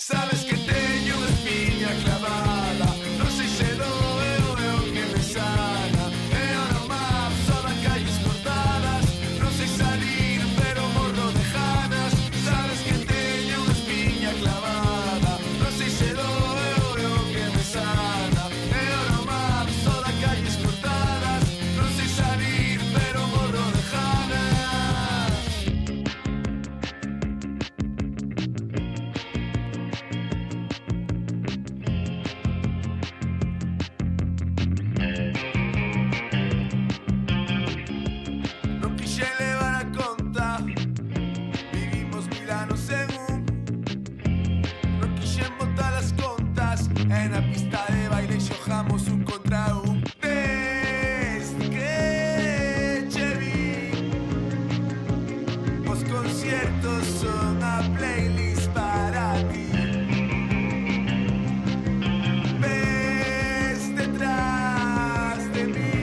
Sabes que teño unha espiña clavada, non sei se doeu é o que me sana. E ahora máis só da calles cortadas, non sei salir pero morro de ganas. Sabes que teño unha espiña clavada, non sei se doeu é o que me sana. E ahora máis só da calles cortadas, non sei salir pero morro de ganas. Non quixen levar a conta, vivimos 1000 anos en un. Non quixen botar as contas, e na pista de baile xogamos un contra un. Desde que che vi, os conciertos son a playlist para ti. Ves detrás de mí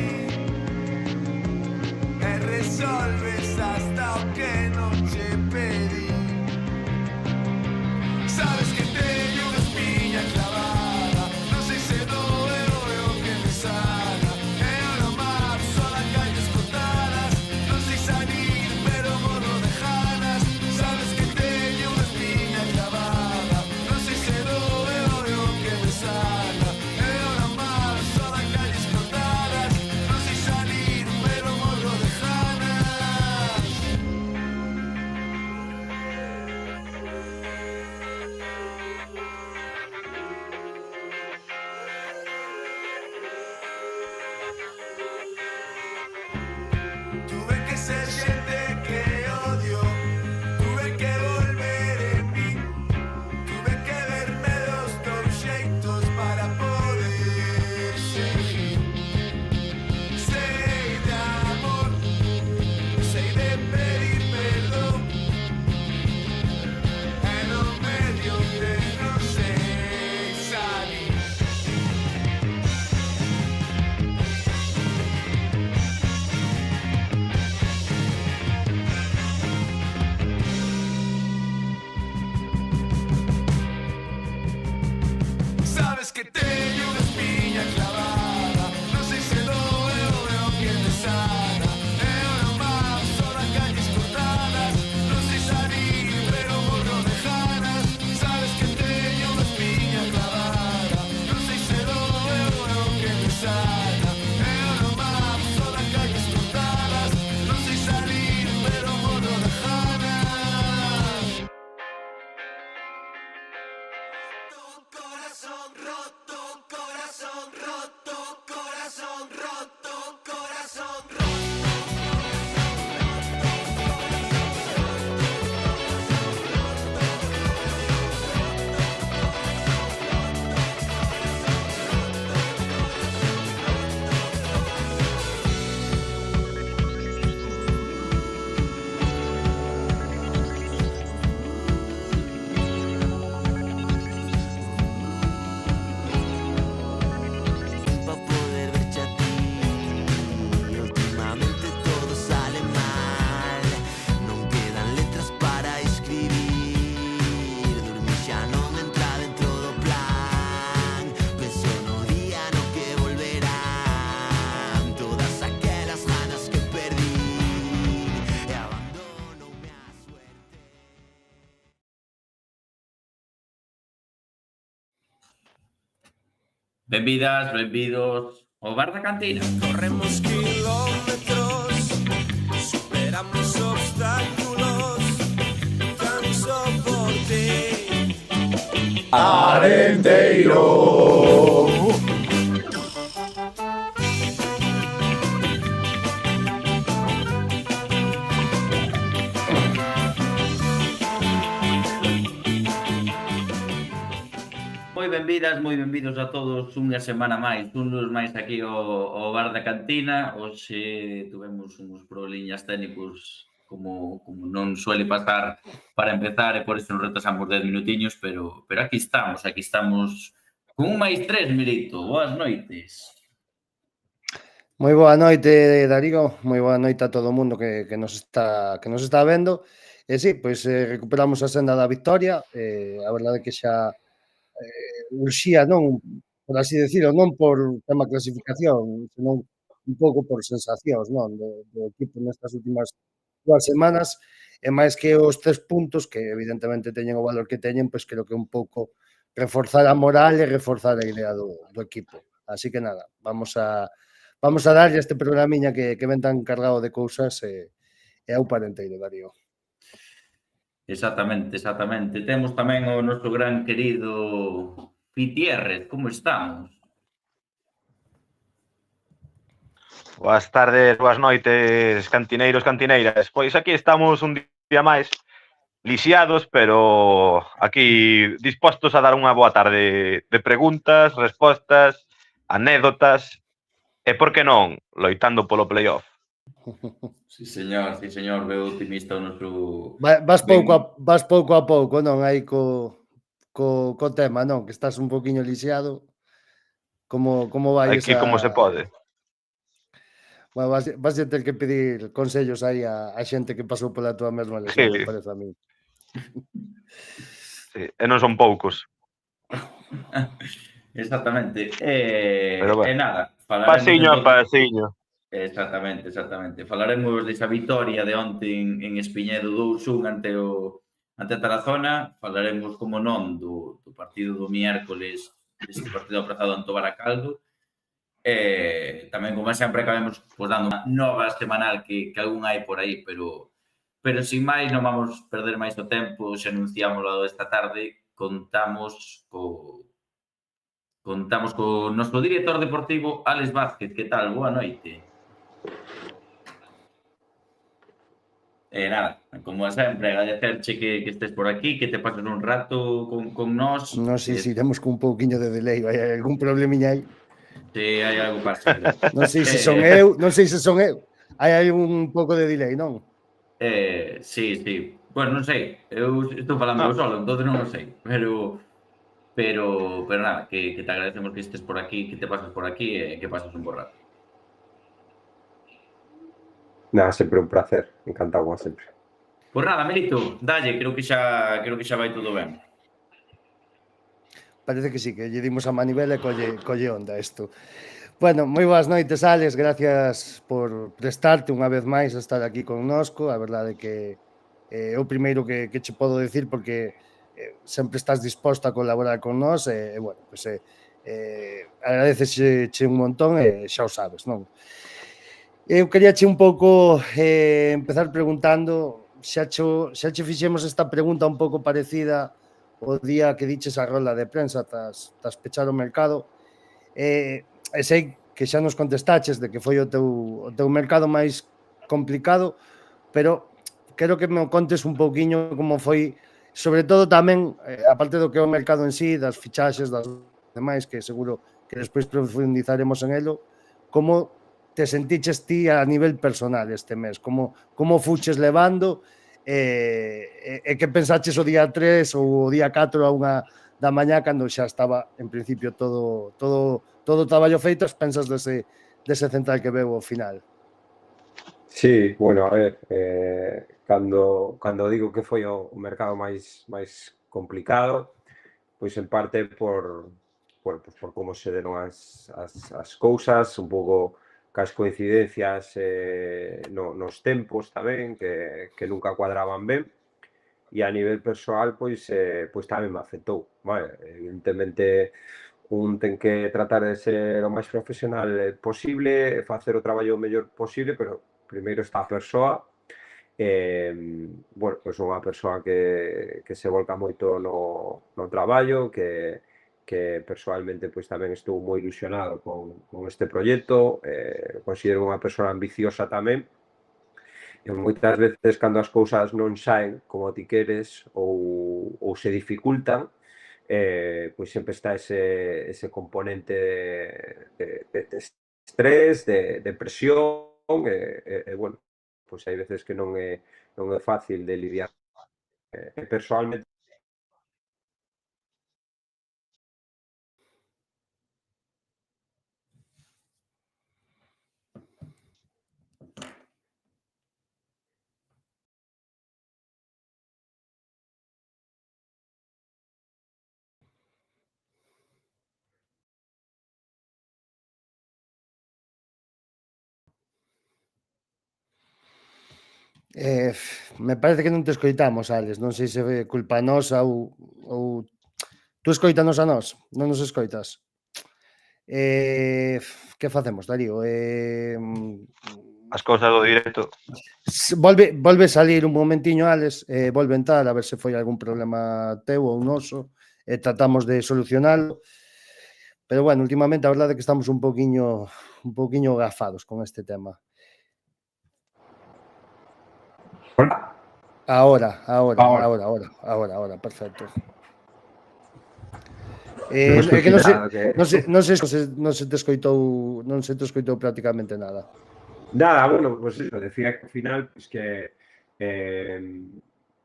e resolves hasta o que non che pedí. Sabes que teño unha espiña clavada, non sei se doeu é o que me sana. E ahora máis só da calles cortadas, non sei salir pero morro de ganas. Sabes que teño unha espiña clavada, non sei se doeu é o que me sana. E ahora máis só da calles cortadas, non sei salir pero morro de ganas. Tuve que ser xente que odio, tuve que volver en mí, tuve que verme dos teus xeitos para poder seguir. Sei de amor, sei de pedir perdón, e no medio de non sei salir. Sabes que teño unha espiña clavada, non sei se doeu é o que me sana. E ahora máis só da calles cortadas, non sei salir pero morro de ganas. Sabes que teño unha espiña clavada, non sei se doeu é o que me sana. E ahora máis só da calles cortadas, non sei salir pero morro de ganas. Corazón roto, corazón roto, corazón roto, corazón roto. Pa' poder verte a ti. Últimamente todo sale mal, non quedan letras para escribir. Dormir xa non entra dentro do plan. Penso no día no que volverán todas aquelas ganas que perdí e abandonoume a suerte. Benvidas, benvidos ao Bar da Cantina. Corremos kilómetros, superamos obstáculos, canso por ti. Arenteiro. Moi benvidas, moi benvidos a todos unha semana máis, un lunes máis aquí ao Bar da Cantina. Hoxe tuvemos uns problemas técnicos como non suele pasar para empezar e por iso nos retrasamos 10 minutiños, pero aquí estamos con un máis tres, Mirito. Boas noites. Moi boa noite, Darío. Moi boa noite a todo o mundo que nos está vendo. E sí, pois recuperamos a senda da victoria, a verdade é que xa urxía, non, por así decirlo, non por tema clasificación, senón un pouco por sensacións, non, do equipo nestas últimas 2 semanas, e máis que os 3 puntos, que evidentemente teñen o valor que teñen, pois creo que un pouco reforzar a moral e reforzar a idea do equipo. Así que nada, vamos a darlle este programiña que ven tan cargado de cousas e ao parenteiro, Darío. Exactamente, exactamente. Temos tamén o noso gran querido Pitierrez, como estamos? Boas tardes, boas noites, cantineiros, cantineiras. Pois aquí estamos un día máis lisiados, pero aquí dispostos a dar unha boa tarde de preguntas, respostas, anécdotas e, por que non, loitando polo playoff. Sí, señor, veo optimista o noso... Vas pouco a pouco, non, aí co tema, non, que estás un poquiño lisiado. Como vai Aquí esa... como se pode. Bueno, vas a ter que pedir consellos aí a xente que pasou pola túa mesma lesión, me Sí, parece a mí. sí, e non son poucos. Exactamente. Pero E bueno, nada, falaremos pasiño a entón... pasiño. Exactamente. Falaremos desa vitoria de onte en Espiñedo 2-1 ante a Tarazona. Falaremos, como non, do partido do miércoles, deste partido aprazado ante o Baracaldo. Tamén, como sempre, acabemos dando unha nova semanal que algún hai por aí, pero sin máis, non vamos perder máis o tempo, xa anunciámoslo esta tarde, contamos co noso director deportivo, Álex Vázquez. Que tal? Boa noite. Nada, como sempre, agradecerche que estés por aquí, que te pases un rato con nós. Non sei se iremos con un pouquiño de delay, vai algún problemiña aí. Se hai algo pasa, creo. Non sei se son eu. Hai un pouco de delay, non? Sí. Bueno, non sei, eu estou falando solo, entón non o sei, pero nada, que te agradecemos que estés por aquí, que te pases por aquí e que pases un bo rato. Nada, sempre un placer, encantado como sempre. Pois nada, Melito, dalle, creo que xa vai todo ben. Parece que sí, que lle dimos a manivela e colle onda isto. Bueno, moi boas noites, Alex, gracias por prestarte unha vez máis a estar aquí connosco. A verdade que é o primeiro que che podo decir porque sempre estás disposto a colaborar con nós e bueno, pues, agradeceche un montón e xa o sabes, non? Eu quería che un pouco empezar preguntando, xa che fixemos esta pregunta un pouco parecida o día que diches a rolda de prensa tras pechar o mercado, e sei que xa nos contestaches de que foi o teu mercado máis complicado, pero quero que me contes un pouquiño como foi, sobre todo tamén, aparte do que é o mercado en sí, das fichaxes, das demais, que seguro que despois profundizaremos en elo, como te sentiches ti a nivel personal este mes, como fuches levando, e que pensaches o día 3 ou o día 4 a unha da mañá cando xa estaba en principio todo o traballo feito, pensas dese central que veu ao final. Sí, bueno, a ver, cando digo que foi o mercado máis complicado, pois en parte pues por como se deron as cousas, un pouco cas coincidencias nos tempos tamén, que nunca cuadraban ben, e a nivel persoal, pois tamén me afectou, vale? Evidentemente, un ten que tratar de ser o máis profesional posible, facer o traballo o mellor posible, pero primeiro está a persoa. Bueno, pois unha persoa que se volca moito no traballo, que persoalmente pois tamén estou moi ilusionado con este proxecto, considero unha persoa ambiciosa tamén, e moitas veces cando as cousas non saen como ti queres ou se dificultan, pois sempre está ese componente de estrés, de presión, bueno, pois hai veces que non é fácil de lidiar. Persoalmente Me parece que non te escoitamos, Alex. Non sei se é culpa nosa ou... Tú escoítanos a nós? Non nos escoitas? Que facemos, Darío? As cousas do directo. Volve salir un momentiño, Alex, volve entrar a ver se foi algún problema teu ou noso, e tratamos de solucionalo. Pero bueno, últimamente a verdade é que estamos un poquinho gafados con este tema. Hola. Ahora, perfecto. Non É que non escoitei sei se non se te escoitou prácticamente nada. nada, bueno, pues eso, decía que al final, pues que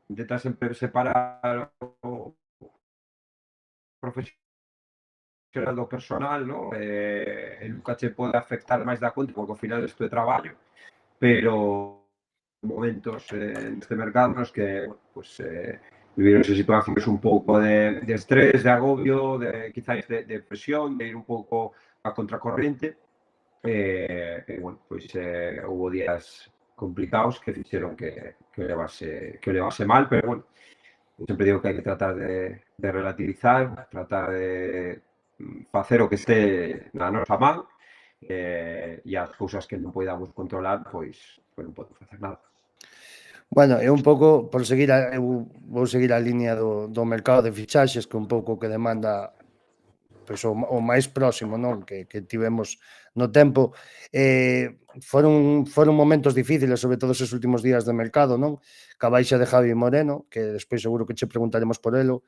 intenta sempre separar o profesional do personal, ¿no? E nunca che pode afectar máis da conta, porque ao final isto é traballo, pero momentos neste mercado nos que, bueno, pues, vivironse situacións un pouco de estrés, de agobio, quizáis de presión, de ir un pouco a contracorrente. Bueno, pois houve días complicados que fixeron que o levase mal, pero bueno, eu sempre digo que hai que tratar de relativizar, tratar de facer o que este na nosa man, e as cousas que non poidamos controlar, pois non podemos facer nada. Bueno, é un pouco por seguir eu vou seguir a liña do mercado de fichaxes, que un pouco que demanda pois o máis próximo, non, que tivemos no tempo. Foron momentos difíciles, sobre todo esos últimos días de mercado, non? Ca baixa de Javi Moreno, que despois seguro que che preguntaremos por elo.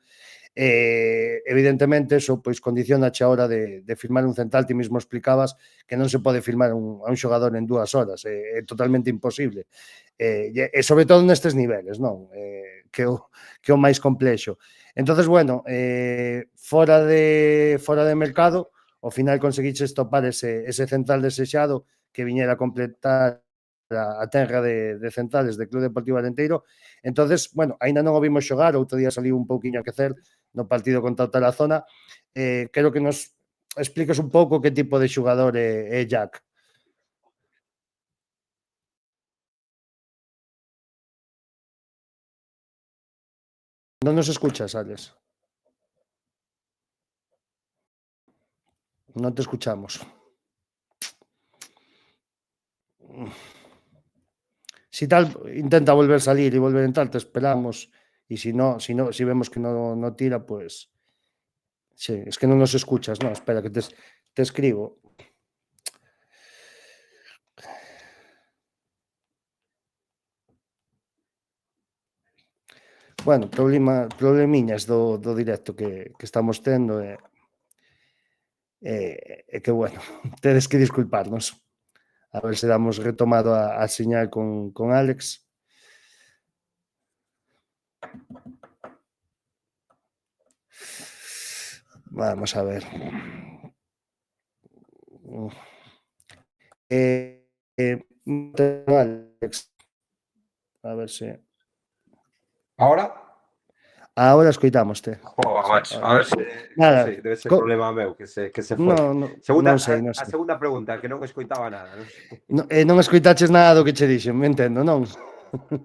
Evidentemente, eso pois condicionache a hora de firmar un central. Ti mesmo explicabas que non se pode firmar a un xogador en 2 horas, é totalmente imposible. E sobre todo nestes niveles, non? Que o máis complexo. Entonces, bueno, fora de mercado, ao final conseguiches topar ese central desexado que viñera a completar a terra de centrales de Club Deportivo Arenteiro. Entonces, bueno, aínda non o vimos xogar, outro día saliu un pouquiño a quecer no partido contra o Tarazona. Quero que nos expliques un pouco que tipo de xogador é Jack. Non nos escuchas, Alex. Non te escuchamos. Si tal, intenta volver a salir e volver a entrar, te esperamos. E si vemos que no tira, pues... Sí, es que non nos escuchas, no, espera, que te escribo. Bueno, problemiñas do directo que estamos tendo e que, bueno, tedes que disculparnos. A ver se damos retomado a señal con Alex. Vamos a ver. Alex. A ver se... Ahora? Ahora escoitámoste. Macho, a ver se Nada, non sei, debe ser problema meu que se foi. non sei. A segunda pregunta, que non escoitaba nada, non? Non escoitaches nada do que che dixen, me entendo, non?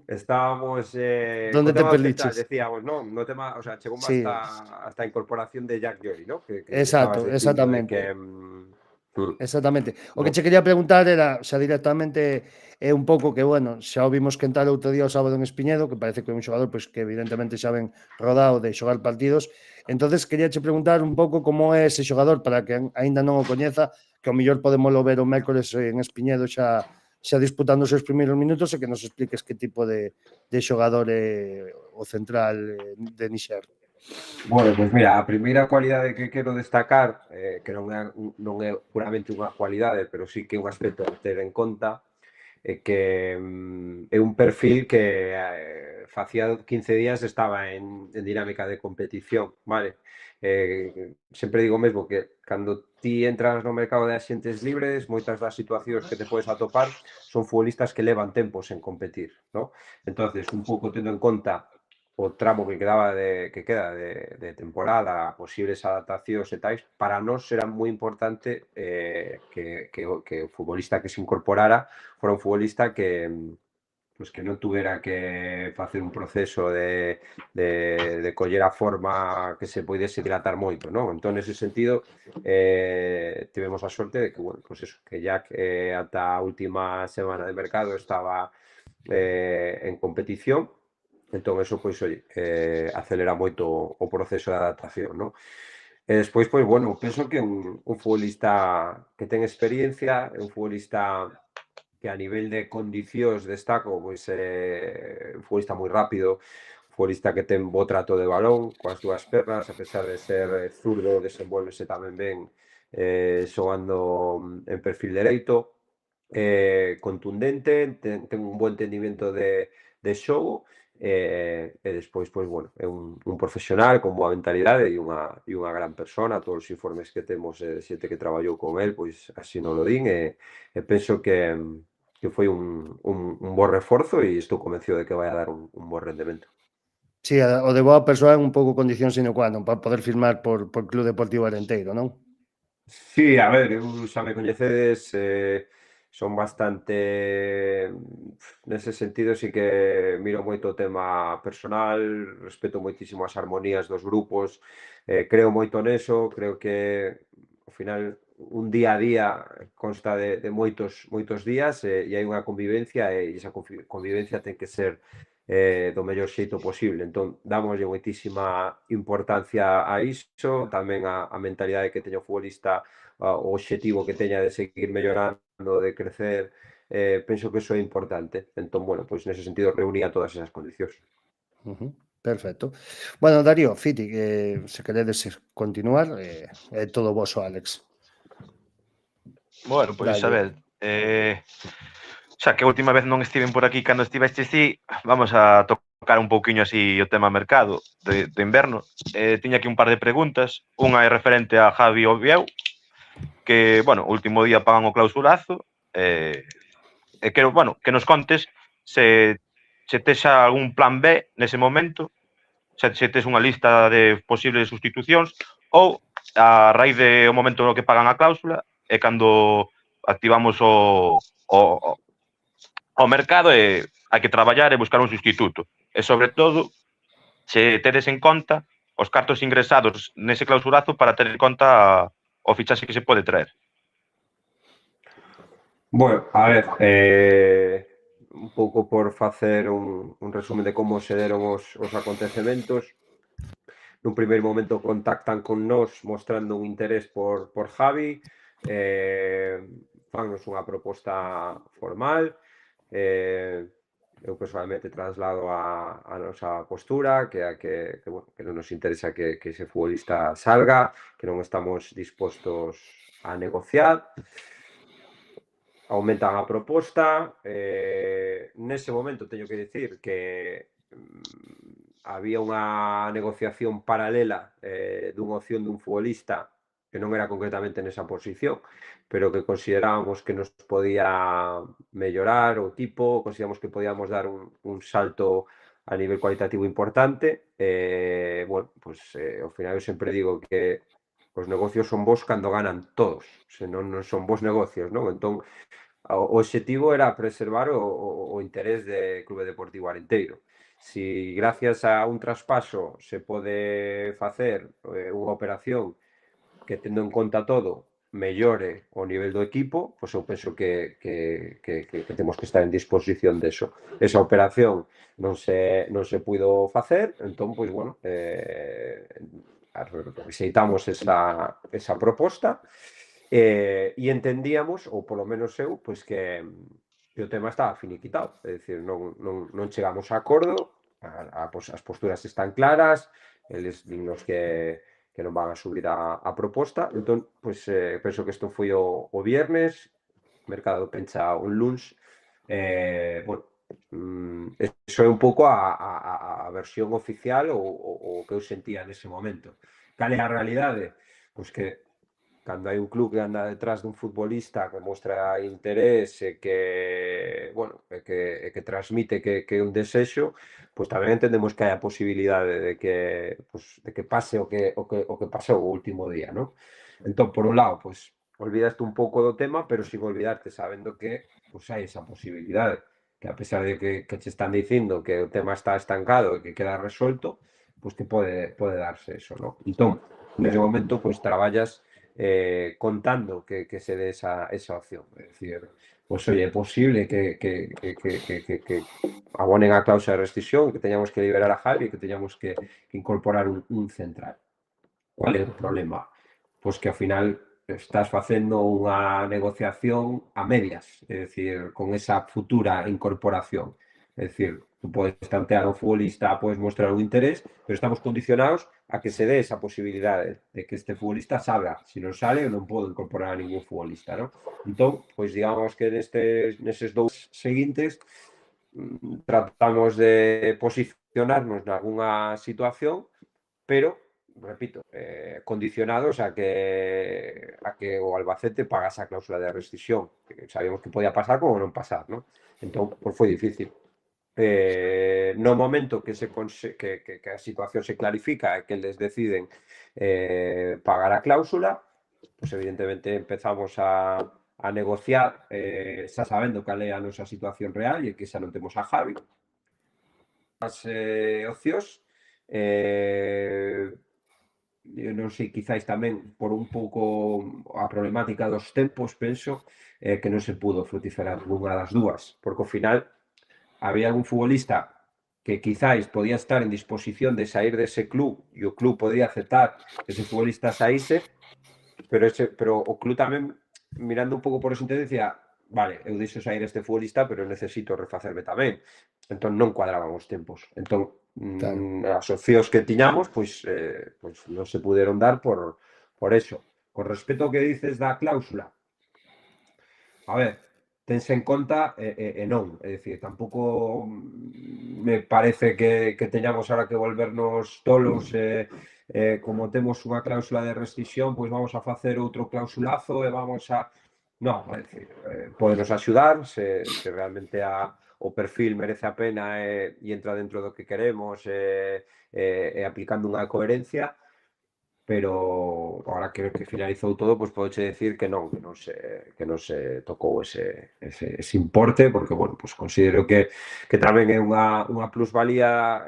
Estábamos Donde co te tema do central, perdiches? decíamos, non? No tema, o sea, chegou Sí. hasta a incorporación de Jack Llori, ¿no? Que Exacto, estabas dicindo de exactamente. que Exactamente. O que no. che quería preguntar era, xa directamente, é un pouco que, bueno, xa o vimos que entrar outro día o sábado en Espiñedo, que parece que é un xogador pois, que evidentemente xa ven rodado de xogar partidos. Entonces quería che preguntar un pouco como é ese xogador para que aínda non o coñeza, que ao mellor podemoslo ver o mércores en Espiñedo xa disputando os seus primeiros minutos, e que nos expliques que tipo de xogador é o central de Nixer. Bueno, pois mira, a primeira cualidade que quero destacar, que non é puramente unha cualidade, pero sí que é un aspecto a ter en conta, é que é un perfil que facía 15 días estaba en dinámica de competición, vale? Sempre digo mesmo que cando ti entras no mercado de axentes libres, moitas das situacións que te podes atopar son futbolistas que levan tempos en competir, ¿no? Entonces, un pouco tendo en conta o tramo que queda de temporada, posibles adaptacións e tais, para nós era moi importante que o futbolista que se incorporara fora un futbolista que pues que non tuvera que facer un proceso de coller a forma que se poidese dilatar moito, non? Entón, nese sentido, tivemos a sorte de que, bueno, pues eso, que Jack ata a última semana de mercado estaba en competición. Entón, eso, pois, oye, acelera moito o proceso de adaptación, non? E despois, pois, bueno, penso que un futbolista que ten experiencia, un futbolista que a nivel de condicións destaco, pois, un futbolista moi rápido, un futbolista que ten bo trato de balón, coas dúas pernas, a pesar de ser zurdo, desenvolvese tamén ben xogando en perfil dereito, contundente, ten un bo entendimento de xogo, e despois, pois, bueno, é un profesional con boa mentalidade e unha gran persona. Todos os informes que temos de xente que traballou con el, pois así non lo din, e penso que foi un bo reforzo e estou convencido de que vai a dar un bo rendemento. Sí, o de boa persoa é un pouco condición sine qua non para poder firmar por Club Deportivo Arenteiro, non? Sí, a ver, eu xa me coñecedes, son bastante, nese sentido sí que miro moito o tema personal, respeto moitísimo as armonías dos grupos, creo moito neso, creo que ao final un día a día consta de moitos días, e hai unha convivencia, e esa convivencia ten que ser do mellor xeito posible. Entón, dámoslle moitísima importancia a iso, tamén a mentalidade que teña o futbolista, o obxectivo que teña de seguir mellorando, de crecer, penso que iso é importante. Entón, bueno, pois nese sentido reunía todas esas condicións. Perfecto. Bueno, Darío, Fiti, se queredes continuar, é todo voso, Alex. Bueno, pois a Dalle. ver, xa que a última vez non estiven por aquí cando estivestes ti, vamos a tocar un pouquiño así o tema mercado de inverno. Tiña aquí un par de preguntas. Unha é referente a Javi Obieu, que, bueno, o último día pagan o clausulazo, e quero, bueno, que nos contes se tes algún plan B nese momento, se tes unha lista de posibles sustitucións, ou a raíz de o momento no que pagan a cláusula é cando activamos o mercado e hai que traballar e buscar un sustituto. E, sobre todo, se tedes en conta os cartos ingresados nese clausurazo para ter en conta o fichaxe que se pode traer. Bueno, a ver, un pouco por facer un resumen de como se deron os acontecementos. Nun primeiro momento contactan con nós mostrando un interés por Javi, fannos unha proposta formal, eu personalmente traslado a nosa postura, que bueno, que non nos interesa que ese futbolista salga, que non estamos dispostos a negociar. Aumentan a proposta, nese momento teño que dicir que había unha negociación paralela dunha opción dun futbolista que non era concretamente nesa posición, pero que considerábamos que nos podía mellorar o tipo, consideramos que podíamos dar un salto a nivel cualitativo importante. Bueno, pues ao final eu sempre digo que os negocios son bons cando ganan todos, senón non son bons negocios, non? Entón, o obxectivo era preservar o interés de Clube Deportivo Arenteiro. Si gracias a un traspaso se pode facer unha operación que, tendo en conta todo, mellore o nivel do equipo, pois eu penso que temos que estar en disposición deso. Esa operación non se puido facer, entón, pois, bueno, rexeitamos esa proposta, e entendíamos, ou polo menos eu, pois que o tema estaba finiquitado, é dicir, non chegamos a acordo, as posturas están claras, eles dinos que non van a subir a proposta. Entón, pois, penso que isto foi o viernes, o mercado pencha un luns, bueno, iso é un pouco a versión oficial o que eu sentía nese momento. Cal é a realidade? Pois que cando hai un club que anda detrás dun futbolista que mostra interés e que, bueno, que transmite que é un desexo, pois tamén entendemos que hai a posibilidade de que pase o que pasou o último día, non? Entón, por un lado, pois olvidaste un pouco do tema, pero sin olvidarte sabendo que pois hai esa posibilidade. que a pesar de que che están dicindo que o tema está estancado e que queda resuelto, pois que pode darse eso, ¿no? Entón, nese momento, pois traballas contando que se dé esa opción. É dicir, pois, oye, é posible que abonen a cláusula de rescisión, que teñamos que liberar a Javi, que teñamos que incorporar un central. Cual é o problema? Pois que ao final estás facendo unha negociación a medias, é dicir, con esa futura incorporación. É dicir, tú podes plantear un futbolista, podes mostrar un interés, pero estamos condicionados a que se dé esa posibilidade de que este futbolista salga. Se non sale, eu non podo incorporar a ningún futbolista, non? Entón, pois digamos que neses dous seguintes tratamos de posicionarnos nalgúna situación, pero repito, condicionados a que o Albacete pagase a cláusula de rescisión, que sabíamos que podía pasar como non pasar, ¿no? Entón, pois foi difícil. No momento que a situación se clarifica e que eles deciden pagar a cláusula, pois evidentemente empezamos a negociar, xa sabendo cal é a nosa situación real e que xa non temos a Javi. As opcións, eu non sei, quizáis tamén por un pouco a problemática dos tempos, penso, que non se pudo frutiferar ninguna das dúas, porque ao final había algún futbolista que quizáis podía estar en disposición de sair dese club e o club podía aceptar que ese futbolista saíse, pero o club tamén, mirando un pouco por ese interés, decía, vale, eu deixo sair este futbolista, pero necesito refacerme tamén. Entón non cuadraban os tempos. Entón, as opcións que tiñamos, pois non se puderon dar por eso. Con respecto ao que dices da cláusula, a ver, tense en conta e non, é dicir, tampouco me parece que teñamos ahora que volvernos tolos como temos unha cláusula de rescisión, pois vamos a facer outro clausulazo e vamos a... Non, é dicir, podenos axudar se realmente o perfil merece a pena e entra dentro do que queremos e aplicando unha coherencia, pero agora que finalizou todo, pois podeche decir que non se tocou ese importe, porque, bueno, pois considero que tamén é unha plusvalía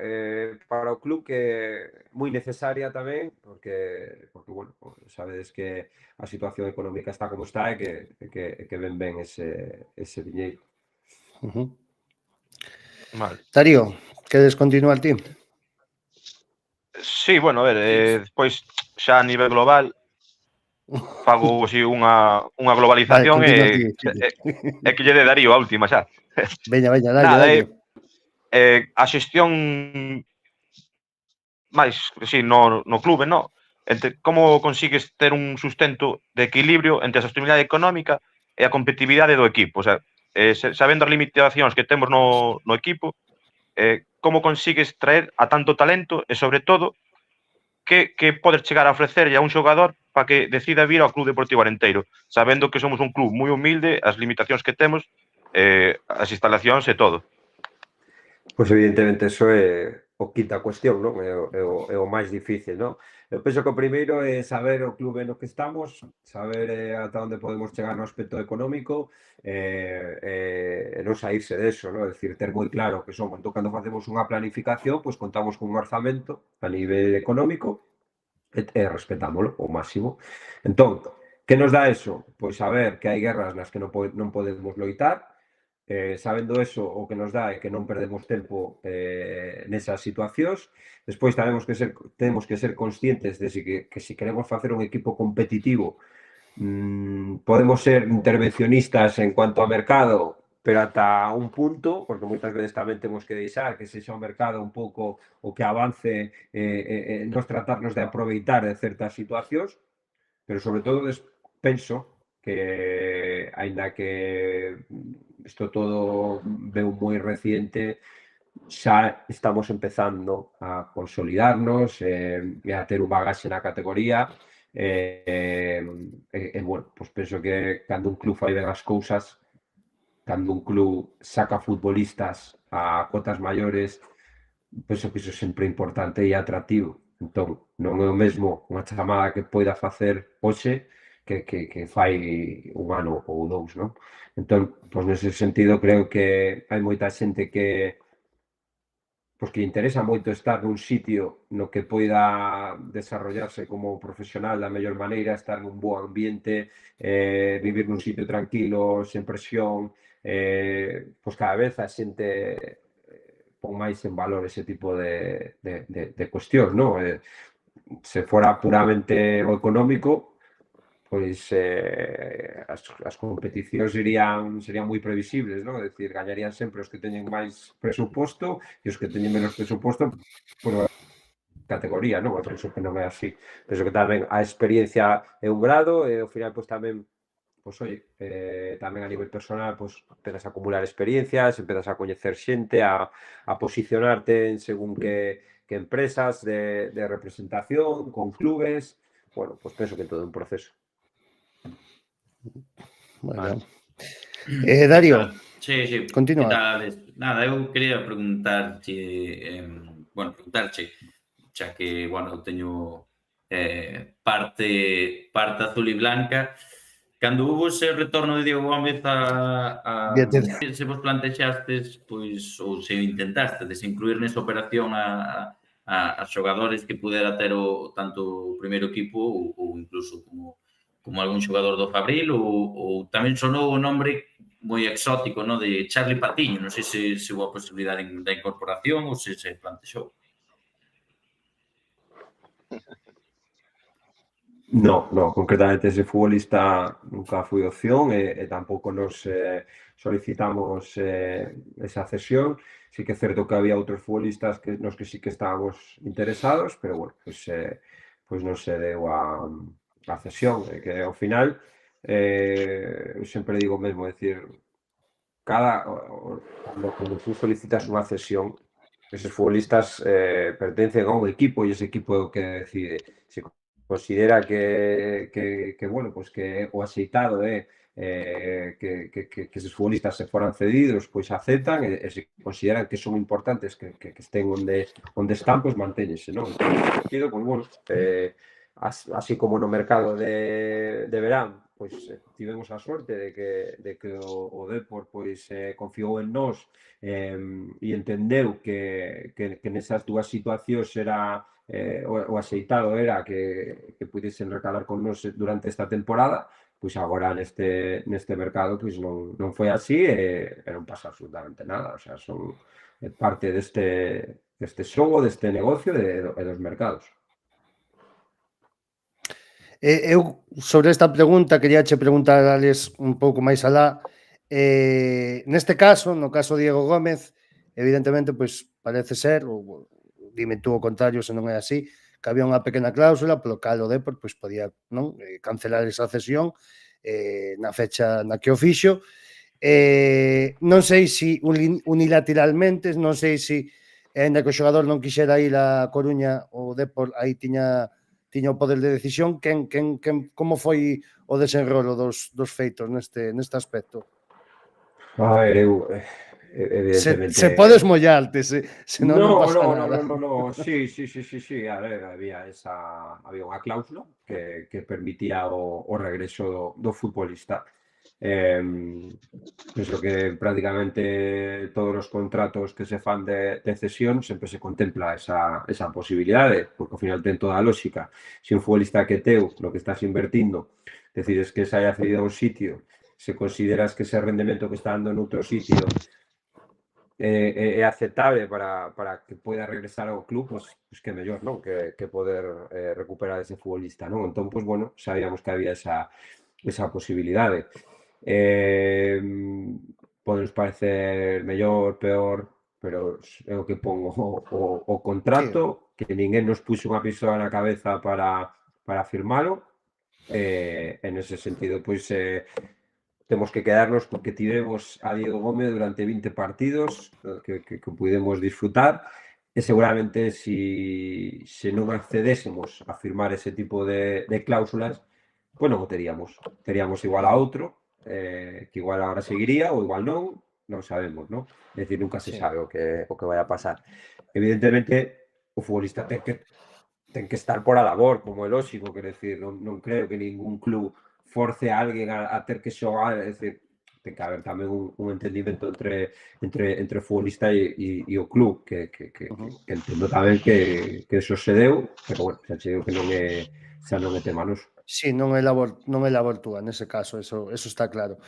para o club que é moi necesaria tamén, porque bueno, sabedes que a situación económica está como está e que ben ese diñeiro. Vale. Darío, queres continuar ti? Sí, bueno, a ver, despois xa a nivel global fago así unha globalización vale, e que lle de Darío a última xa. Veña, Nada, dalle. a xestión máis, sí, no clube, no? Entre como consigues ter un sustento de equilibrio entre a sostenibilidade económica e a competitividade do equipo, o sea, sabendo as limitacións que temos no equipo, como consigues traer a tanto talento e, sobre todo, que podes chegar a ofrecerlle a un xogador para que decida vir ao Club Deportivo Arenteiro, sabendo que somos un club moi humilde, as limitacións que temos, as instalacións e todo. Pois evidentemente eso é o quinta cuestión, non? É o máis difícil, non? Eu penso que o primeiro é saber o clube no que estamos, saber ata onde podemos chegar no aspecto económico e non saírse deso, non? É dicir, ter moi claro que entón, cando facemos unha planificación, pois contamos con un orzamento a nivel económico e respetámolo ao máximo. Entón, que nos dá eso? Pois saber que hai guerras nas que non podemos loitar, sabendo eso, o que nos dá é que non perdemos tempo nesas situacións. Despois temos que ser conscientes de que se queremos facer un equipo competitivo, podemos ser intervencionistas en cuanto ao mercado, pero ata un punto, porque moitas veces tamén temos que deixar que sexa o mercado un pouco o que avance nos tratarnos de aproveitar de certas situacións, pero sobre todo penso que, aínda que isto todo veu moi reciente, xa estamos empezando a consolidarnos e a ter un bagaxe na categoría bueno, pois penso que cando un club fai ben as cousas, cando un club saca futbolistas a cotas maiores, penso que iso sempre é importante e atractivo. Entón, non é o mesmo unha chamada que poida facer hoxe que fai un ano ou dous, non? Entón, pois nese sentido creo que hai moita xente que que interesa moito estar nun sitio no que poida desarrollarse como profesional da mellor maneira, estar nun bo ambiente, vivir nun sitio tranquilo, sen presión, pois cada vez a xente pon máis en valor ese tipo de cuestións, non? Se fora puramente o económico, pois as competicións serían moi previsibles, non? É dicir, gañarían sempre os que teñen máis presuposto e os que teñen menos presuposto por categoría, non? Eu penso que non é así. Penso que tamén a experiencia é un grado e ao final pois tamén pois oi, tamén a nivel personal pois empezas a acumular experiencias, empezas a coñecer xente, a posicionarte en según que empresas de representación, con clubes, bueno, pois penso que todo é un proceso. Moi Vale. ben. Darío, Sí, sí. continúa. Que tal, Alex? Nada, eu quería preguntarche, xa que, eu teño parte azul e blanca. Cando hubo ese retorno de Diego Gómez se vos plantexastes, pois, ou se intentastes incluir nesa operación a xogadores que pudera ter tanto o primeiro equipo ou incluso como algún xogador do Fabril ou tamén sonou o nombre moi exótico, no, de Charlie Patiño. Non sei se houve a posibilidade da incorporación ou se plantexou. No, concretamente ese futbolista nunca foi opción e tampouco nos solicitamos esa cesión. Sí que é certo que había outros futbolistas nos que sí que estábamos interesados, pero bueno, pois non se deu a cesión, que ao final eu sempre digo mesmo, é dicir, cando tú solicitas unha cesión, eses futbolistas pertencen a un equipo e ese equipo é o que decide. Se considera que bueno, pois que o axeitado é que eses futbolistas se foran cedidos, pois aceptan e se consideran que son importantes que estén onde están, pois mantéñense, non? En ese sentido, pois bueno, así como no mercado de verán, pois tivemos a sorte de que o Depor pois confiou en nós e entendeu que nesas dúas situacións era o axeitado era que pudesen recalar con nós durante esta temporada, pois agora neste mercado pois non foi así e non pasa absolutamente nada, o sea, son parte deste xogo, deste negocio e dos mercados. Eu, sobre esta pregunta, quería che preguntar, Alex, un pouco máis alá. Neste caso, no caso de Diego Gómez, evidentemente, pois parece ser, ou dime tú o contrario se non é así, que había unha pequena cláusula polo cal o Depor pois podía non cancelar esa cesión na fecha na que o fixo. Non sei se unilateralmente, non sei se ainda que o xogador non quixera ir a Coruña, o Depor aí tiña o poder de decisión. Como foi o desenrolo dos feitos neste aspecto? A ver, eu evidentemente... Se podes mollarte, se non pasa nada. No. Sí. A ver, había unha cláusula que permitía o regreso do futbolista. Penso que prácticamente todos os contratos que se fan de cesión sempre se contempla esa posibilidade, porque ao final ten toda a lógica. Se un futbolista que teu, no que estás invertindo, decides que se haya cedido a un sitio, se consideras que ese rendemento que está dando noutro sitio é aceptable para que poida regresar ao club, pois que mellor, non? Que poder recuperar ese futbolista, non? Entón, pois, bueno, sabíamos que había esa posibilidade. Podenos parecer mellor, peor, pero é o que pon o contrato, que ninguén nos puxo unha pistola na cabeza para firmalo, en ese sentido, pois temos que quedarnos porque tivemos a Diego Gómez durante 20 partidos que pudemos disfrutar e seguramente se non accedésemos a firmar ese tipo de cláusulas, pois non o teríamos igual a outro que igual agora seguiría ou igual non sabemos, non? É dicir, nunca se sabe o que vai a pasar. Evidentemente, o futbolista ten que estar por a labor, como é lógico, quero decir, non creo que ningún club force a alguén a ter que xogar, é dicir, ten que haber tamén un entendimento entre o futbolista e o club, que entendo tamén que eso se deu, pero bueno, xa che digo que xa non é tema noso. Sí, non é labor túa nese caso, eso está claro.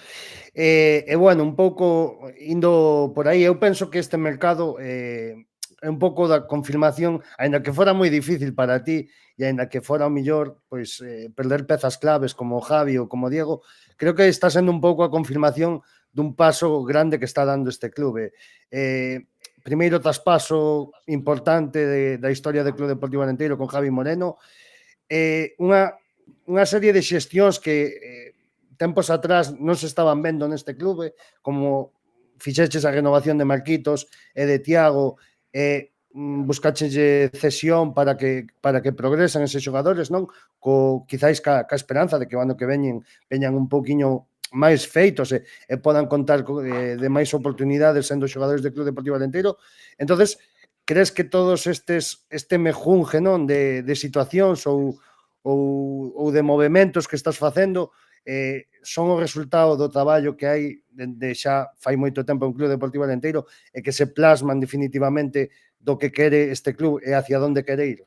E bueno, un pouco indo por aí, eu penso que este mercado é un pouco da confirmación, aínda que fora moi difícil para ti e aínda que fora o millor, pois perder pezas claves como Javi ou como Diego, creo que está sendo un pouco a confirmación dun paso grande que está dando este clube. Primeiro traspaso importante da historia do Club Deportivo Arenteiro con Javi Moreno, unha serie de xestións que tempos atrás non se estaban vendo neste clube, como fixeches a renovación de Marquitos e de Tiago, buscáchelle cesión para que progresen eses xogadores, non? Quizáis ca esperanza de que o ano que veñan un pouquiño máis feitos e podan contar de máis oportunidades sendo xogadores do Club Deportivo Arenteiro. Entonces, crees que todos este mejunje, non, de situacións ou de movementos que estás facendo son o resultado do traballo que hai dende xa fai moito tempo en Club Deportivo Arenteiro e que se plasman definitivamente do que quere este club e hacia onde quere ir?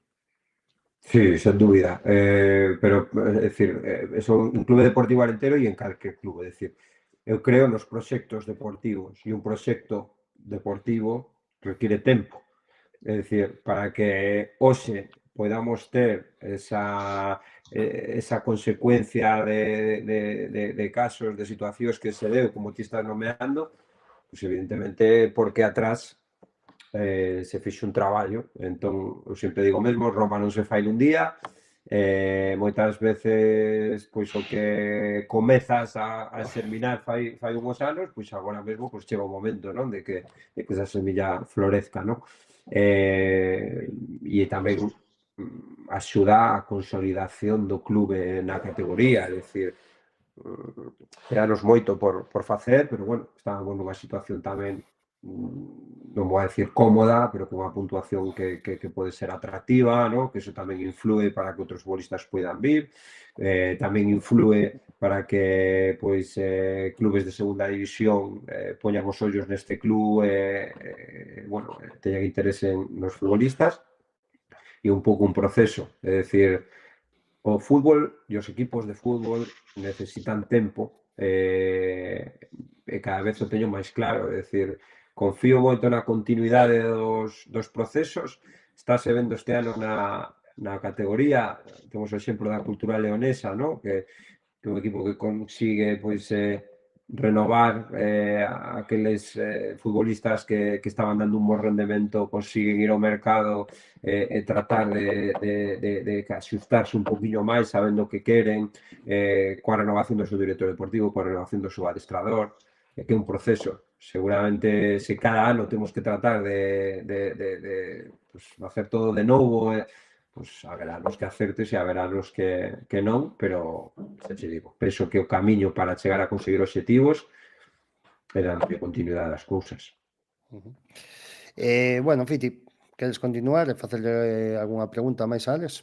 Sí, sen dúbida. Pero, é dicir, eso un clube deportivo arenteiro e en calquer club. É dicir, eu creo nos proxectos deportivos e un proxecto deportivo requiere tempo. É dicir, para que hoxe podamos ter esa consecuencia de casos, de situacións que se deu, como ti estás nomeando, pues evidentemente porque atrás se fixo un traballo. Entón, eu sempre digo mesmo, Roma non se fai nun día, moitas veces pois o que comezas a xerminar fai unhos anos, pois agora mesmo pois chega o momento, non, de que esa semilla florezca, non? E tamén axuda a consolidación do clube na categoría, é dicir, quedanos moito por facer, pero bueno, estábamos nunha situación tamén, non vou a decir cómoda, pero con unha puntuación que pode ser atractiva, ¿no? Que eso tamén influe para que outros futbolistas poidan vir, tamén influe para que pois clubes de segunda división poñan os ollos neste club bueno, teñan interese nos futbolistas, e un pouco un proceso, é dicir, o fútbol e os equipos de fútbol necesitan tempo e cada vez o teño máis claro, é dicir, confío moito na continuidade dos procesos. Estáse vendo este ano na categoría, temos o exemplo da Cultural Leonesa, ¿no? Que é un equipo que consigue pois renovar aqueles futbolistas que estaban dando un bon rendemento, consiguen ir ao mercado e tratar de axustarse un poquinho máis, sabendo o que queren, coa renovación do seu director deportivo, coa renovación do seu adestrador, que é un proceso. Seguramente se cada ano temos que tratar de pues, hacer todo de novo, pues haberá nos que acertes e haberá nos que non, pero xa che digo, penso que o camiño para chegar a conseguir obxectivos é darlle continuidade ás cousas. Bueno, Fiti, queres continuar e facerle algunha pregunta máis a Alex?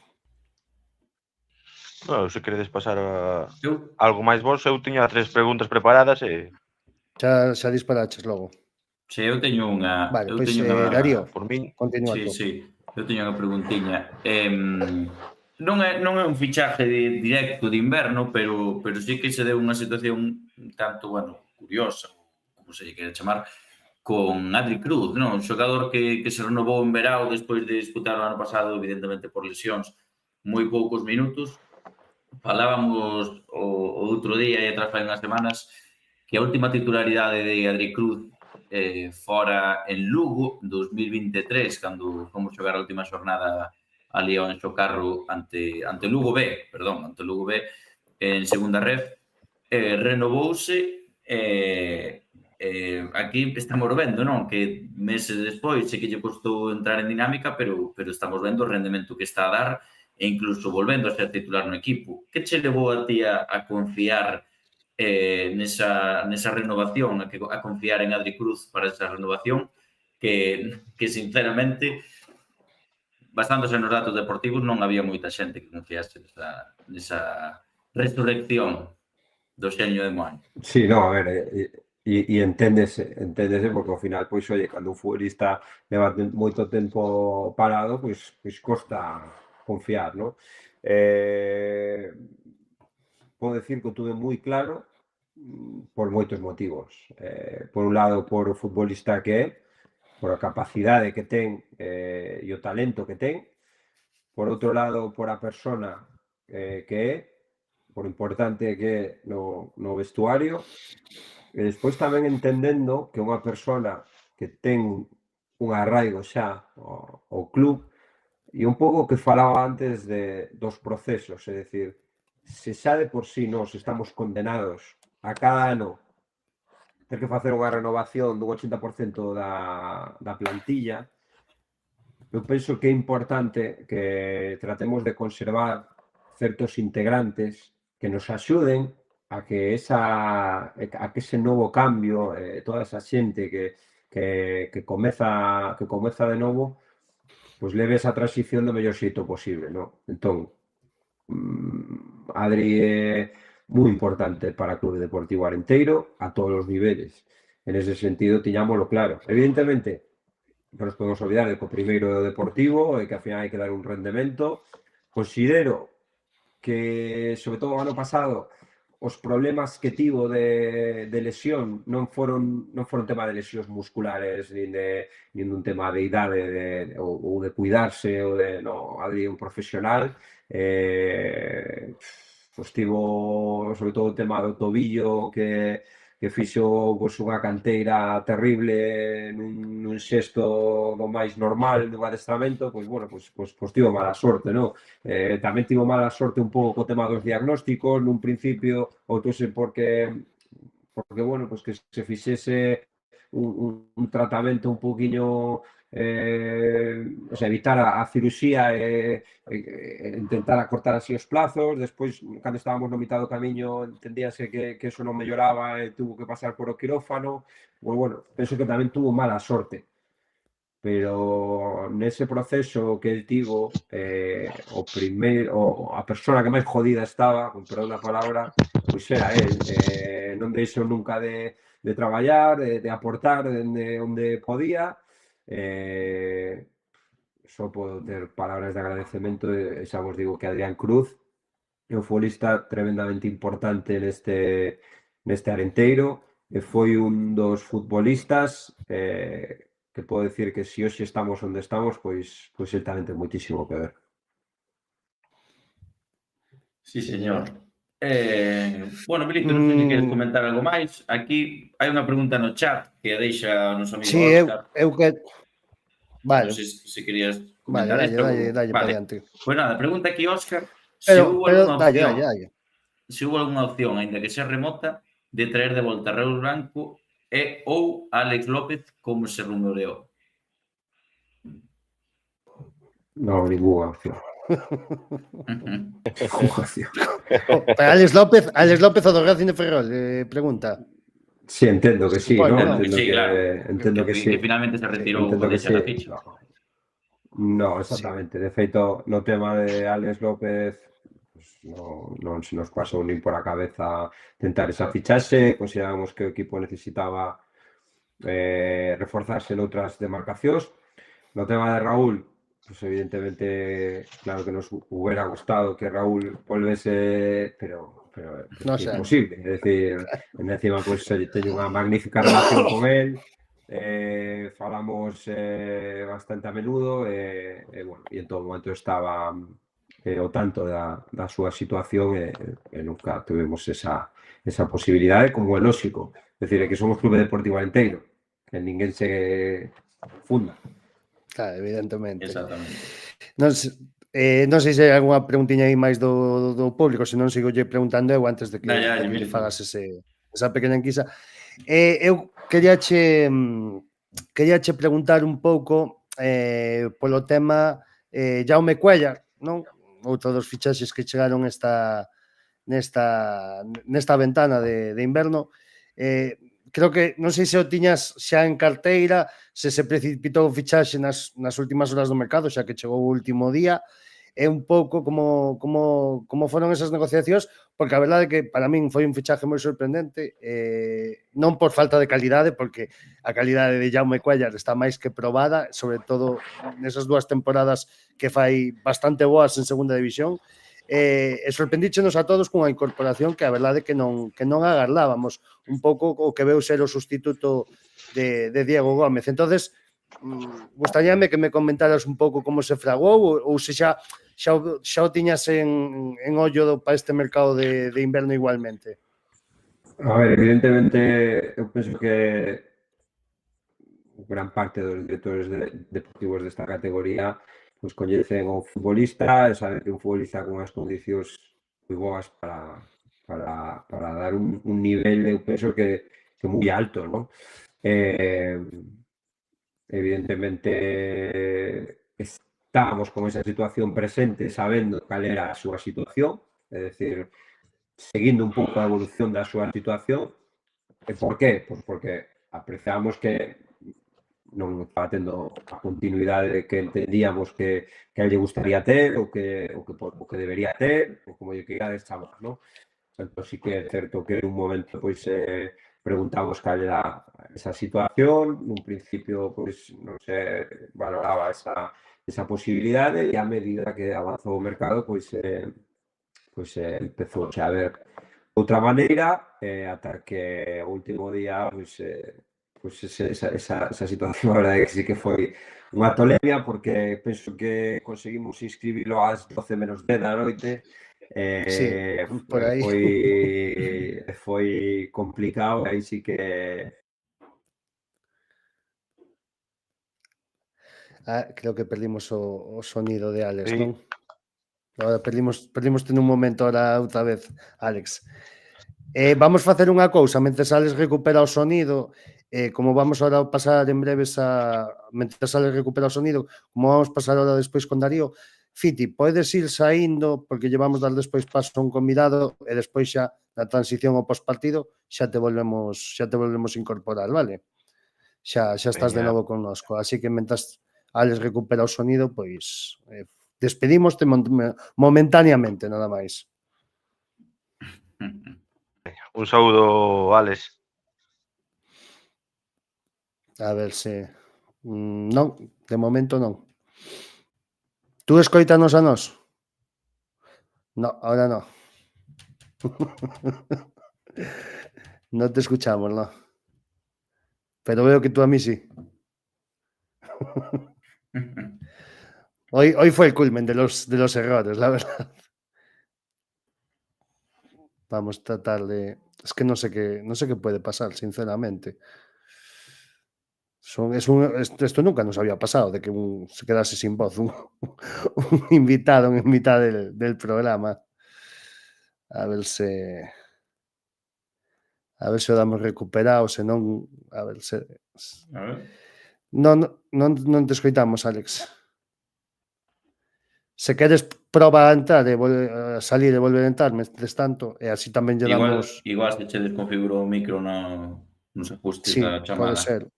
No, se queredes pasar a algo máis vos, eu tiña 3 preguntas preparadas e... Xa disparaches logo. Se eu teño unha... Vale, pois Darío, por min, continúa tú. Sí, eu teño unha preguntiña. Non é un fichaje directo de inverno, pero sí que se deu unha situación un tanto, bueno, curiosa, como se lle quere chamar, con Adri Cruz, non? Un xogador que se renovou en verao despois de disputar o ano pasado, evidentemente por lesións, moi poucos minutos. Falábamos o outro día e atrás fai unhas semanas que a última titularidade de Adri Cruz fora en Lugo 2023, cando fomos xogar a última xornada ali ao Enxo Carro ante Lugo B, en segunda ref, renovouse aquí estamos vendo, non? Que meses despois sei que lle costou entrar en dinámica, pero estamos vendo o rendemento que está a dar e incluso volvendo a ser titular no equipo. Que che levou a ti a confiar nesa renovación, a confiar en Adri Cruz para esa renovación, que sinceramente, basándose nos datos deportivos, non había moita xente que confiase nesa resurrección do xeño de Moaña. Sí, no, a ver, e enténdese porque ao final, pois, oye, cando un futbolista leva moito tempo parado, pois costa confiar, ¿no? Podo decir que o tuve moi claro por moitos motivos. Por un lado, por o futbolista que é, por a capacidade que ten e o talento que ten. Por outro lado, por a persona que é, por importante que é no vestuario. E despois tamén entendendo que unha persona que ten un arraigo xa ao club e un pouco o que falaba antes dos procesos, é dicir, se xa de por sí nós estamos condenados a cada ano ter que facer unha renovación dun 80% da plantilla, eu penso que é importante que tratemos de conservar certos integrantes que nos axuden a que ese novo cambio, toda esa xente que comeza de novo, pois leve esa transición do mellor xeito posible, non? Entón, Adri é moi importante para o Clube Deportivo Arenteiro a todos os niveles. En ese sentido, tiñámoslo claro. Evidentemente, non nos podemos olvidar de que o primeiro é o Deportivo e que ao final hai que dar un rendemento. Considero que, sobre todo o ano pasado, os problemas que tivo de lesión non foron tema de lesións musculares nin dun tema de idade ou de cuidarse ou de, no, Adri é un profesional. Tivo sobre todo o tema do tobillo que fixo pois, unha canteira terrible nun xesto do máis normal dun adestramento, pois bueno, pois tivo mala sorte, non? Tamén tivo mala sorte un pouco co tema dos diagnósticos, nun principio, outros porque bueno, pois que se fixese un tratamento un poquinho o sea, evitar a cirurxía e intentar acortar así os plazos. Despois, cando estábamos no mitad do camiño, entendíase que eso non melloraba e tuvo que pasar por o quirófano. Pois, bueno, penso que tamén tuvo mala sorte. Pero nese proceso que el tivo, a persona que máis jodida estaba, con perdón da palabra, pois era el. Non deixou nunca de traballar, de aportar onde podía. Só podo ter palabras de agradecemento e xa vos digo que Adrián Cruz é un futbolista tremendamente importante neste Arenteiro e foi un dos futbolistas que podo decir que se hoxe estamos onde estamos, pois el tamén ten moitísimo que ver. Sí, señor. Bueno, Milito, non sei se queres comentar algo máis. Aquí hai unha pregunta no chat que a deixa o noso amigo Óscar. Eu que... Vale. Non sei se querías comentar isto. Dalle para adiante. Pois nada, pregunta aquí Óscar se houve alguna opción, ainda que sea remota, de traer de volta a Raúl Branco ou Alex López como se rumoreou. Non, ninguna opción. Alex López o do Racing de Ferrol, pregunta. Sí, entendo que sí, bueno, ¿no? Entendo que sí. Que finalmente se retirou o deixa da ficha. No, exactamente. De feito, no tema de Alex López, pues, non se nos pasou nin por a cabeza tentar esa fichaxe. Consideramos que o equipo necesitaba reforzarse noutras demarcacións. No tema de Raúl, pues evidentemente, claro que nos hubiera gustado que Raúl volvese, pero no é imposible. É dicir, encima, pues, teño unha magnífica relación con él, falamos bastante a menudo, bueno, e en todo momento estaba ao tanto da súa situación e nunca tuvemos esa posibilidade, como é lógico. É dicir, que somos Clube Deportivo Arenteiro, que ninguén se funda. Claro, evidentemente. Exactamente. Non sei se hai algunha preguntiña aí máis do público, se non sigo lle preguntando eu antes de que le fagas esa pequena enquisa. Eu queríache preguntar un pouco polo tema Jaume Cuellar, non? Outro dos fichaxes que chegaron nesta ventana de inverno. Creo que, non sei se o tiñas xa en carteira, se precipitou o fichaxe nas últimas horas do mercado, xa que chegou o último día, é un pouco como foron esas negociacións, porque a verdade é que para min foi un fichaje moi sorprendente, non por falta de calidade, porque a calidade de Jaume Cuéllar está máis que probada, sobre todo nesas 2 temporadas que fai bastante boas en segunda división, e sorprendíchenos a todos cunha incorporación que a verdade é que non agardábamos, un pouco o que veu ser o sustituto de Diego Gómez. Entonces, gustaríame que me comentaras un pouco como se fragou ou se xa o tiñas en ollo para este mercado de inverno igualmente. A ver, evidentemente, eu penso que gran parte dos directores deportivos desta categoría pues coñecen o futbolista e saben que un futbolista con as condicións moi boas para dar un nivel, eu penso que moi alto, ¿no? Evidentemente estábamos con esa situación presente sabendo cal era a súa situación, é dicir, seguindo un pouco a evolución da súa situación. E por qué? Pois porque apreciamos que non estaba tendo a continuidade que entendíamos que a lle gustaría ter ou que debería ter, ou como lle queirades chamar, non? Entón, sí que é certo que en un momento pois preguntamos cal era esa situación, nun principio pois non se valoraba esa posibilidade e a medida que avanzou o mercado pois empezou a ver outra maneira ata que o último día pois esa situación a verdade que sí que foi unha tolemia porque penso que conseguimos inscribilo ás 12 menos 10 da noite. Sí, por aí. Foi complicado, aí sí que Creo que perdimos o sonido de Alex, Sí. non? Ahora perdimos un momento ahora outra vez, Alex. Vamos facer unha cousa, mentres Alex recupera o sonido, como vamos ahora a pasar en breves mentres Alex recupera o sonido, como vamos pasar ahora despois con Darío, Fiti, podes ir saindo, porque llevamos dar despois paso a un convidado e despois xa na transición ao postpartido xa te volvemos a incorporar, vale? Xa estás de Veña. novo connosco, así que mentras Alex recupera o sonido, pois despedímoste momentaneamente, nada máis. Un saúdo, Alex. A ver se... non, de momento non. Tú escoítanos a nós? No, ahora no. No te escuchamos, no. Pero veo que tú a mí sí. Hoy fue el culmen de los errores, la verdad. Vamos a tratar de... Es que no sé qué puede pasar, sinceramente. Esto nunca nos había pasado, de que se quedase sin voz un invitado en mitad del programa. A ver se o damos recuperado, se non... A ver se... A ver. Non te escoitamos, Alex. Se queres proba a entrar e salir e volver a entrar, mentres tanto, e así tamén lle damos... Igual se che desconfigurou o micro nos ajustes Sí, da pode chamada. ser.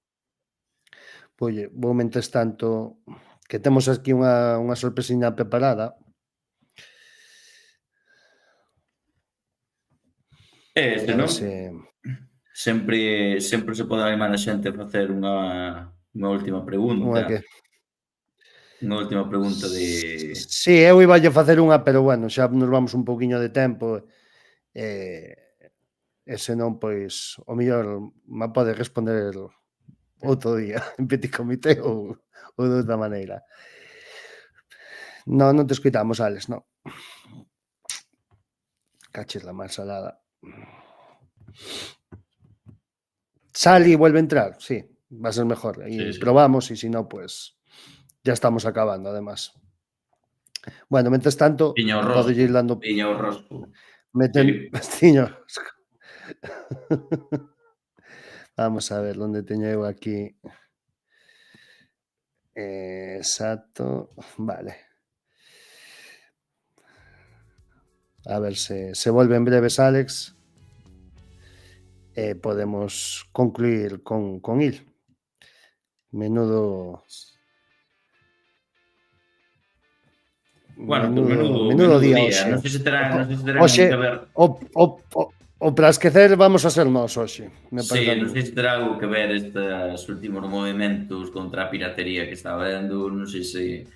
Oye, vou mentres tanto que temos aquí unha sorpresiña preparada. Senón, sempre se pode animar a xente a facer unha última pregunta. Unha última pregunta de... Sí, eu iba a facer unha, pero bueno, xa nos vamos un pouquiño de tempo e senón, pois, o mellor me pode responder outro día en petit comité ou de outra maneira. Non te escoitamos, Alex, non. Caches la mal salada. Sal y vuelve a entrar, sí, va a ser mejor. Y Sí. probamos y si no, pues ya estamos acabando, además. Bueno, mientras tanto, puedo ir dando... Piña o rosco. Meten... Sí. Vamos a ver, ¿dónde teño eu aquí? Exacto, vale. A ver se vuelve en breves, Alex. Podemos concluir con il. Menudo... Bueno, pues menudo menudo día día. hoxe. Non sei se terán, non sei se terán Hoxe, que ver. o para esquecer vamos a ser nós hoxe, me Sí, parece a non min. sei se terá algo que ver estes últimos movimentos contra a piratería que está vendo, non sei se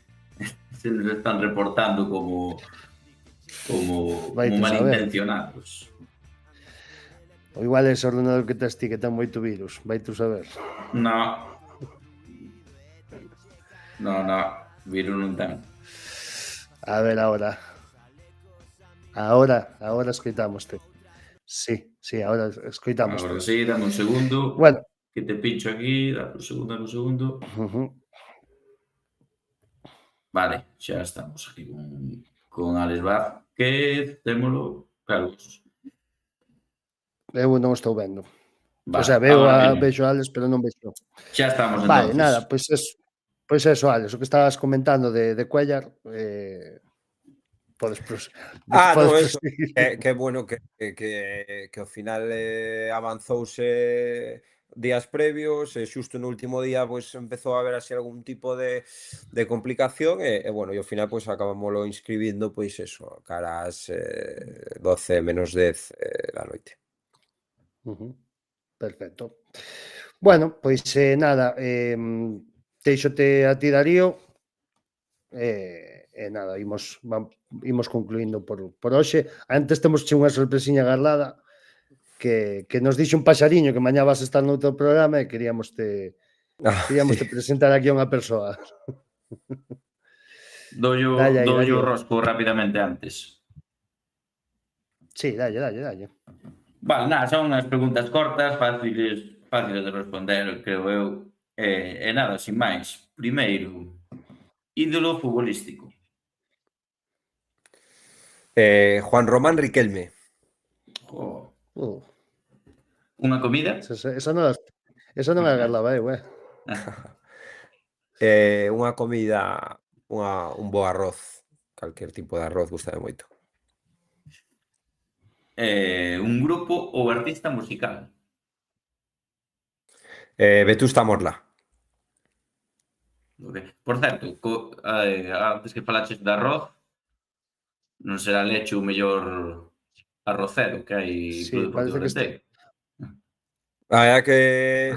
se nos están reportando Vai como tú saber. malintencionados. Ou igual ese ordenador que tes ti que ten moito virus, vai tú saber. No, no, virus non ten. A ver agora. Agora escoitámoste. Sí, agora escoitámoste. Agora sí, dame un segundo, Bueno, que te pincho aquí, dame un segundo. Vale, xa estamos aquí con Alex Vázquez, témolo, claro, eu non estou vendo. O vale, sea, agora dime, vexo a Alex, pero non vexo. xa estamos Vale, entonces. nada, pois eso, Alex, o que estabas comentando de Cuellar, podes podes No, eso, proseguir. que bueno que ao final avanzouse días previos e xusto no último día pois empezou a haber así algún tipo de complicación e bueno, e ao final pois acabámoslo inscribindo pois eso, cara ás 12 menos 10 da noite. Ujú, perfecto. Bueno, pois nada, deixote a ti, Darío, e nada, imos concluindo por hoxe. Antes temos unha sorpresiña garlada que nos dixo un paxariño que mañá vas a estar noutro programa e Sí. queríamos te presentar aquí a unha persoa. Doullo, Dalle aí, doullo o Darío. rosco rapidamente antes. Sí, dalle. Vale, nada, son unhas preguntas cortas, fáciles de responder, creo eu. E nada, sin máis. Primeiro, ídolo futbolístico. Juan Román Riquelme. Jo. Uh, Unha comida? esa non a garlaba eu, Unha comida, un bo arroz, calquer tipo de arroz gústame moito. Un grupo ou artista musical. Vetusta Morla. Por certo, antes que falaches de arroz, non será Leche o mellor arrocero que hai Club sí, Deportivo parece que está. Alenteiro. A verdade que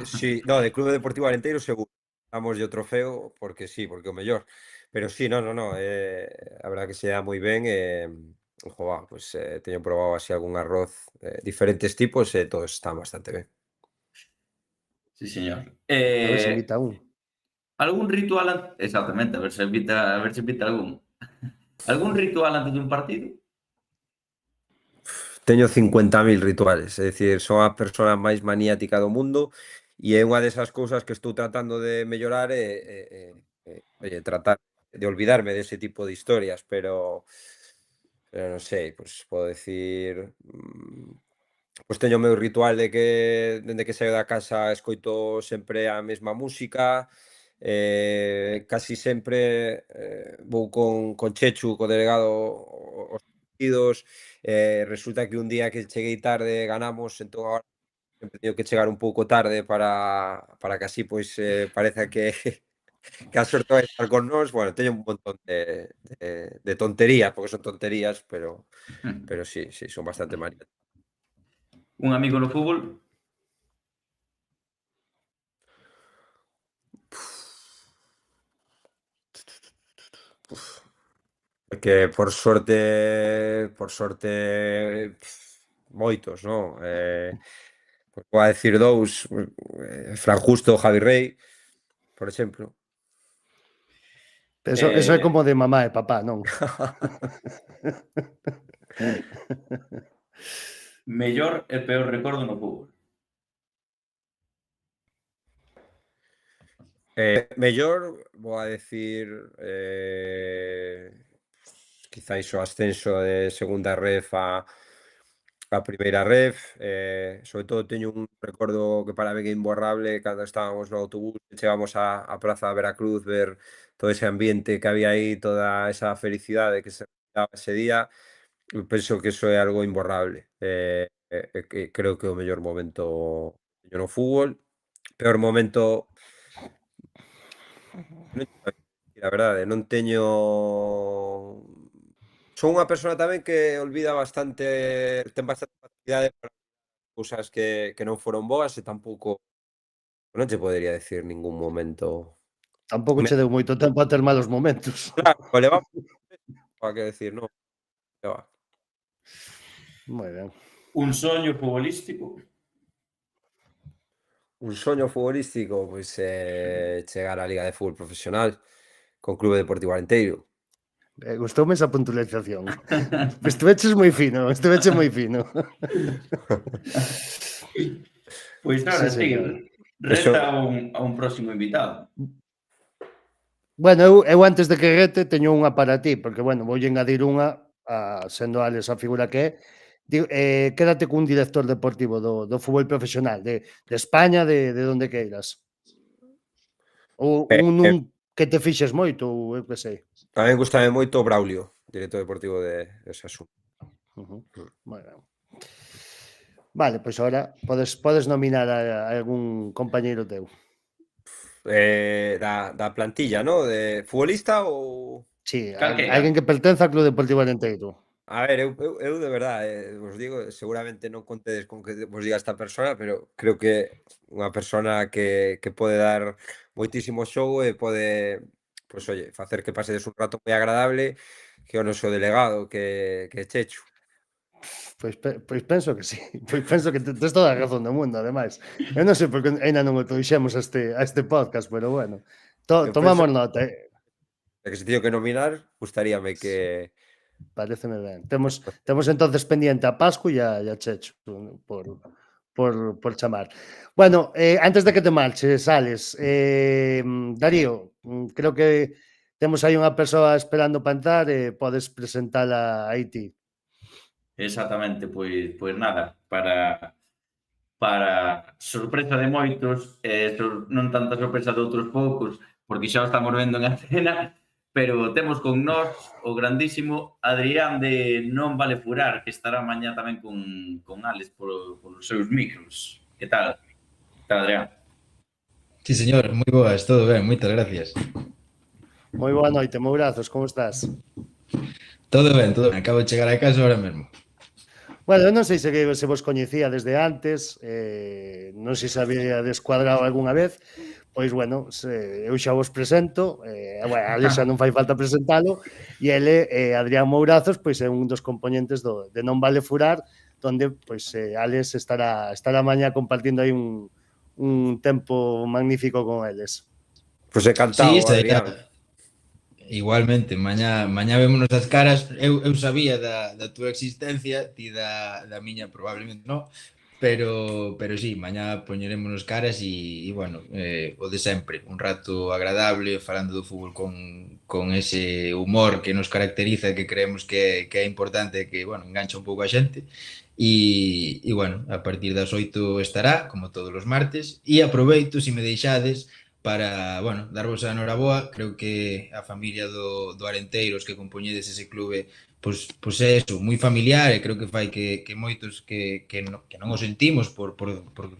sí, no, de Clube Deportivo Alenteiro seguro. Dámoslle o trofeo porque sí, porque o mellor. Pero sí, no, a verdade que se dá moi ben joa, pois teño probado así algún arroz diferentes tipos e todos están bastante ben. Sí, señor. A ver se invita un. Algún ritual exactamente, a ver se invita algún. Algún ritual antes dun partido? Teño 50.000 rituales, é dicir, son a persoa máis maniática do mundo e é unha desas cousas que estou tratando de mellorar oye, tratar de olvidarme dese tipo de historias, pero non sei, pois podo decir, pois teño o meu ritual de que dende que saio da casa escoito sempre a mesma música, casi sempre vou con Chechu, co delegado aos partidos, resulta que un día que cheguei tarde ganamos, entón agora sempre teño que chegar un pouco tarde para que así pois pareza que que a sorte vai estar con nós. Bueno, teño un montón de tonterías, porque son tonterías, pero sí, son bastante maniáticos. Un amigo no fútbol? Que por sorte, moitos, non? Pois vou a decir dous, Fran Justo, Javi Rey, por exemplo. Eso é Eh, como de mamá e papá, non? mellor e peor recordo no fútbol. Mellor, vou a decir, quizáis o ascenso de segunda ref a primeira ref, sobre todo teño un recordo que para min é imborrable cando estábamos no autobús e chegamos á praza da Veracruz, ver todo ese ambiente que había aí, toda esa felicidade que se respiraba ese día, eu penso que eso é algo imborrable, que creo que é o mellor momento que teño no fútbol. Peor momento, non te sabría dicir a verdade, non teño Son unha persona tamén que olvida bastante, ten bastante facilidade para cousas que non foron boas e tampouco non che podería decir ningún momento. Tampouco che deu moito tempo a ter malos momentos. Claro, o levamos para que decir, non, que va. Moi ben. Un soño futbolístico. Un soño futbolístico, pois chegar á Liga de Fútbol Profesional con Clube Deportivo Arenteiro. Gustoume esa puntualización. Estiveches moi fino, estiveches moi fino. Pois ahora Sí, sí, señor. reta a un próximo invitado. Bueno, eu antes de que rete teño unha para ti, porque, bueno, voulle engadir unha, sendo Alex a figura que é. Quédate cun director deportivo do fútbol profesional, de España, de donde queiras. Ou un que te fixes moito, ou eu que sei. Tamén gustame moito o Braulio, director deportivo de Osasuna. Moi ben. Vale, pois agora podes nominar a algún compañeiro teu. Da plantilla, ¿no? De futbolista ou... Sí, Calqueira. alguén que pertenza ao Club Deportivo Arenteiro. A ver, eu de verdade, vos digo, seguramente non contedes con que vos diga esta persona, pero creo que unha persona que pode dar moitísimo xogo e pode, pois, oye, facer que pasedes un rato moi agradable, que o noso delegado, que Chechu. Pois penso que sí. Pois penso que tes toda a razón do mundo, ademais. Eu non sei por que aínda non o trouxemos a este podcast, pero bueno. Tomamos nota, De que se teño que nominar, gustaríame que... Paréceme ben. Temos entonces pendiente a Pascu e a Chechu por chamar. Bueno, antes de que te marches, Alex, Darío, creo que temos aí unha persoa esperando para entrar e podes presentala aí ti. Exactamente, pois nada, para sorpresa de moitos, non tanta sorpresa de outros poucos, porque xa o estamos vendo en antena, pero temos con nós o grandísimo Adrián de Non Vale Furar, que estará mañá tamén con Alex polos seus micros. Que tal? Que tal, Adrián? Sí, señor, moi boas, todo ben, moitas gracias. Moi boa noite, Mourazos, como estás? Todo ben, acabo de chegar a casa ahora mesmo. Bueno, non sei se vos coñecía desde antes, non sei se había descuadrado algunha vez, pois, bueno, eu xa vos presento, bueno, Alex xa non fai falta presentalo, e ele, Adrián Mourazos, pois é un dos componentes de Non Vale Furar, donde, pois, Alex estará mañá compartindo aí un tempo magnífico con eles. Pois encantado, Sí, Adrián. Igualmente, mañá vémonos as caras. Eu sabía da túa existencia, ti da miña probablemente non, pero sí, mañá poñerémonos caras e bueno, o de sempre, un rato agradable falando do fútbol con ese humor que nos caracteriza e que creemos que é importante, que, bueno, engancha un pouco a xente. E bueno, a partir das 8 estará, como todos os martes, e aproveito, se me deixades, para, bueno, darvos a enhoraboa. Creo que a familia do Arenteiros que compoñedes ese clube, pois é eso, moi familiar, e creo que fai que moitos que non o sentimos por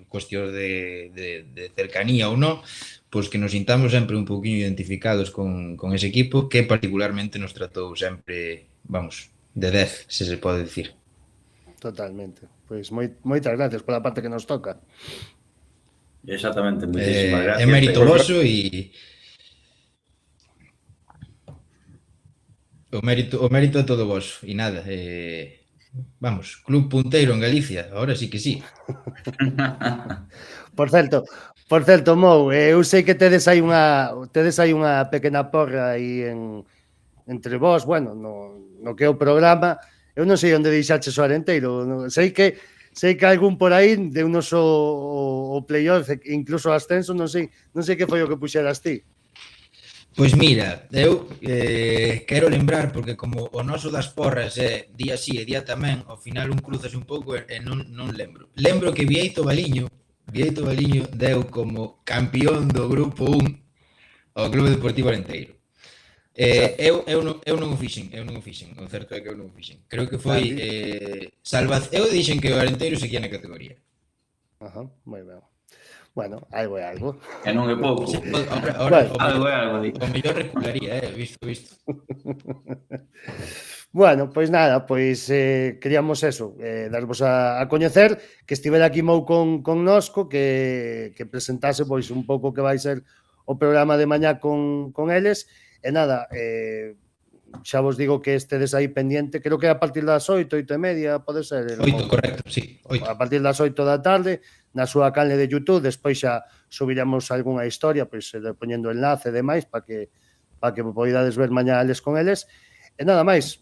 cuestións de cercanía ou non, pois que nos sintamos sempre un pouquinho identificados con ese equipo que particularmente nos tratou sempre, vamos, de 10, se pode dicir. Totalmente. Pois moitas gracias pola parte que nos toca. Exactamente, moitísimas gracias. É mérito voso e o mérito é todo voso. E nada, vamos, club punteiro en Galicia, ahora sí que sí. Por certo, Mou, eu sei que tedes aí unha pequena porra aí entre vós, bueno, no que é o programa. Eu non sei onde deixaches o Arenteiro, sei que algún por aí deu nos o playoff, incluso o ascenso, non sei que foi o que puxeras ti. Pois mira, eu quero lembrar, porque como o noso das porras é día sí e día tamén, ao final un cruzase un pouco e non lembro. Lembro que Bieito Valiño deu como campeón do grupo 1 ao Clube Deportivo Arenteiro. Eu non o fixen, o certo é que eu non o fixen. Creo que foi eu dixen que o Arenteiro seguía na categoría. Ajá, moi ben. Bueno, algo é algo. E non é pouco. Ahora algo é algo. O mellor recularía, visto. Bueno, pois nada, pois queríamos eso, darvos a coñecer, que estivera aquí Mou con nosco, que presentase pois un pouco que vai ser o programa de mañá con eles, e nada, xa vos digo que estedes aí pendiente, creo que a partir das 8, 8:30, pode ser, el 8, Mou? correcto, sí, 8. A partir das 8 da tarde, na súa canle de YouTube, despois xa subiremos algunha historia, pois poñendo enlace e demais para que poidades ver mañá eles con eles. E nada máis,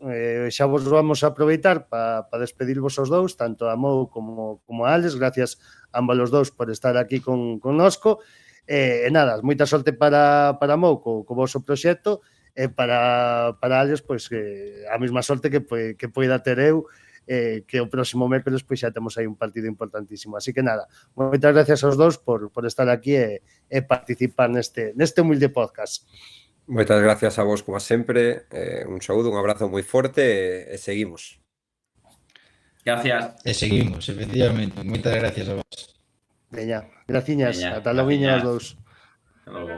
xa vos vamos a aproveitar para despedirvos os dous, tanto a Mou como a Alex, gracias a ambos os dous por estar aquí connosco. E nada, moita sorte para Mou co vosso proxecto, e para Alex, pois, a mesma sorte que poida ter eu, que o próximo mércoles pois xa temos aí un partido importantísimo. Así que nada, moitas gracias aos dous por estar aquí e participar neste humilde podcast. Moitas gracias a vos, como sempre. Un saúdo, un abrazo moi forte e seguimos. Gracias. E seguimos, efectivamente. Moitas gracias a vos. Veña, graciñas, Veña, ata logo os graciñas. dous. Hasta logo.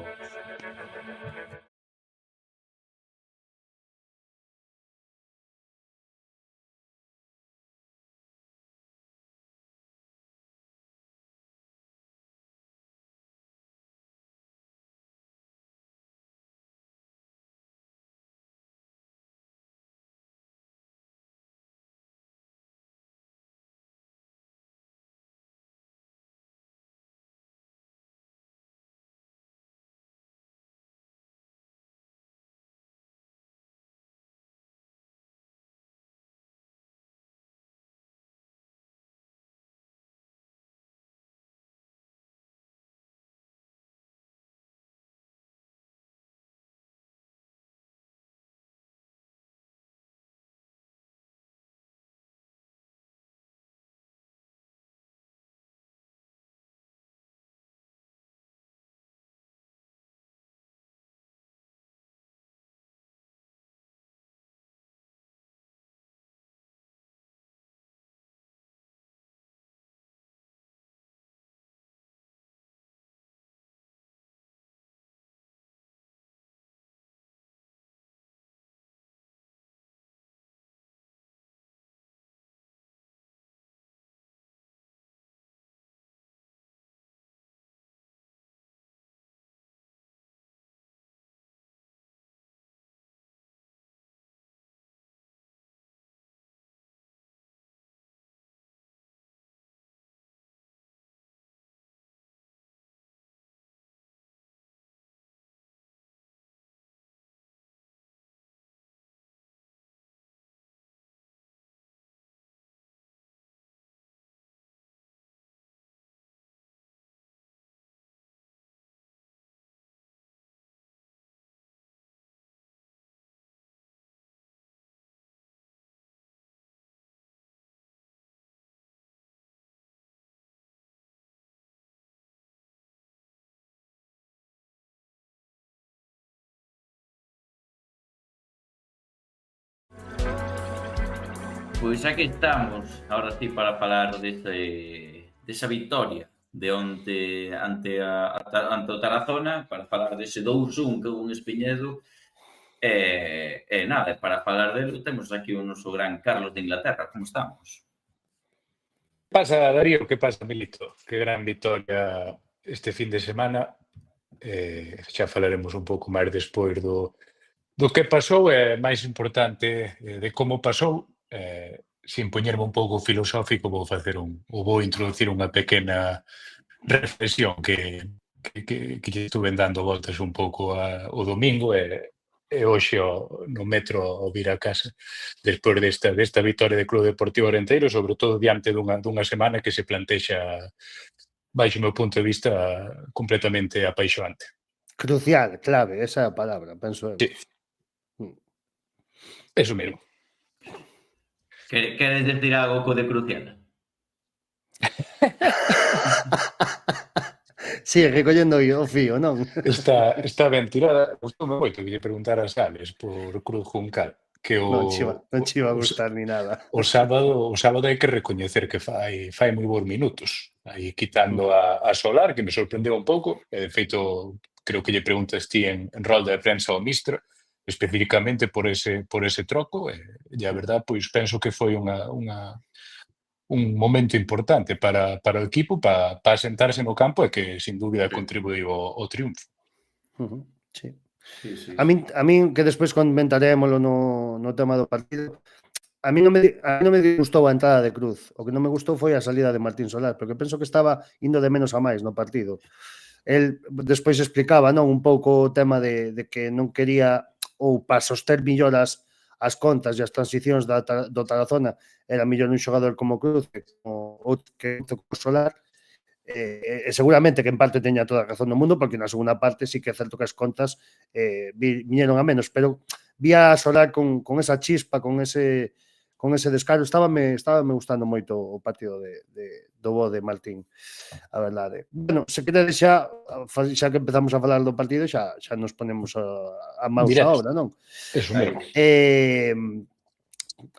Pois aquí estamos, ahora sí, para falar desa victoria de onte ante o Tarazona, para falar dese 2-1 que houve en Espiñedo, e nada, para falar delo temos aquí o noso gran Carlos de Inglaterra. Como estamos? Pasa, Darío, que pasa, Milito? Que gran victoria este fin de semana. Xa falaremos un pouco máis despois do que pasou e, máis importante, de como pasou. Sin poñerme un pouco filosófico, vou introducir unha pequena reflexión que lle estuve dando voltas un pouco o domingo e hoxe no metro ao vir a casa, despois desta vitória de Club Deportivo Orenteiro, sobre todo diante dunha semana que se plantexa, baixo o meu punto de vista, completamente apaixonante. Crucial, clave, esa é a palabra, penso eu. Sí. Eso mesmo. Queres decir algo co de crucial? Sí, recollendo o fío, non? Está ben tirada. Gustoume moito que lle preguntar a Sales por Cruz Juncal, que Non che iba a gustar ni nada. o sábado hai que recoñecer que fai moi bons minutos. Aí quitando a Solar, que me sorprendeu un pouco, e de feito creo que lle preguntas ti en rolda de prensa ao Mistra, especificamente por ese troco, e a verdad, pois penso que foi un momento importante para o equipo para asentarse no campo e que sin dúbida contribuiu ao triunfo. Sí. Sí, sí, A min que despois comentaremoslo no tema do partido, a mí non me gustou a entrada de Cruz. O que non me gustou foi a salida de Martín Solar, porque penso que estaba indo de menos a máis no partido. El despois explicaba, non, un pouco o tema de que non quería, ou para soster mellor as contas e as transicións do Tarazona, era mellor un xogador como Cruz que como Solar, e seguramente que en parte teña toda a razón do mundo, porque na segunda parte sí que é certo que as contas viñeron a menos, pero vía a Solar con esa chispa, con ese descaro. Estábame gustando moito o partido do bo de Martín, a verdade. Bueno, se queredes xa que empezamos a falar do partido, xa nos ponemos a maus a obra, non? Eso mesmo.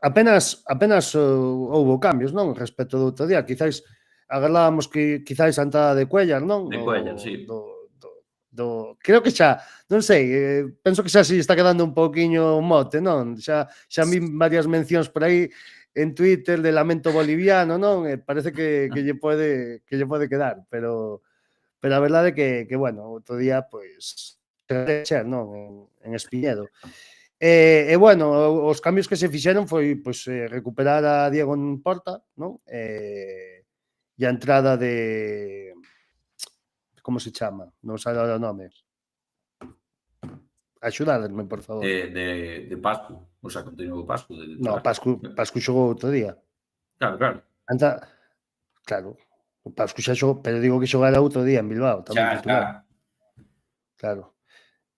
Apenas houbo cambios, non? Respecto do outro día, quizáis agardábamos que quizáis a entrada de Cuellar, non? De Cuellar, sí. Creo que xa, non sei, penso que xa se está quedando un pouquiño mote, non? Xa vi varias mencións por aí en Twitter de lamento boliviano, non? Parece que lle pode quedar, pero a verdade é que bueno, outro día, pois, ser, non? En Espiñedo. E bueno, os cambios que se fixeron foi pois, recuperar a Diego en porta, non? E a entrada de... Como se chama? Non sabe o nome. Axudadesme, por favor. De Pascu, o sea, continuou o Pascu. No, Pascu xogou outro día. Claro. Claro, o Pascu xa xogou, pero digo que xogara outro día en Bilbao, tamén titular. Claro.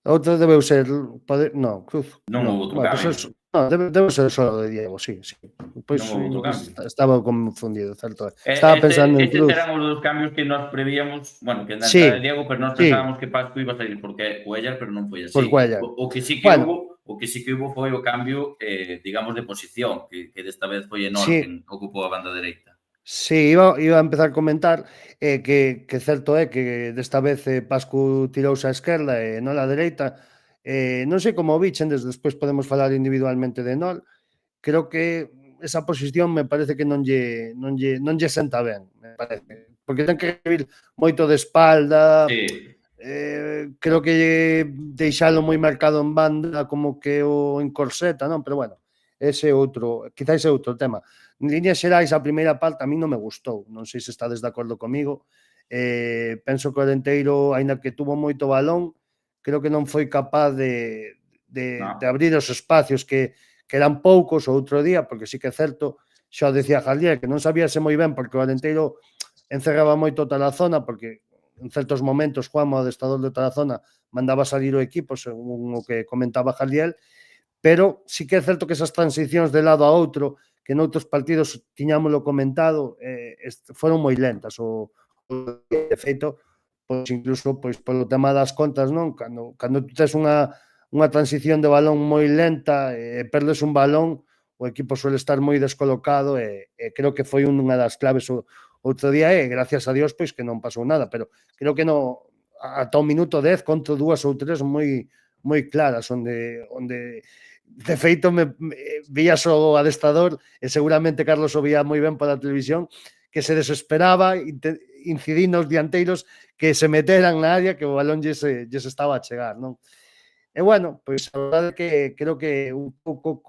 Outro debeu ser... No, Cruz. Non houve outro cambio. Debe ser só de Diego, sí. Pois estaba confundido, certo. Estaba pensando en Cruz. Estes eran os dos cambios que nós prevíamos, bueno, que na entrada de Diego, pero nós pensábamos que Pascu iba a salir porque Cuellar, pero non foi así. O que sí que houve foi o cambio, digamos, de posición, que desta vez foi Enol quen ocupou a banda dereita. Sí, iba a empezar a comentar que certo é que desta vez Pascu tirouse á esquerda e non á dereita. Non sei como o vichendes, despois podemos falar individualmente de Nol. Creo que esa posición me parece que non lle senta ben, me parece, porque ten que vir moito de espalda. Creo que deixalo moi marcado en banda como que o encorseta, non? Pero bueno, ese outro, quizáis é outro tema. En líneas xerais, a primeira parte a mí non me gustou, non sei se estades de acordo comigo. Penso que o Arenteiro, aínda que tuvo moito balón, creo que non foi capaz de abrir os espacios que eran poucos o outro día, porque sí que é certo, xa o decía Jaldier, que non sabíase moi ben porque o Arenteiro encerraba moito a Tarazona, porque en certos momentos Juan, o adestrador de Tarazona, mandaba salir o equipo, según o que comentaba Jaldier, pero sí que é certo que esas transicións de lado a outro, que noutros partidos tiñámoslo comentado, foron moi lentas. De feito, pois incluso polo tema das contas, non? Cando tú tes unha transición de balón moi lenta e perdes un balón, o equipo suele estar moi descolocado e creo que foi unha das claves o outro día e gracias a Dios pois que non pasou nada, pero creo que ata o minuto 10 contra 2 ou 3 moi claras onde de feito vías o adestrador e seguramente Carlos o vía moi ben pola televisión, que se desesperaba incidindo os dianteiros que se meteran na área, que o balón lles estaba a chegar, non? E bueno, pois a verdade que creo que un pouco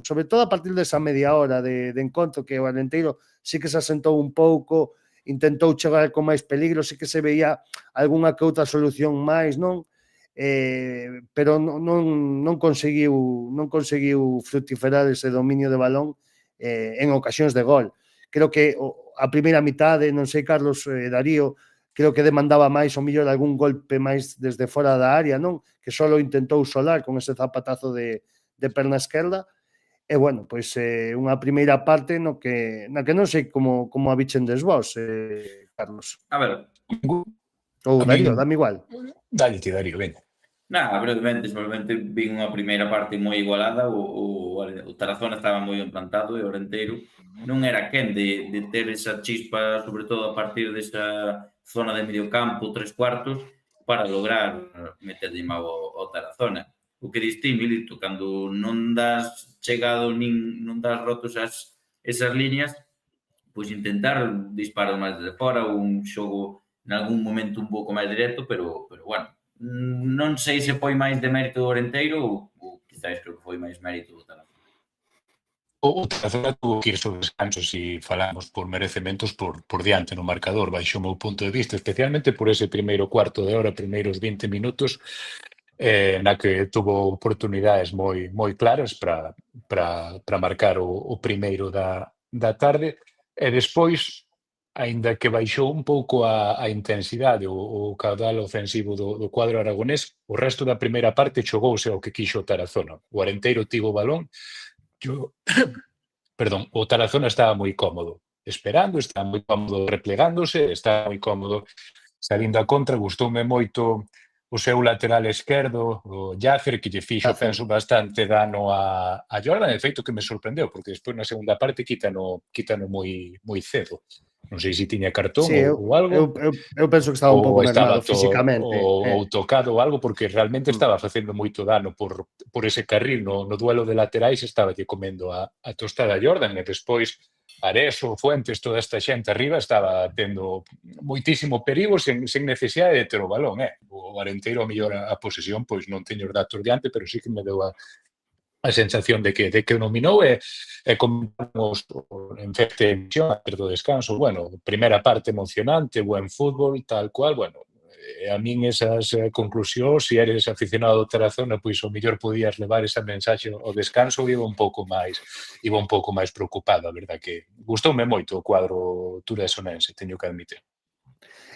sobre todo a partir desa media hora de encontro, que o Arenteiro sí que se asentou un pouco, intentou chegar con máis peligro, sí que se veía algunha que outra solución máis, non? Pero non conseguiu fructiferar ese dominio de balón en ocasións de gol. Creo que a primeira mitade, non sei, Carlos, Darío, creo que demandaba máis o mellor algún golpe máis desde fora da área, non? Que só intentou Solar con ese zapatazo de perna esquerda. E bueno, pois unha primeira parte na que non sei como a vichendes vos, Carlos. A ver, ou Darío, dame igual. Dalle ti, Darío, ven. Brevemente, simplemente vin unha primeira parte moi igualada, o Tarazona estaba moi implantado e o Arenteiro non era quen de ter esa chispa, sobre todo a partir desa zona de medio campo, 3 cuartos, para lograr meter de mau ao Tarazona. o que dis ti, Milito, cando non das chegado nin non das rotos esas líneas, pois intentar disparos máis desde fora ou un xogo en algún momento un pouco máis directo, pero bueno, non sei se foi máis de mérito do Orenteiro ou quizáis creo que foi máis mérito do Tarazona. O Tarazona tuvo que ir sobre descansos e falamos por merecementos por diante no marcador, baixo o meu punto de vista, especialmente por ese primeiro cuarto de hora, primeiros 20 minutos, na que tuvo oportunidades moi claras para marcar o primeiro da tarde, e despois, aínda que baixou un pouco a intensidade, o caudal ofensivo do cuadro aragonés, o resto da primeira parte xogouse ao que quixo o Tarazona. O Arenteiro tivo o balón, perdón, o Tarazona estaba moi cómodo esperando, estaba moi cómodo replegándose, estaba moi cómodo salindo a contra. Gustoume moito o seu lateral esquerdo, o Jácer, que lle fixo, penso, bastante dano a Jordan, de feito que me sorprendeu, porque despois na segunda parte quítano moi cedo. Non sei se tiña cartón ou algo. Eu penso que estaba un pouco mermado físicamente. Ou tocado ou algo, porque realmente estaba facendo moito dano por ese carril. No duelo de laterais estaba lle comendo a tostada Jordan, e despois Areso, Fuentes, toda esta xente arriba estaba tendo moitísimo perigo sen necesidade de ter o balón. O Arenteiro, a mellor a posesión, pois non teño os datos diante, pero sí que me deu a sensación de que dominou, e comentamos en feita emisión antes do descanso. Bueno, primeira parte emocionante, buen fútbol, tal cual. Bueno, a min esas conclusións, se eres aficionado ao Tarazona, pois o mellor podías levar esa mensaxe ao descanso, iba un pouco máis preocupado. A verdad que gustoume moito o cuadro turesonense, teño que admitir.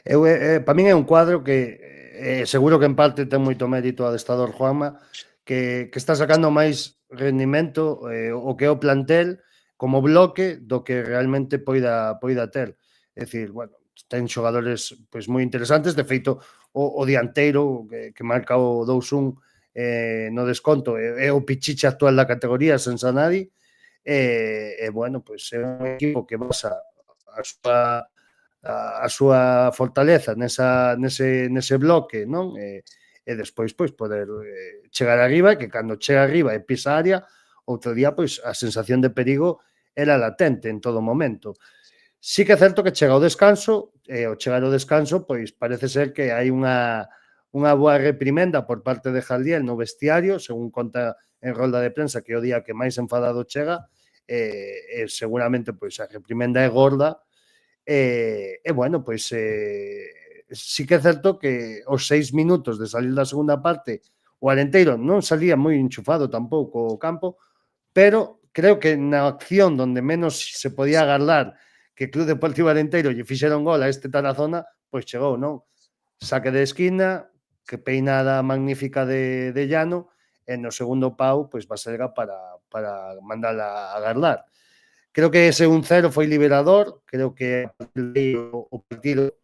Para min é un cuadro que seguro que en parte ten moito mérito o adestrador Juanma, que está sacando máis rendimento o que é o plantel como bloque do que realmente poida ter. É dicir, bueno, ten xogadores pois moi interesantes. De feito, o dianteiro que marca o 2-1 no desconto é o pichiche actual da categoría, sen Sanadi. Bueno, pois é un equipo que basa a súa fortaleza nese bloque, non? E despois pois poder chegar arriba, e que cando chega arriba e pisa a área, outro día pois a sensación de perigo era latente en todo momento. Sí que é certo que chega o descanso, e ao chegar ao descanso pois parece ser que hai unha boa reprimenda por parte de Jaldiel no vestiario, según conta en rolda de prensa, que é o día que máis enfadado chega, e seguramente pois a reprimenda é gorda. E bueno, pois sí que é certo que os 6 minutos de salir da segunda parte o Arenteiro non salía moi enchufado tampouco o campo, pero creo que na acción donde menos se podía agardar que Club Deportivo Arenteiro lle fixera un gol a este Tarazona, pois chegou, non? Saque de esquina, que peinada magnífica de Llano, e no segundo pau, pois Baselga para mandala a agardar. Creo que ese 1-0 foi liberador, creo que o partido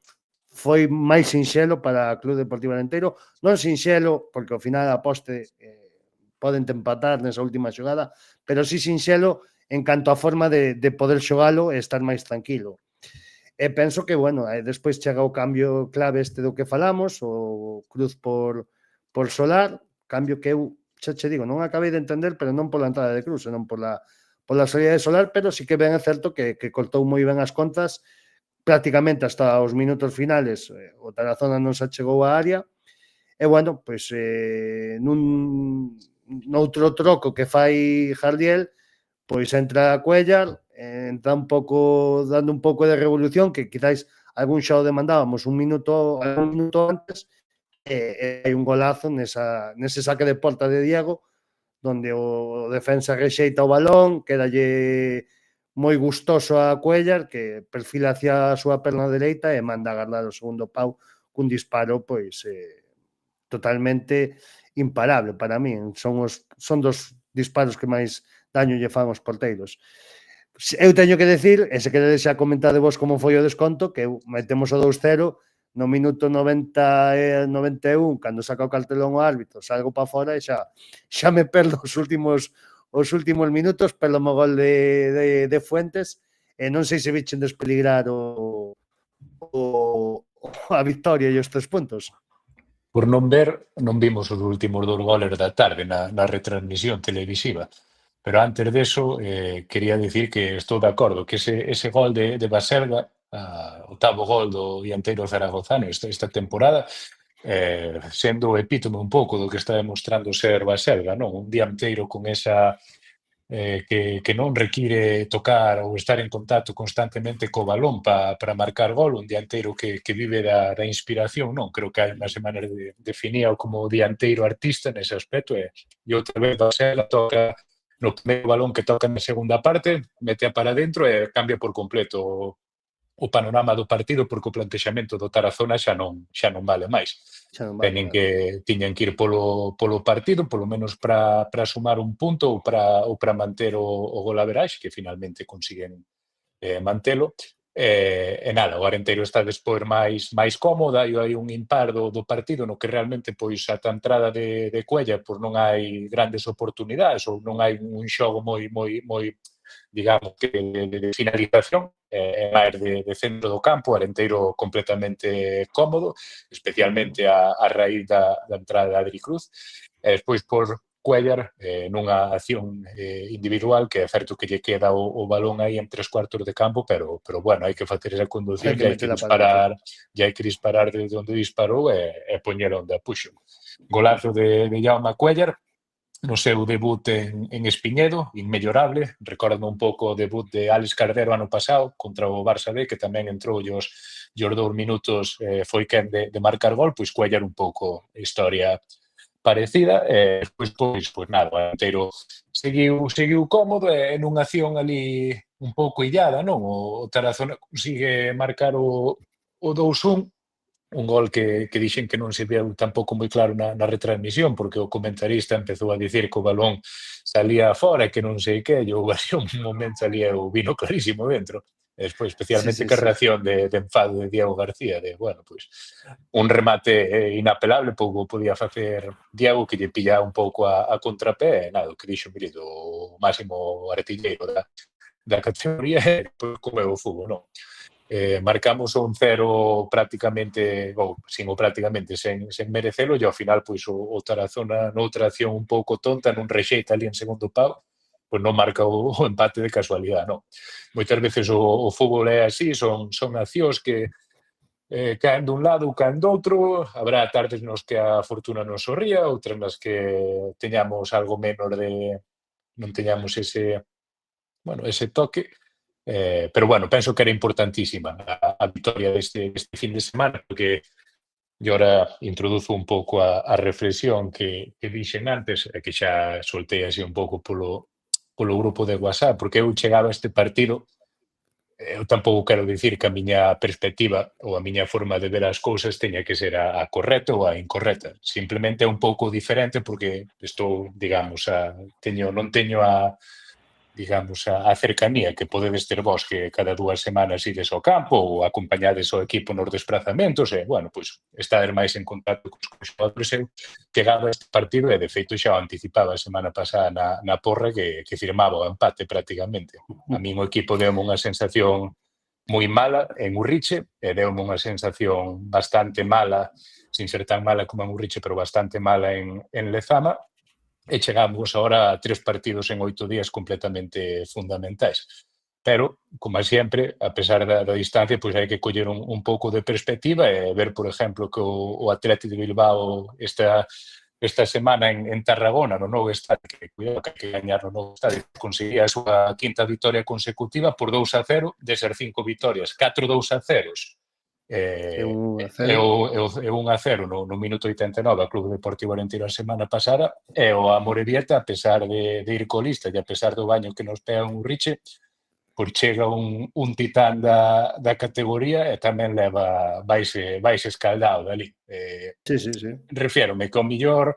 foi máis sinxelo para o Club Deportivo Arenteiro, non sinxelo porque ao final a poste poden empatar nesa última xogada, pero sí sinxelo en canto a forma de poder xogalo e estar máis tranquilo. E penso que, bueno, despois chega o cambio clave este do que falamos, o Cruz por Solar, cambio que eu, xa che digo, non acabei de entender, pero non pola entrada de Cruz, senón pola salida de Solar, pero sí que ben é certo que cortou moi ben as contas, prácticamente hasta os minutos finales o Tarazona non se achegou á área, e bueno, pois noutro troco que fai Jardiel, pois entra Cuellar, entra dando un pouco de revolución, que quizáis algún xa o demandábamos un minuto antes, e hai un golazo nese saque de porta de Diego, donde o defensa rexeita o balón, quedalle moi gustoso a Cuellar, que perfila hacia a súa perna dereita e manda a agardar o segundo pau cun disparo pois totalmente imparable para min. Son dos disparos que máis daño lle fan aos porteiros. Eu teño que decir, e se queredes xa comentar de vos como foi o desconto, que metemos o 2-0 no minuto 90 e 91, cando saca o cartelón o árbitro, salgo para fora e xa me perdo os últimos minutos pelo mo gol de Fuentes, e non sei se vichen despeligrar a victoria e os 3 puntos. por non ver, non vimos os últimos 2 goles da tarde na retransmisión televisiva. Pero antes deso, quería dicir que estou de acordo que ese gol de Baselga, o 8º gol do dianteiro zaragozano esta temporada, sendo o epítome un pouco do que está demostrando ser Baselga, non? Un dianteiro con esa que non require tocar ou estar en contacto constantemente co balón para marcar gol, un dianteiro que vive da inspiración, non? Creo que hai unhas semanas definía como dianteiro artista nese aspecto e outra vez Baselga toca no primeiro balón que toca na segunda parte, metea para dentro e cambia por completo o panorama do partido porque o plantexamento do Tarazona xa non vale máis. Xa non vale, Tiñan que ir polo partido, polo menos para sumar un punto ou para manter o golaveraxe, que finalmente consiguen mantelo. E nada, o Arenteiro está despois máis cómoda e hai un impar do partido no que realmente pois a entrada de Cuéllar pois non hai grandes oportunidades ou non hai un xogo moi digamos que de finalización, máis de centro do campo, Arenteiro completamente cómodo, especialmente a raíz da entrada de Adri Cruz. E despois por Cuéllar nunha acción individual que é certo que lle queda o balón aí en 3/4 de campo, pero bueno, hai que facer esa conducción e hai que disparar desde onde disparou e poñer onde a puxo. Golazo de Jaume Cuéllar no seu debut en Espiñedo, inmellorable, recordando un pouco o debut de Álex Cardero ano pasado contra o Barça B, que tamén entrou os 2 minutos foi quen de marcar gol, pois Cuéllar un pouco historia parecida, e pois nada, o Arenteiro seguiu cómodo e nunha acción ali un pouco illada, non? O Tarazona consigue marcar o 2-1, un gol que dixen que non se veu tampouco moi claro na retransmisión, porque o comentarista empezou a dicir que o balón salía fora e que non sei que, e houve un momento ali o vino clarísimo dentro. E despois, especialmente, que reacción de enfado de Diego García, de, bueno, pois, un remate inapelable, pouco podía facer Diego, que lle pilla un pouco a contrapé, e nada, o que dixo, mire, o máximo artilleiro da categoría, e depois comeu o fútbol, non? Marcamos un 0 prácticamente, ou sen merecelo, e ao final pois o Tarazona noutra acción un pouco tonta, nun rexeita ali en segundo pau, pois non marca o empate de casualidade, non. Moitas veces o fútbol é así, son accións que caen dun lado ou caen doutro, habrá tardes nos que a fortuna nos sorría, outras nas que teñamos algo menos non teñamos ese toque. Pero bueno, penso que era importantísima a victoria deste fin de semana, porque eu ahora introduzo un pouco a reflexión que dixen antes, e que xa soltei así un pouco polo grupo de WhatsApp, porque eu chegaba a este partido, eu tampouco quero dicir que a miña perspectiva ou a miña forma de ver as cousas teña que ser a correcta ou a incorrecta. Simplemente é un pouco diferente porque estou, digamos, non teño a cercanía que podedes ter vos, que cada 2 semanas ides ao campo ou acompañades o equipo nos desplazamentos e, bueno, pois, estades máis en contacto cos xogadores. Eu chegaba a este partido e, de feito, xa o anticipaba a semana pasada na porra que firmaba o empate prácticamente. A min o equipo deu-me unha sensación moi mala en Urriche e deu-me unha sensación bastante mala, sin ser tan mala como en Urriche, pero bastante mala en Lezama. E chegamos agora a 3 partidos en 8 días completamente fundamentais. Pero, como sempre, a pesar da distancia, pois hai que coller un pouco de perspectiva e ver, por exemplo, que o Athletic de Bilbao esta semana en Tarragona, no novo estadio, que cuidado que hai que gañar no novo estadio, conseguía a súa 5ª vitoria consecutiva por 2-0 de ser 5 vitorias, 4 2-0. E 1-0 no minuto 89 a Club Deportivo Arenteiro a semana pasada, e o Amorebieta, a pesar de ir colista e a pesar do baño que nos pega un Urriche, pois chega un titán da categoría e tamén vais escaldado dali. Refiérome que o mellor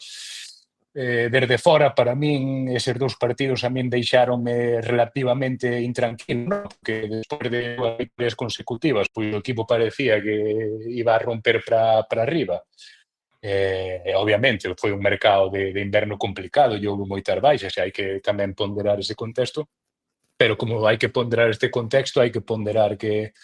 desde fora, para min, eses 2 partidos a min deixaronme relativamente intranquilo, non? Porque despois de 2 victorias consecutivas, pois o equipo parecía que iba a romper para arriba. Obviamente, foi un mercado de inverno complicado e houve moitas baixas, e hai que tamén ponderar ese contexto, pero como hai que ponderar este contexto, hai que ponderar que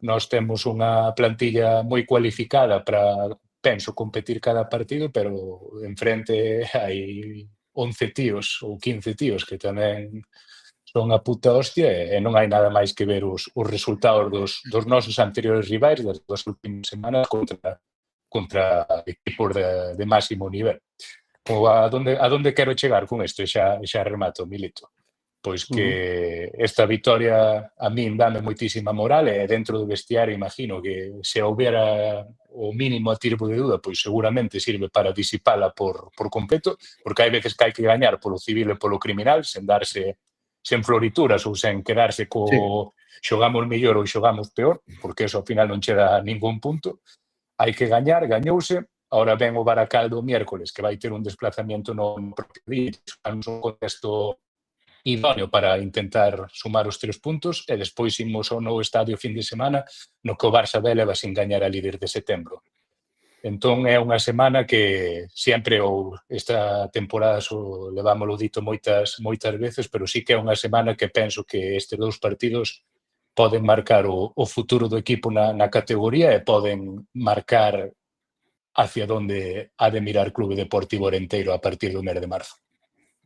nós temos unha plantilla moi cualificada para penso competir cada partido, pero enfrente hai 11 tíos ou 15 tíos que tamén son a puta hostia e non hai nada máis que ver os resultados dos nosos anteriores rivais das duas últimas semanas contra equipos de máximo nivel. O a donde quero chegar con isto? Xa remato, Milito. Pois que esta vitoria a min dame moitísima moral e dentro do vestiario imagino que se houbera o mínimo atirbo de duda, pois seguramente sirve para disipala por completo, porque hai veces que hai que gañar polo civil e polo criminal, sen darse sen florituras ou sen quedarse co xogamos mellor ou xogamos peor, porque eso ao final non che dá ningún punto. Hai que gañar, gañouse. Ahora ven o Baracaldo o miércoles, que vai ter un desplazamiento no propio día, un contexto idóneo para intentar sumar os 3 puntos e despois imos ao novo estadio fin de semana no que o Barça B leva sin gañar a líder de setembro. Entón é unha semana que sempre ou esta temporada levámoslo dito moitas veces, pero sí que é unha semana que penso que estes 2 partidos poden marcar o futuro do equipo na categoría e poden marcar hacia onde ha de mirar Clube Deportivo Orenteiro a partir do mes de marzo.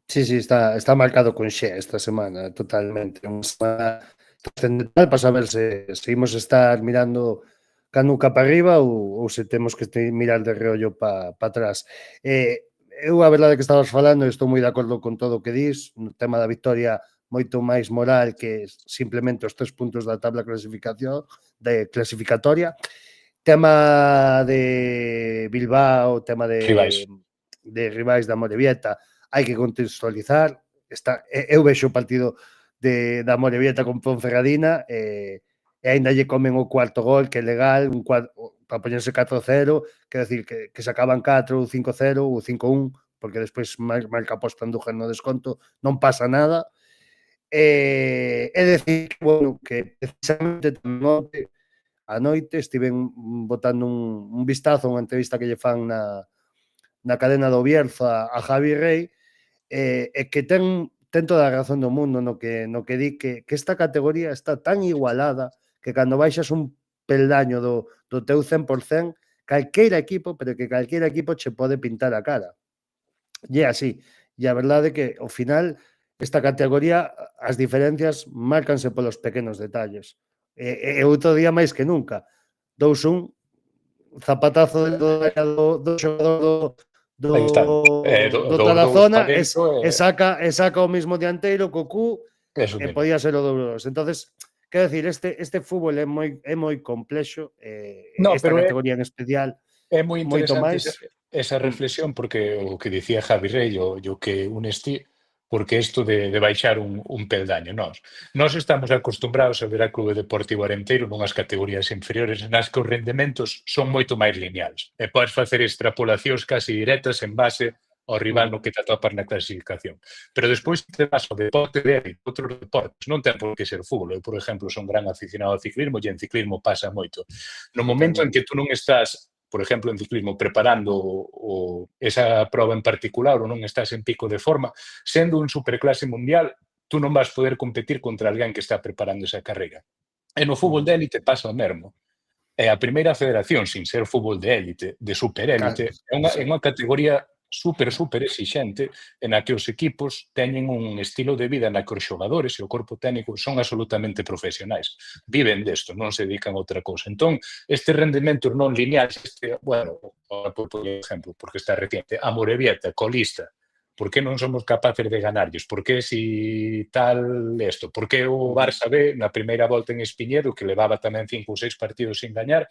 Sí, está marcado con xe esta semana, totalmente. Unha semana trascendental para saber se imos estar mirando ca nuca para arriba ou se temos que mirar de reollo para atrás. Eu a verdade que estabas falando, estou moi de acordo con todo o que dis, no tema da victoria moito máis moral que simplemente os 3 puntos da tabla clasificatoria. Tema de Bilbao, tema de rivais da Amorebieta, hai que contextualizar. Eu vexo o partido da Amorebieta con Ponferradina e ainda lle comen o cuarto gol, que é legal, para poñerse 4-0, quero decir que se acaban 4, 5-0 ou 5-1, porque despois marca posta Andújar no desconto, non pasa nada. É decir, bueno, que precisamente a noite estiven botando un vistazo a unha entrevista que lle fan na cadena do Bierzo a Javi Rey, e que ten toda a razón do mundo no que di que esta categoría está tan igualada que cando baixas un peldaño do teu 100%, calqueira equipo, pero que calqueira equipo che pode pintar a cara. E é así. E a verdade é que, ao final, esta categoría, as diferencias márcanse polos pequenos detalles. E outro día máis que nunca. 2-1, zapatazo do xogador do Tarazona e saca o mismo dianteiro, Cocu, e podía ser o 2-2. Entonces, quero decir, este fútbol é moi complexo, esta categoría en especial é moi moito interesante máis. esa reflexión, porque o que dicía Javi Rey, o que unesti, porque isto de baixar un peldaño. Nós estamos acostumbrados a ver a Clube Deportivo Arenteiro nunhas categorías inferiores nas que os rendementos son moito máis lineales e podes facer extrapolacións casi directas en base ao rival no que te atopas na clasificación. Pero despois te vas ao deporte de élite, outros deportes, non ten por que ser fútbol. Eu, por exemplo, son gran aficionado ao ciclismo e en ciclismo pasa moito. No momento en que tú non estás, por exemplo, en ciclismo, preparando esa prova en particular ou non estás en pico de forma, sendo un superclase mundial, tú non vas poder competir contra alguén que está preparando esa carreira. E no fútbol de élite pasa o mesmo. E a primeira federación, sin ser fútbol de élite, de superélite, é unha categoría super exixente en a que os equipos teñen un estilo de vida na que os xogadores e o corpo técnico son absolutamente profesionais. Viven desto, non se dedican a outra cousa. Entón, este rendemento non lineal, bueno, por exemplo, porque está reciente, Amorebieta, colista, por que non somos capaces de ganarlles? Por que si tal isto? Por que o Barça B, na primeira volta en Espiñedo, que levaba tamén 5 ou 6 partidos sin gañar,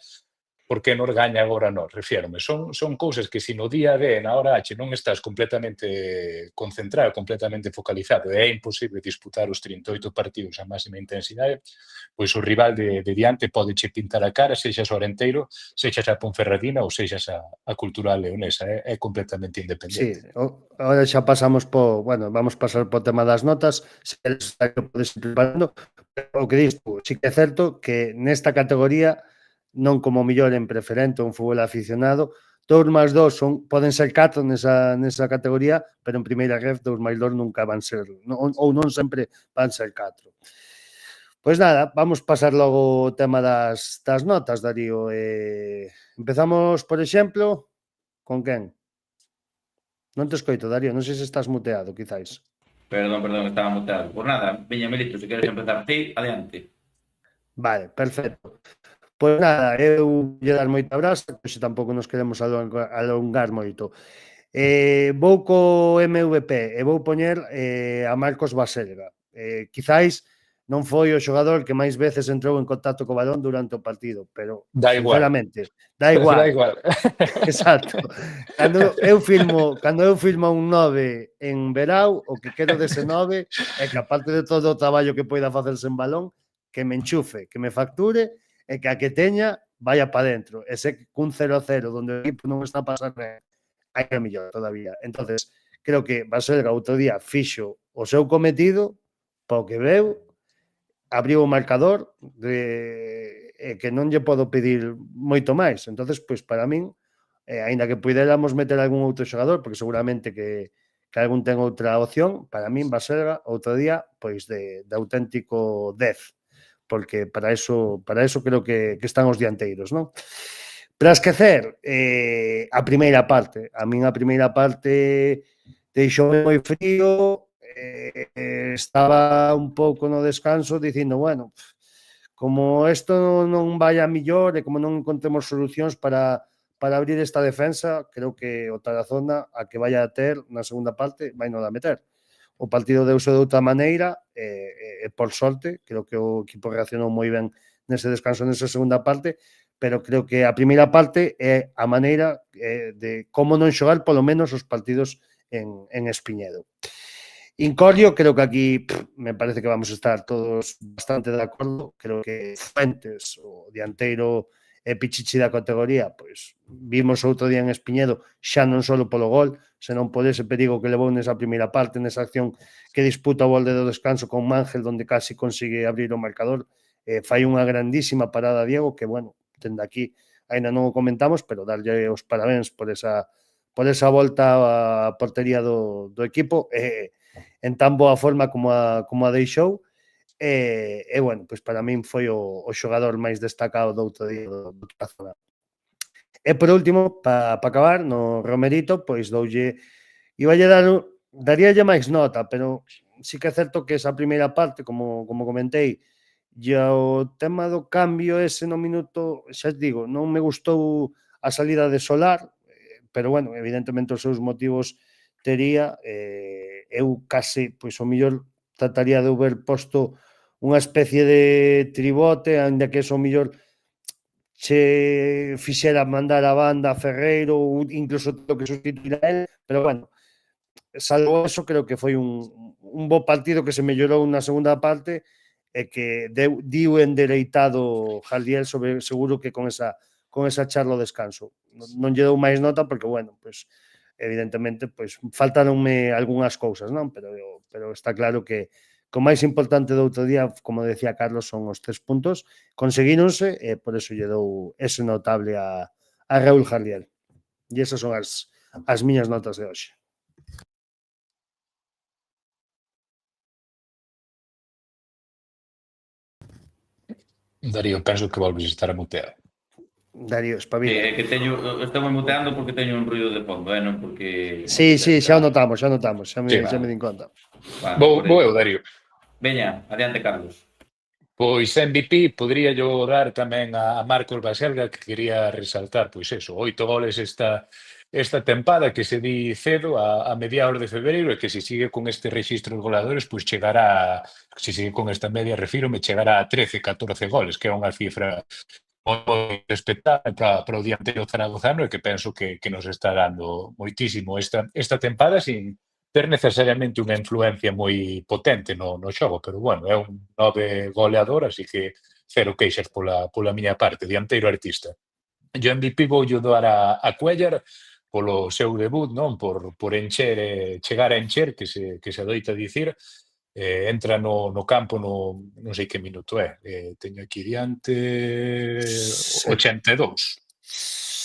por que nos gaña agora nós? Refiérome, son cousas que se no día D, na hora H, non estás completamente concentrado, completamente focalizado, e é imposible disputar os 38 partidos a máxima intensidade, pois o rival de diante pode che pintar a cara, sexas o Orenteiro, sexas a Ponferradina ou sexas a Cultural Leonesa, é completamente independente. Sí, agora xa pasamos vamos pasar po tema das notas, se podes ir preparando, o que dis tú, sí que é certo que nesta categoría non como millor en preferente un fútbol aficionado, 2 máis 2 poden ser 4 nesa categoría, pero en primeira ref 2 máis 2 nunca van ser, ou non sempre van ser 4. Pois nada, vamos pasar logo o tema das notas, Darío. Empezamos, por exemplo, con quen? Non te escoito, Darío, non sei se estás muteado, quizáis. Perdón, estaba muteado. Pues nada, veña, Melito, se queres empezar ti, adiante. Vale, perfecto. Pois nada, eu lle dar moita brasa, que hoxe tampouco nos queremos alongar moito. Vou co MVP e vou poñer a Marcos Baselga. Quizáis non foi o xogador que máis veces entrou en contacto co balón durante o partido, pero Da igual. sinceramente, da Da igual. igual. Exacto. Cando eu filmo un 9 en Verao, o que quero dese 9 é que, aparte de todo o traballo que poida facerse en balón, que me enchufe, que me facture e que a que teña vaya para dentro. E sei que cun 0-0 onde o equipo non está a pasar ben, hai que mellor todavía. Entonces, creo que Baselga outro día fixo o seu cometido, pao que veu, abriu o marcador que non lle podo pedir moito máis. Entonces, pois para min, aínda que puidéramos meter algún outro xogador, porque seguramente que algún ten outra opción, para min Baselga outro día pois de auténtico 10, porque para eso creo que están os dianteiros, non? Para esquecer, a primeira parte. A min a primeira parte deixoume moi frío, estaba un pouco no descanso dicindo, bueno, como isto non vai a millor e como non encontremos solucións para abrir esta defensa, creo que o Tarazona a que vaya a ter na segunda parte vai non a meter. O partido deuse de outra maneira e por sorte, creo que o equipo reaccionou moi ben nese descanso, nesa segunda parte, pero creo que a primeira parte é a maneira de como non xogar polo menos os partidos en Espiñedo. Incorio, creo que aquí me parece que vamos a estar todos bastante de acordo. Creo que Fuentes, o dianteiro pichichi da categoría, pois vimos outro día en Espiñedo, xa non só polo gol, senón por ese perigo que levou nesa primeira parte, nesa acción que disputa o volde do descanso con Mangel, onde casi consigue abrir o marcador. Fai unha grandísima parada a Diego, que, bueno, tende aquí, ainda non o comentamos, pero darlle os parabéns por esa volta á portería do equipo, en tan boa forma como a deixou. E bueno, pois para min foi o xogador máis destacado do outro día do Tarazona. E por último, para acabar, no Romerito, pois daríalle máis nota, pero sí que é certo que esa primeira parte, como comentei, e o tema do cambio ese no minuto, xa digo, non me gustou a salida de Solar, pero bueno, evidentemente os seus motivos tería. Eu case, pois o mellor trataría de haber posto unha especie de tribote, ainda que eso o mellor che fixera mandar a banda a Ferreiro ou incluso que sustituir a él, pero bueno, salvo eso, creo que foi un bo partido que se mellorou na segunda parte e que diu endereitado Jaldiel seguro que con esa charla ao descanso. Non lle dou máis nota porque, bueno, pois evidentemente, pois faltaronme algunhas cousas, non? Pero está claro que o máis importante do outro día, como decía Carlos, son os 3 puntos, conseguíronse e por eso lle dou ese notable a Raúl Jaldiel. E esas son as miñas notas de hoxe. Darío, penso que volves a estar muteado. Darío, espabila. Que estou muteando porque teño un ruido de fondo, non porque... Sí, xa o notamos, xa me din conta. Vou eu, Darío. Veña, adiante, Carlos. Pois MVP podría yo dar tamén a Marcos Baselga, que quería resaltar, pois eso, 8 goles esta tempada, que se di cedo a mediados de febreiro, e que se sigue con este rexistro de goleadores, pois chegará, se sigue con esta media, refírome, chegará a 13, 14 goles, que é unha cifra moi respectable para o dianteiro zaragozano e que penso que nos está dando moitísimo esta tempada sin ter necesariamente unha influencia moi potente no xogo, pero bueno, é un 9 goleador, así que cero queixas pola miña parte, dianteiro artista. Yo MVP vou dar a Cuellar polo seu debut, non? Por encher, chegar a encher, que se adoita dicir, entra no campo non sei que minuto é, teño aquí diante 82.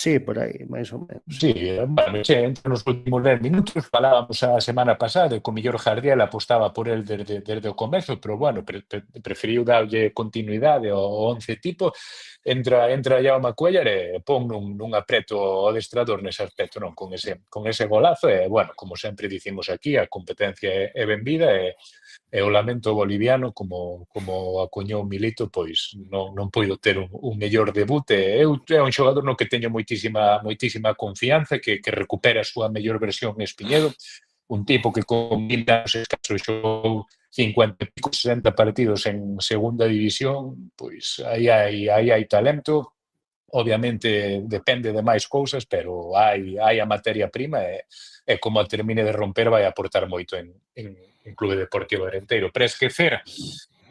Sí, por aí, máis ou menos. Sí, bueno, entre nos últimos 10 minutos falábamos a semana pasada e co mellor Jardiel apostaba por el desde o comezo, pero bueno, preferiu darlle continuidade ao 11 tipo. Entra Jaume Cuéllar e pon nun apreto o adestrador nese aspecto, non? Con ese golazo e, bueno, como sempre dicimos aquí, a competencia é benvida e o lamento boliviano, como acuñou Milito, pois non puido ter un mellor debut. É un xogador no que teño moitísima confianza, que recupera a súa mellor versión en Espiñedo, un tipo que con 20 anos escaso xogou 50 e pico, 60 partidos en segunda división, pois aí hai talento. Obviamente depende de máis cousas, pero hai a materia prima e como a termine de romper vai aportar moito en Clube Deportivo Arenteiro. Para esquecer,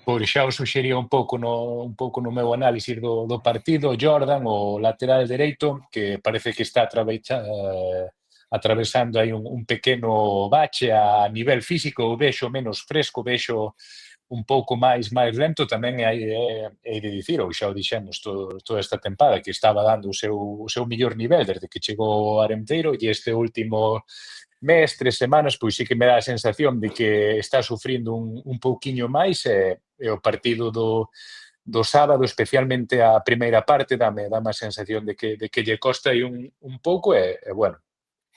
pois xa o suxería un pouco no meu análisis do partido, Jordan, o lateral dereito, que parece que está atravesando aí un pequeno bache a nivel físico, o vexo menos fresco, vexo un pouco máis lento. Tamén hai de dicir, ou xa o dixemos toda esta tempada, que estaba dando o seu mellor nivel desde que chegou ao Arenteiro, e este último mes, 3 semanas, pois sí que me dá a sensación de que está sufrindo un pouquiño máis, e o partido do sábado, especialmente a primeira parte, dame a sensación de que lle costa aí un pouco, e bueno,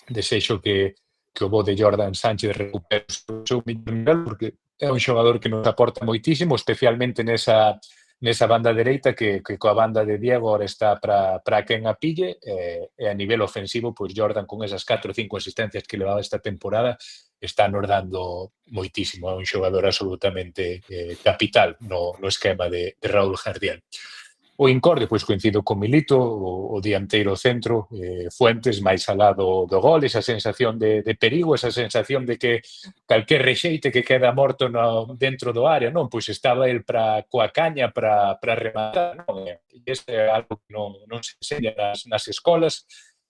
desexo que o bo de Jordan Sánchez recupere o seu mellor nivel, porque é un xogador que nos aporta moitísimo, especialmente nesa banda dereita, que coa banda de Diego ahora está para quen a pille, e a nivel ofensivo, pois Jordan, con esas 4 ou 5 asistencias que levaba esta temporada, está nos dando moitísimo. É un xogador absolutamente capital no esquema de Raúl Jardiel. O Incorde, pois coincido con Milito, o dianteiro centro, Fuentes, máis alá do gol, esa sensación de perigo, esa sensación de que calquer rexeite que queda morto dentro do área, non? Pois estaba el coa caña para rematar, non? E isto é algo que non se enseña nas escolas,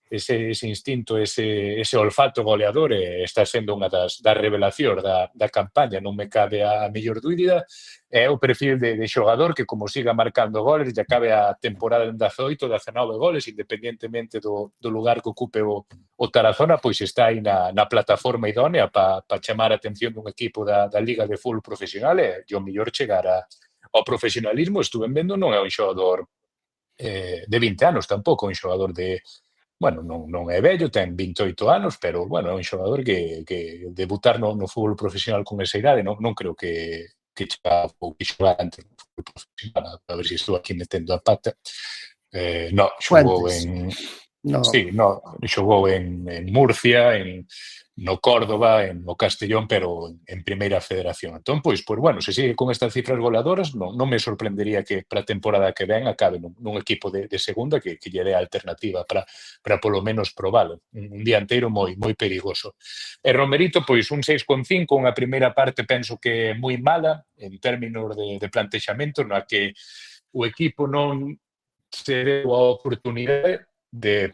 ese instinto, ese olfato goleador, está sendo unha das revelacións da campaña, non me cabe a mellor dúbida. É o perfil de xogador que, como siga marcando goles, e acabe a temporada en 18, 19 goles, independientemente do lugar que ocupe o Tarazona, pois está aí na plataforma idónea para chamar a atención dun equipo da Liga de Fútbol Profesional, e o mellor chegar ao profesionalismo. Estuve vendo, non é un xogador de 20 anos tampouco, un xogador bueno, non é vello, ten 28 anos, pero, bueno, é un xogador que debutar no fútbol profesional con esa idade non creo que chega ou que xogar antes no fútbol profesional. A ver se estou aquí metendo a pata. Xogou en... No. Sí, xogou en Murcia, no Córdoba, no Castellón, pero en Primeira Federación. Entón, pois, bueno, se sigue con estas cifras goleadoras, non me sorprendería que para a temporada que ven acabe nun equipo de segunda que lle dé a alternativa para polo menos probalo. Un dianteiro moi perigoso. E Romerito, pois, un 6,5, unha primeira parte penso que é moi mala en términos de plantexamento, na que o equipo non se deu a oportunidade de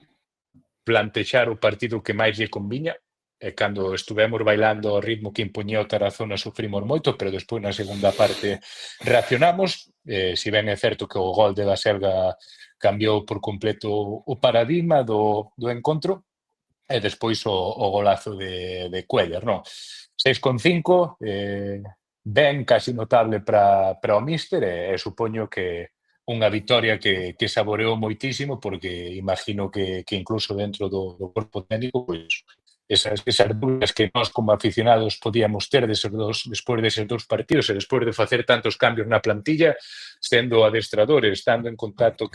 plantexar o partido que máis lle conviña. E cando estuvemos bailando ao ritmo que impoñía o Tarazona sufrimos moito, pero despois na segunda parte reaccionamos. Si ben é certo que o gol de Da Selga cambiou por completo o paradigma do encontro, e despois o golazo de Cuéllar, non? 6,5, ben casi notable para o míster, e supoño que unha vitoria que saboreou moitísimo, porque imagino que incluso dentro do corpo técnico, pois, esas dúbidas que nós como aficionados podíamos ter despois deses dous partidos, e despois de facer tantos cambios na plantilla, sendo adestradores, estando en contacto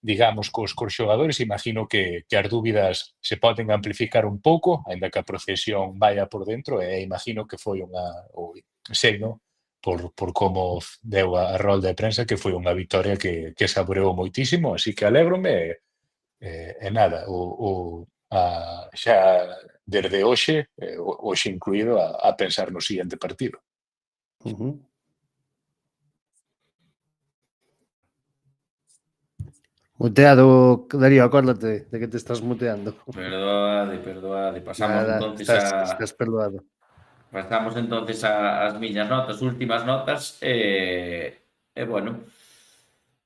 digamos, cos xogadores, imagino que as dúbidas se poden amplificar un pouco, ainda que a procesión vaya por dentro, e imagino que foi sei, non? Por como deu a rolda de prensa, que foi unha vitoria que saboreou moitísimo, así que alégrome, e nada, xa desde hoxe incluído, a pensar no siguiente partido. Muteado, Darío, acórdate de que te estás muteando. Perdoade. Pasamos entonces estás perdoado. Pasamos entonces ás miñas notas, últimas notas, bueno,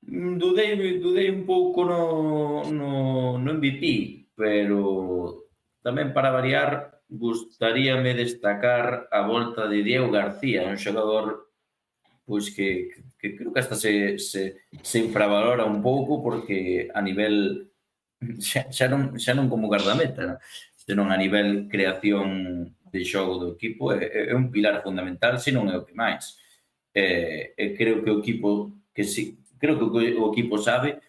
dudei un pouco no MVP, pero tamén para variar gustaríame destacar a volta de Diego García, un xogador pois que creo que hasta se infravalora un pouco porque a nivel xa non como guardameta, senón a nivel creación de xogo do equipo é un pilar fundamental, se non é o que máis. Creo que o equipo creo que o equipo sabe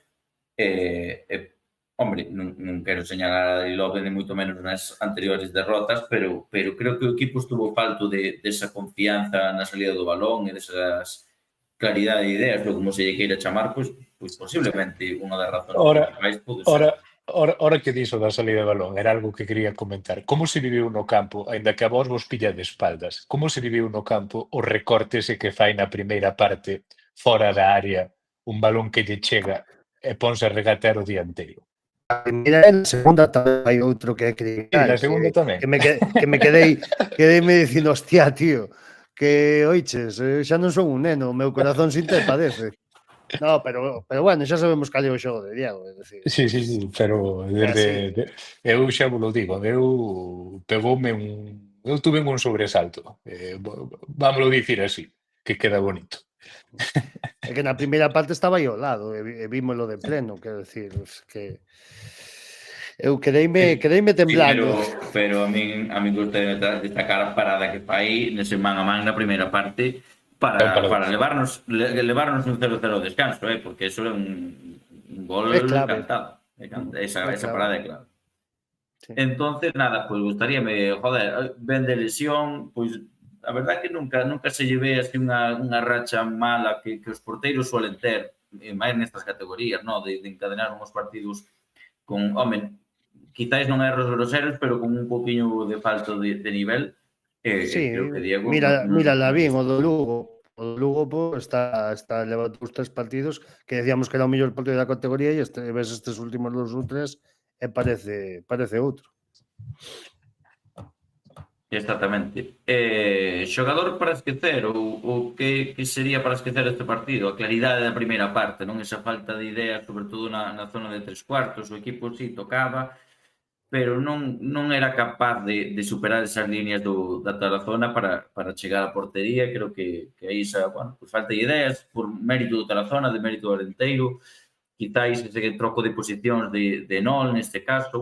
hombre, non quero señalar a Darilove de moito menos nas anteriores derrotas, pero creo que o equipo estuvo falto desa confianza na salida do balón e desas claridade de ideas, ou como se lle queira chamar, pois posiblemente unha das razóns principais pode ser. Ora que diso da salida de balón, era algo que quería comentar. Como se viviu no campo, aínda que a vos vos pilla de espaldas, como se viviu no campo o recorte ese que fai na primeira parte, fora da área, un balón que lle chega e ponse a regatear o dianteiro? A primeira e na segunda tamén hai outro que é criminal. E na segunda tamén. Que me quedei me dicindo, hostia, tío, que oiches, xa non son un neno, o meu corazón sinte e padece. No, pero bueno, xa sabemos cal é o xogo de Diego, é dicir. Sí, pero eu xa vos lo digo, eu tuve un sobresalto, vámoslo dicir así, que queda bonito. É que na primeira parte estaba aí ao lado e vímolo de pleno, quero dicir, que eu quedeime temblando. Pero a min gusta destacar a parada que fai nese man a man na primeira parte para levarnos un 0-0 ao descanso, porque eso é un gol cantado. Esa parada é clave. Sí. Entonces, nada, pois gustaríame, ben de lesión, pois a verdade que nunca se lle ve así unha racha mala que os porteiros suelen ter, máis nestas categorías, de encadenar uns partidos con, quizáis non erros groseros, pero con un poquinho de falta de nivel. Sí, creo que Diego... Mira Lavín, o do Lugo. O Lugo está levando os 3 partidos que decíamos que era o mellor partido da categoría e ves estes últimos 2 ou 3 e parece outro. Exactamente. Xogador para esquecer ou que sería para esquecer este partido? A claridade da primeira parte, non esa falta de ideas, sobre todo na zona de 3/4, o equipo sí tocaba, pero non era capaz de superar esas líneas da Tarazona para chegar á portería. Creo que aí pues falta de ideas por mérito do Tarazona, de mérito do Arenteiro, quizáis ese troco de posicións de Nol neste caso,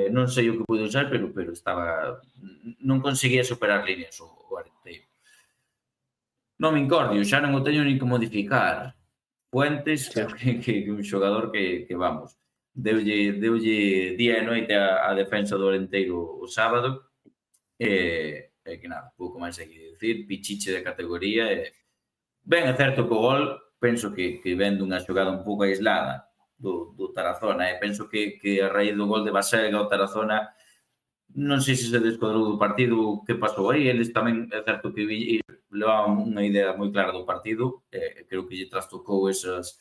non sei o que pude usar, pero non conseguía superar líneas o Arenteiro. Non me incordio, xa non o teño nin que modificar. Fuentes, creo que un xogador que vamos, deulle día e noite a defensa do Arenteiro o sábado, e que nada, pouco máis hai que dicir, pichiche de categoría, ben é certo que o gol, penso que ven dunha xogada un pouco aislada do Tarazona, penso que a raíz do gol de Baselga o Tarazona non sei se descuadrou do partido, que pasou aí. Eles tamén é certo que levaban unha idea moi clara do partido, creo que lle trastocou esas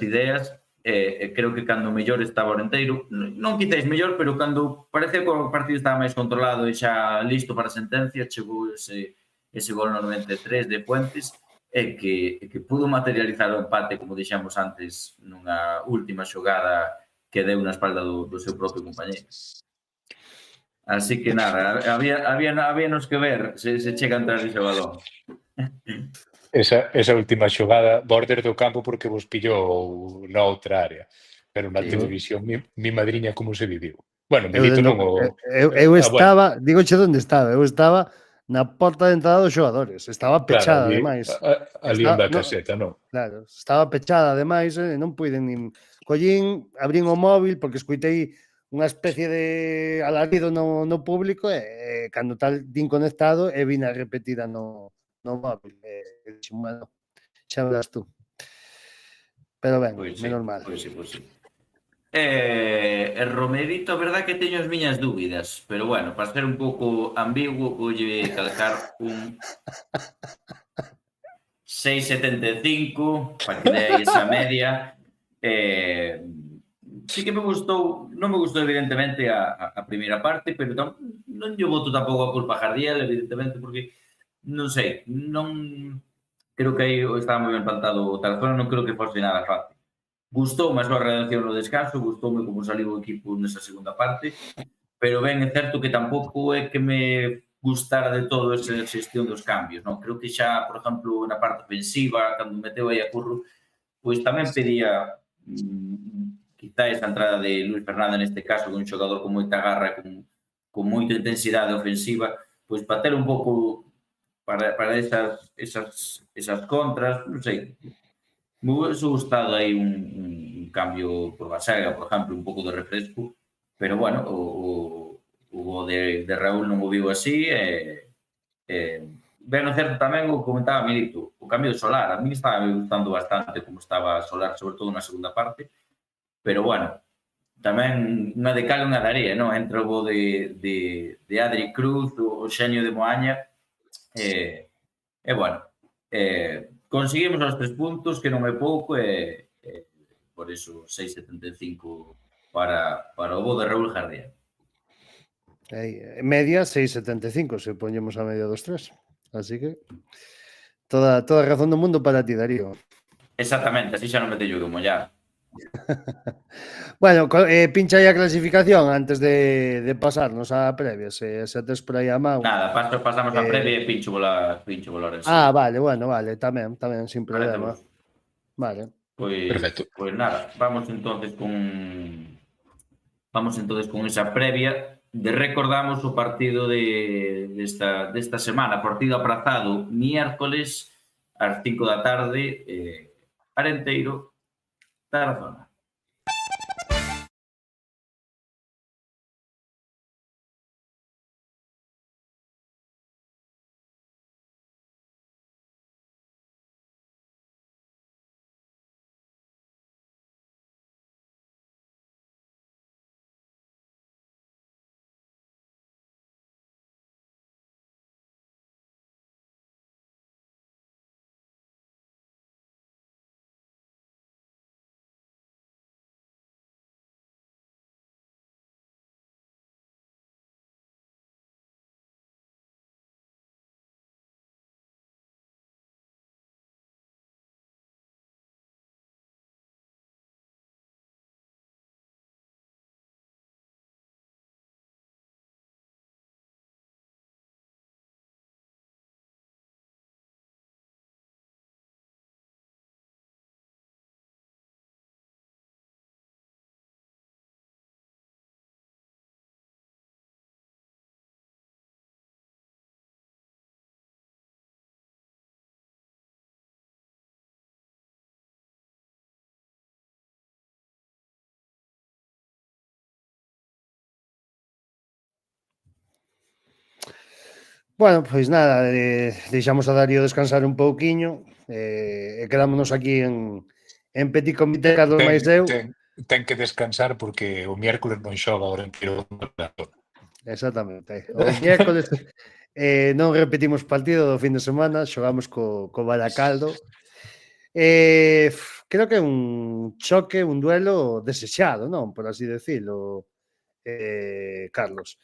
ideas, creo que cando mellor estaba o Arenteiro, non quizáis mellor, pero cando parece que o partido estaba máis controlado e xa listo para a sentencia, chegou ese gol no 93 de Fuentes, que pudo materializar o empate, como dixemos antes, nunha última xogada que deu na espalda do seu propio compañeiro. Así que nada, habíanos que ver se chega a entrar ese balón. Esa última xogada, border do campo porque vos pillou na outra área, pero na televisión, mi madriña como se viviu. Bueno, Milito non o... Eu estaba, digoche onde estaba, eu estaba na porta de entrada dos xogadores, estaba pechada, ademais. Ali onde a caseta, non? Claro, estaba pechada, ademais, non puiden nin... Collín, abrín o móvil, porque escuitei unha especie de alarido no público e cando tal din conectado e vina repetida no móvil. Bueno, xa verás tú. Pero ben, menos mal. Pois sí. Romerito, a verdad que teño as miñas dúbidas, pero bueno, para ser un pouco ambiguo, voulle calcar un 6,75 para que dei esa media. Sí que me gustou, non me gustou evidentemente a primeira parte, pero non lle boto tampouco a culpa a Jardiel, evidentemente, porque non sei, non creo que aí estaba moi ben plantado o Tarazona, non creo que fose nada fácil. Gustoume a súa redacción no descanso, gustoume como saliu o equipo nesa segunda parte, pero ben é certo que tampouco é que me gustara de todo esa xestión dos cambios, non? Creo que xa, por exemplo, na parte ofensiva, cando meteu aí a Curro, pois tamén pedía quizá esa entrada de Luis Fernández neste caso, un xogador con moita garra, con moita intensidade ofensiva, pois para ter un pouco para esas contras, non sei, me hubiese gustado aí un cambio por Basega, por exemplo, un pouco de refresco, pero bueno, o de Raúl non o viu así, ben, no certo tamén o comentaba Milito, o cambio de Solar, a mí estaba me gustando bastante como estaba Solar, sobre todo na segunda parte, pero bueno, tamén unha de cal e unha de area, non? Entre o de Adri Cruz, o xenio de Moaña, e bueno, conseguimos os 3 puntos, que non é pouco, e por iso 6,75 para o bo de Raúl Jardía. Media 6,75 se poñemos a media dos 3. Así que toda razón do mundo para ti, Darío. Exactamente, así xa non me teño que mollar. Bueno, pincha aí a clasificación antes de pasarnos a previa, se tes por aí a mão. Nada, pasamos a previa e pincho bola Orense. Vale, bueno, vale, tamén, sin problema. Vale. Perfecto. Pois nada, vamos entonces con esa previa. Recordamos o partido desta semana, partido aprazado miércoles ás 5 da tarde, Arenteiro, Tarazona. Bueno, pois nada, deixamos a Darío descansar un pouquiño, e quedámonos aquí en petit comité, Carlos máis eu. Ten que descansar porque o miércoles non xoga o Orenseiro. Exactamente. O miércoles non repetimos partido do fin de semana, xogamos co Baracaldo. Creo que é un choque, un duelo desexado, non? Por así decirlo, Carlos.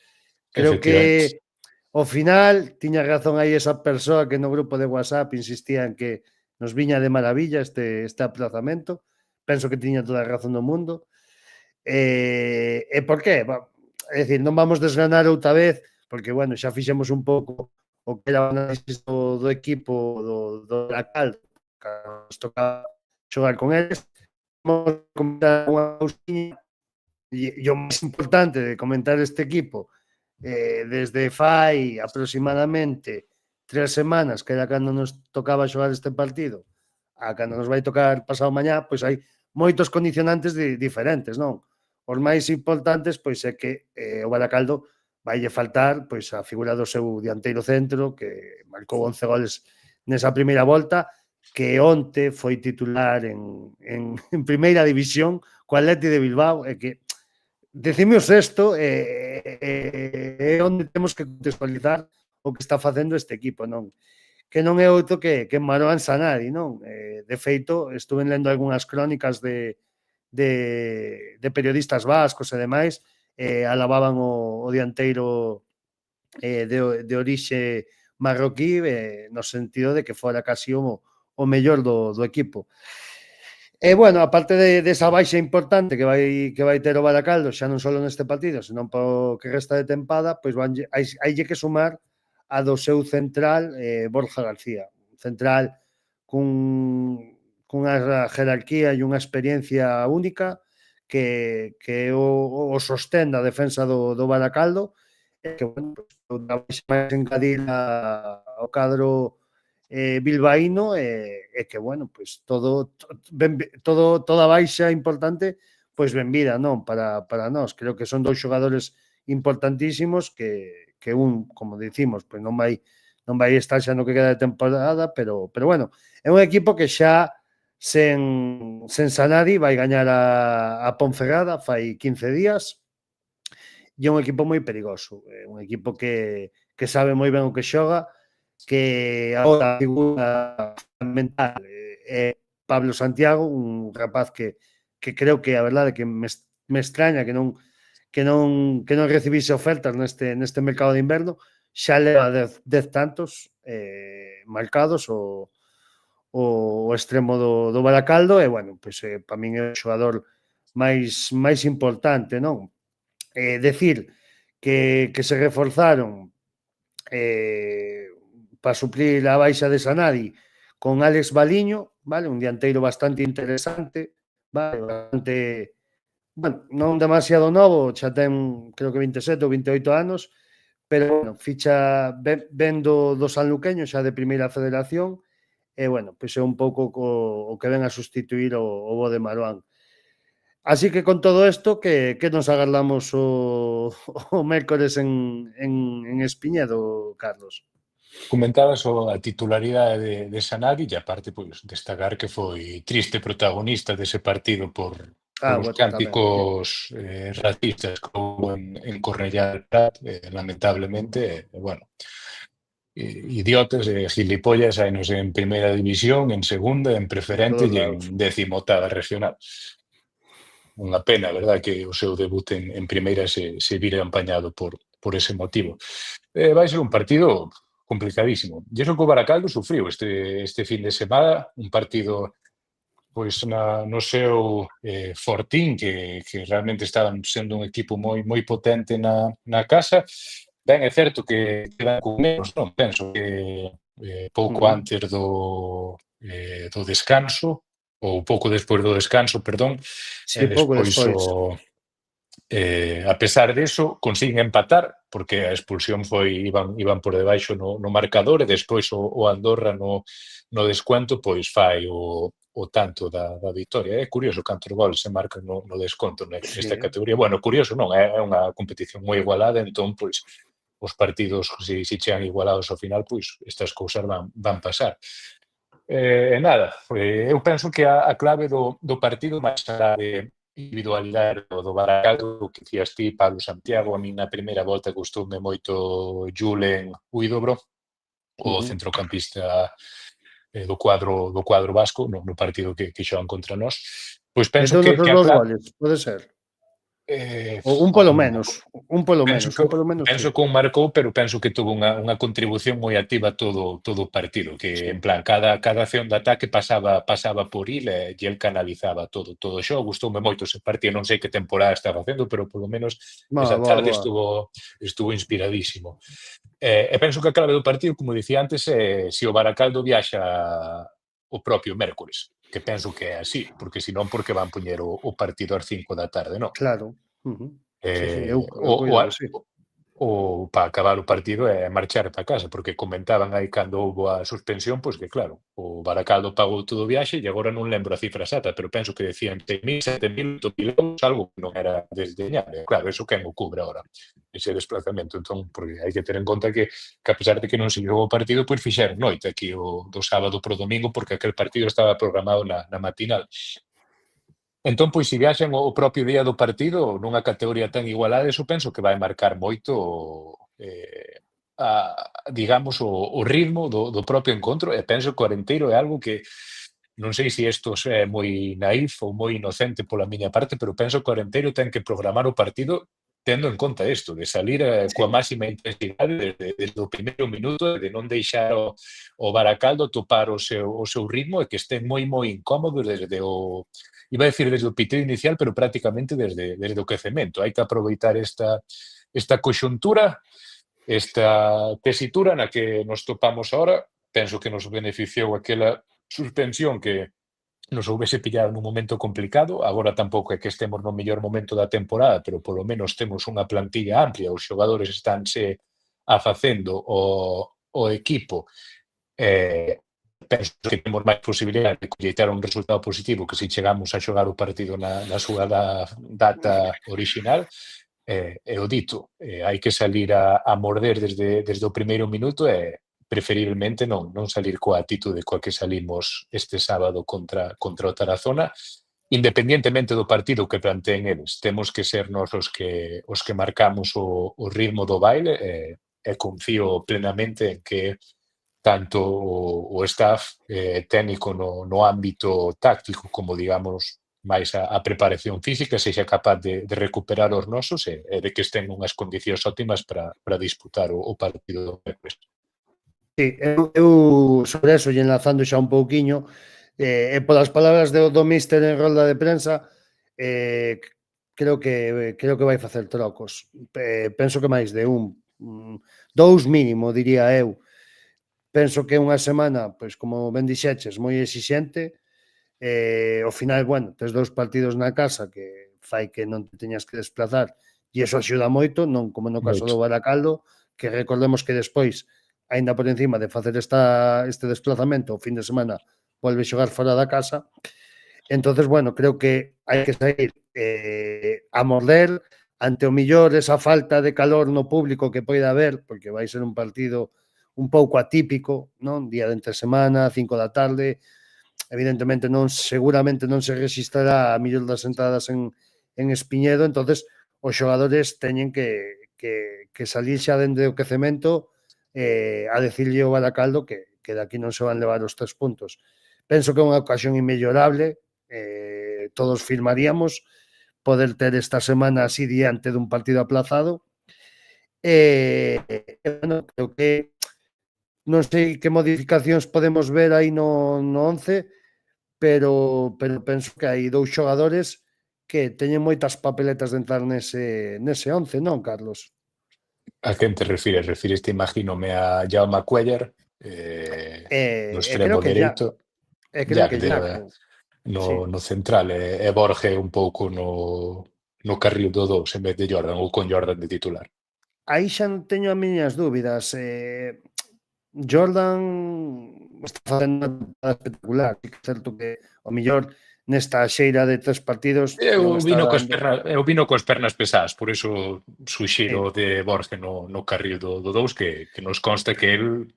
Creo que ao final tiña razón aí esa persoa que no grupo de WhatsApp insistía en que nos viña de maravilla este aplazamento. Penso que tiña toda a razón do mundo. E por qué? É dicir, non vamos desgranar outra vez, porque, bueno, xa fixemos un pouco o que era o análisis do equipo do Baracaldo, cando nos toca xogar con eles. Vamos comentar unha cousiña, e o máis importante de comentar este equipo desde fai aproximadamente 3 semanas, que era cando nos tocaba xogar este partido, a cando nos vai tocar pasado mañá, pois hai moitos condicionantes diferentes, non? Os máis importantes, pois é que o Baracaldo vaille faltar pois a figura do seu dianteiro centro, que marcou 11 goles nesa primeira volta, que onte foi titular en primeira división co Atleti de Bilbao, e que decime o sexto é onde temos que contextualizar o que está facendo este equipo, non? Que non é outro que Marouane Sanari, non? De feito, estuve lendo algunhas crónicas de periodistas vascos e demais, alababan o dianteiro de orixe marroquí, no sentido de que fora casi o mellor do equipo. E, bueno, aparte desa baixa importante que vai ter o Baracaldo, xa non só neste partido, senón po que resta de tempada, pois hai que sumar a do seu central, Borja García. Un central cunha jerarquía e unha experiencia única que é o sostén da defensa do Baracaldo, e que, bueno, pois, máis engadir ao cadro bilbaíno e que, bueno, pois toda baixa importante, pois benvida, non? Para nós. Creo que son dous xogadores importantísimos que un, como dicimos, pois non vai estar xa no que queda de temporada, pero bueno, é un equipo que xa sen Sanadi vai gañar a Ponferrada fai 15 días, e é un equipo moi perigoso, é un equipo que sabe moi ben o que xoga, que agora a figura fundamental é Pablo Santiago, un rapaz que creo que a verdade que me extraña que non recibise ofertas neste mercado de inverno, xa leva 10 tantos marcados o extremo do Baracaldo e, bueno, pois para min é o xogador máis importante, non? Decir que se reforzaron para suplir a baixa de Sanadi con Alex Baliño, vale, un dianteiro bastante interesante, vale, bastante, bueno, non demasiado novo, xa ten creo que 27 ou 28 anos, pero bueno, ficha vendo do sanluqueño xa de primeira federación e, bueno, pois é un pouco o que ven a sustituir o bo de Maruán. Así que con todo isto, que nos agardamos o mércores en Espiñedo, Carlos? Comentabas a titularidade de Sanadi e aparte pois destacar que foi triste protagonista dese partido por os cánticos racistas que houve en Cornellá del Prat, lamentablemente, bueno, idiotas e gilipollas hainos en primeira división, en segunda, en preferente e en 18ª regional. Unha pena, verdad, que o seu debut en primeira se vira empañado por ese motivo. Vai ser un partido complicadísimo. E iso que o Baracaldo sufriu este fin de semana, un partido pois no seu fortín, que realmente estaban sendo un equipo moi potente na casa. Ben, é certo que quedan con menos, non? Penso que pouco antes do descanso, ou pouco despois do descanso, perdón, e despois a pesar diso, consiguen empatar, porque a expulsión iban por debaixo no marcador, e despois o Andorra no descuento, pois fai o tanto da vitória. É curioso cantos goles se marcan no desconto nesta categoría. Bueno, curioso non, é unha competición moi igualada, entón, pois, os partidos, se chegan igualados ao final, pois estas cousas van pasar. Nada, eu penso que a clave do partido, máis alá de individualidade do Baracaldo, que dicías ti, Pablo Santiago, a mí na primeira volta gustoume moito Julen Huidobro, o centrocampista do cuadro vasco, no partido que xogan contra nós. Pois penso que a clave... Pode ser. Un polo menos. Penso que un marcou, pero penso que tuvo unha contribución moi activa todo o partido, que en plan, cada acción de ataque pasaba por il e el canalizaba todo o xogo. Gustoume moito ese partido, non sei que temporada estaba facendo, pero polo menos esa tarde estuvo inspiradísimo. E penso que a clave do partido, como dicía antes, se o Baracaldo viaxa o propio mércores, que penso que é así, porque senón porque van poñer o partido ás 5 da tarde, non? Claro. Ou para acabar o partido é marchar para casa, porque comentaban aí cando houve a suspensión, pois que claro, o Baracaldo pagou todo o viaxe e agora non lembro a cifra exata, pero penso que decían 6.000, 7.000, 8.000 euros, algo que non era desdeñable. Claro, eso quen o cubre agora, ese desplazamento. Entón, porque hai que ter en conta que a pesar de que non se xogou o partido, pois fixeron noite aquí do sábado pro domingo, porque aquel partido estaba programado na matinal. Entón, pois, se viaxen o propio día do partido nunha categoría tan igualada, eso penso que vai marcar moito digamos, o ritmo do propio encontro, e penso que o Arenteiro é algo que non sei se isto é moi naif ou moi inocente pola miña parte, pero penso que o Arenteiro ten que programar o partido tendo en conta isto, de salir coa máxima intensidade desde o primeiro minuto, de non deixar o Baracaldo topar o seu ritmo e que estén moi incómodos desde o, iba a decir desde o piteo inicial, pero prácticamente desde o quecemento. Hai que aproveitar esta coxuntura, esta tesitura na que nos topamos ahora. Penso que nos beneficiou aquela suspensión que nos houvese pillado nun momento complicado. Agora tampouco é que estemos no mellor momento da temporada, pero polo menos temos unha plantilla amplia, os xogadores estánse afacendo o equipo. Penso que temos máis posibilidade de colleitar un resultado positivo que se chegamos a xogar o partido na súa data orixinal. E o dito, hai que salir a morder desde o primeiro minuto e preferiblemente non salir coa atitude coa que salimos este sábado contra o Tarazona, independientemente do partido que planteen eles. Temos que ser nós os que marcamos o ritmo do baile e confío plenamente en que tanto o staff técnico no ámbito táctico como, digamos, máis a preparación física sexa capaz de recuperar os nosos e de que estén unhas condicións óptimas para disputar o partido do mércoles. Sí, eu sobre eso, e enlazando xa un pouquiño, e polas palabras do míster en rolda de prensa, creo que vai facer trocos. Penso que máis de dous mínimo, diría eu. Penso que unha semana, pois como ben dixeches, moi exixente. Ao final, bueno, tes 2 partidos na casa que fai que non te teñas que desplazar e iso axuda moito, non como no caso do Baracaldo, que recordemos que despois, aínda por encima de facer este desplazamento, o fin de semana volve xogar fora da casa. Entonces, bueno, creo que hai que sair a morder ante o millor esa falta de calor no público que poida haber, porque vai ser un partido un pouco atípico, non? Día de entre semana, 5 da tarde, evidentemente seguramente non se registrará a millor das entradas en Espiñedo, entonces os xogadores teñen que salir xa dende o quecemento a decirlle ao Baracaldo que de aquí non se van levar os 3 puntos. Penso que é unha ocasión inmellorable, todos firmaríamos poder ter esta semana así diante dun partido aplazado. Bueno, creo que non sei que modificacións podemos ver aí no 11, pero penso que hai 2 xogadores que teñen moitas papeletas de entrar nese 11, non, Carlos? A quen te refires? Refireste, imagínome, a Jaume Cuellar, no extremo dereito. Creo que Jaco. No central, e Borge un pouco no carril do 2 en vez de Jordan, ou con Jordan de titular. Aí xa teño as miñas dúbidas. Jordan está facendo unha temporada espectacular, é certo que o mellor nesta xeira de 3 partidos Eu vino coas pernas pesadas, por iso suxiro de Borge no carril do 2, que nos consta que el,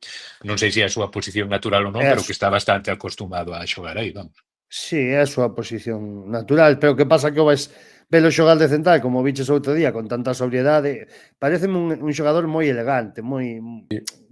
non sei se é a súa posición natural ou non, pero que está bastante acostumado a xogar aí, vamos. Sí, é a súa posición natural, pero que pasa que o vais velo xogar de central, como viches outro día, con tanta sobriedade, pareceme un xogador moi elegante, moi...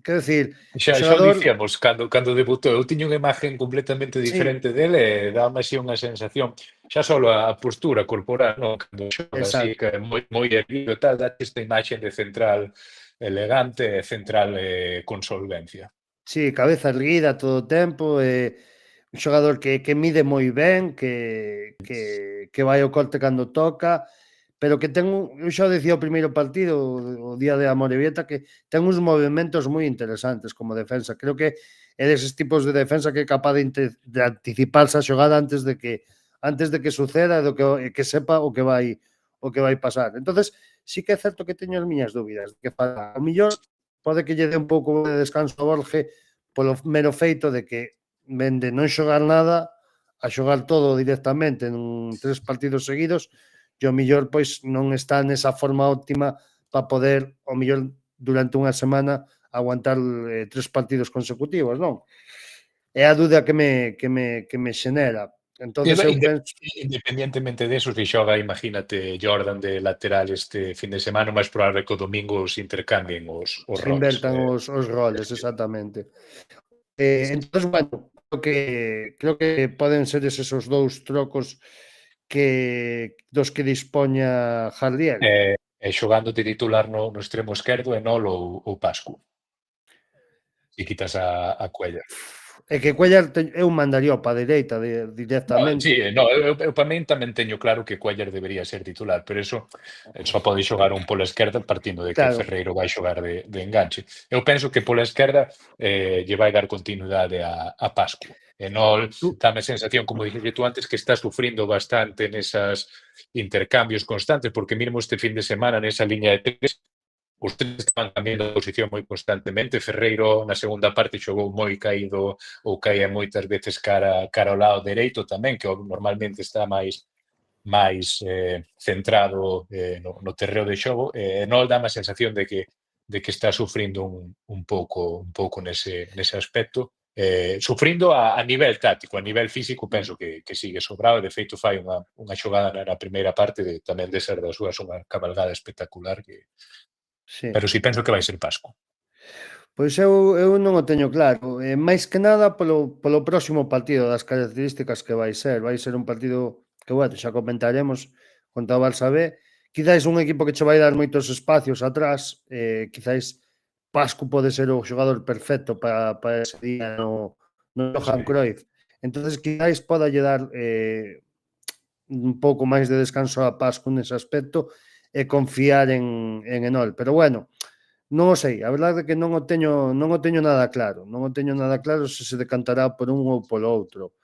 Quero dicir, xa xogador... dicíamos, cando debutou, eu tiño unha imagen completamente diferente dele e dáme así unha sensación, xa só a postura corporal, non? Cando xoga así, que moi erguido e tal, date esta imaxe de central elegante e central con solvencia. Sí, cabeza erguida todo o tempo, un xogador que mide moi ben, que vai ao corte cando toca, pero que ten eu xa o decía o primeiro partido, o día de Amorebieta, que ten uns movimentos moi interesantes como defensa. Creo que é deses tipos de defensa que é capaz de anticiparse a xogada antes de que suceda e que sepa o que vai pasar. Entonces, sí que é certo que teño as miñas dúbidas, que para o millor pode que lle dé un pouco de descanso a Borge polo mero feito de que vende non xogar nada a xogar todo directamente en 3 partidos seguidos, e o mellor pois non está nesa forma óptima para poder, o mellor durante unha semana, aguantar 3 partidos consecutivos, non? É a dúda que me xenera. Entonces, eu penso... Independientemente de eso, se xoga, imagínate, Jordan de lateral este fin de semana, máis probable que o domingo se intercambien os roles. Se invertan os roles, exactamente. Entonces, bueno, creo que poden ser esos 2 trocos dos que dispoña Jardiel. E xogando de titular no extremo esquerdo Enol ou Pascu. E quitas a Cuellar. É que Cuellar eu mandaría para a dereita directamente. Eu para min tamén teño claro que Cuellar debería ser titular, pero eso só pode xogar un pola esquerda partindo de que Claro. Ferreiro vai xogar de enganche. Eu penso que pola esquerda lle vai dar continuidade a Pascu. Enol dame a sensación, como dixete tú antes, que está sufrindo bastante nesas intercambios constantes, porque mesmo este fin de semana nesa liña de tres os tres estaban cambiando de posición moi constantemente. Ferreiro na segunda parte xogou moi caído ou caía moitas veces cara ao lado dereito tamén, que normalmente está máis centrado no terreo de xogo. Non dá a sensación de que está sufrindo un pouco nese aspecto. Sufrindo a nivel táctico, a nivel físico penso que sigue sobrado, de feito fai unha xogada na primeira parte tamén de ser das súas unha cabalgada espectacular que Sí. pero si penso que vai ser Pascu. Pois eu non o teño claro. Máis que nada polo próximo partido, das características que vai ser. Vai ser un partido que, bueno, xa comentaremos contra o Barça B. Quizáis un equipo que che vai dar moitos espacios atrás. Quizáis Pascu pode ser o xogador perfecto para ese día no Johan Cruyff. Entonces, quizáis poda lle dar un pouco máis de descanso a Pascu nese aspecto e confiar en Enol. Pero, bueno, non o sei, a verdade é que non o teño nada claro. Non o teño nada claro se decantará por un ou polo outro.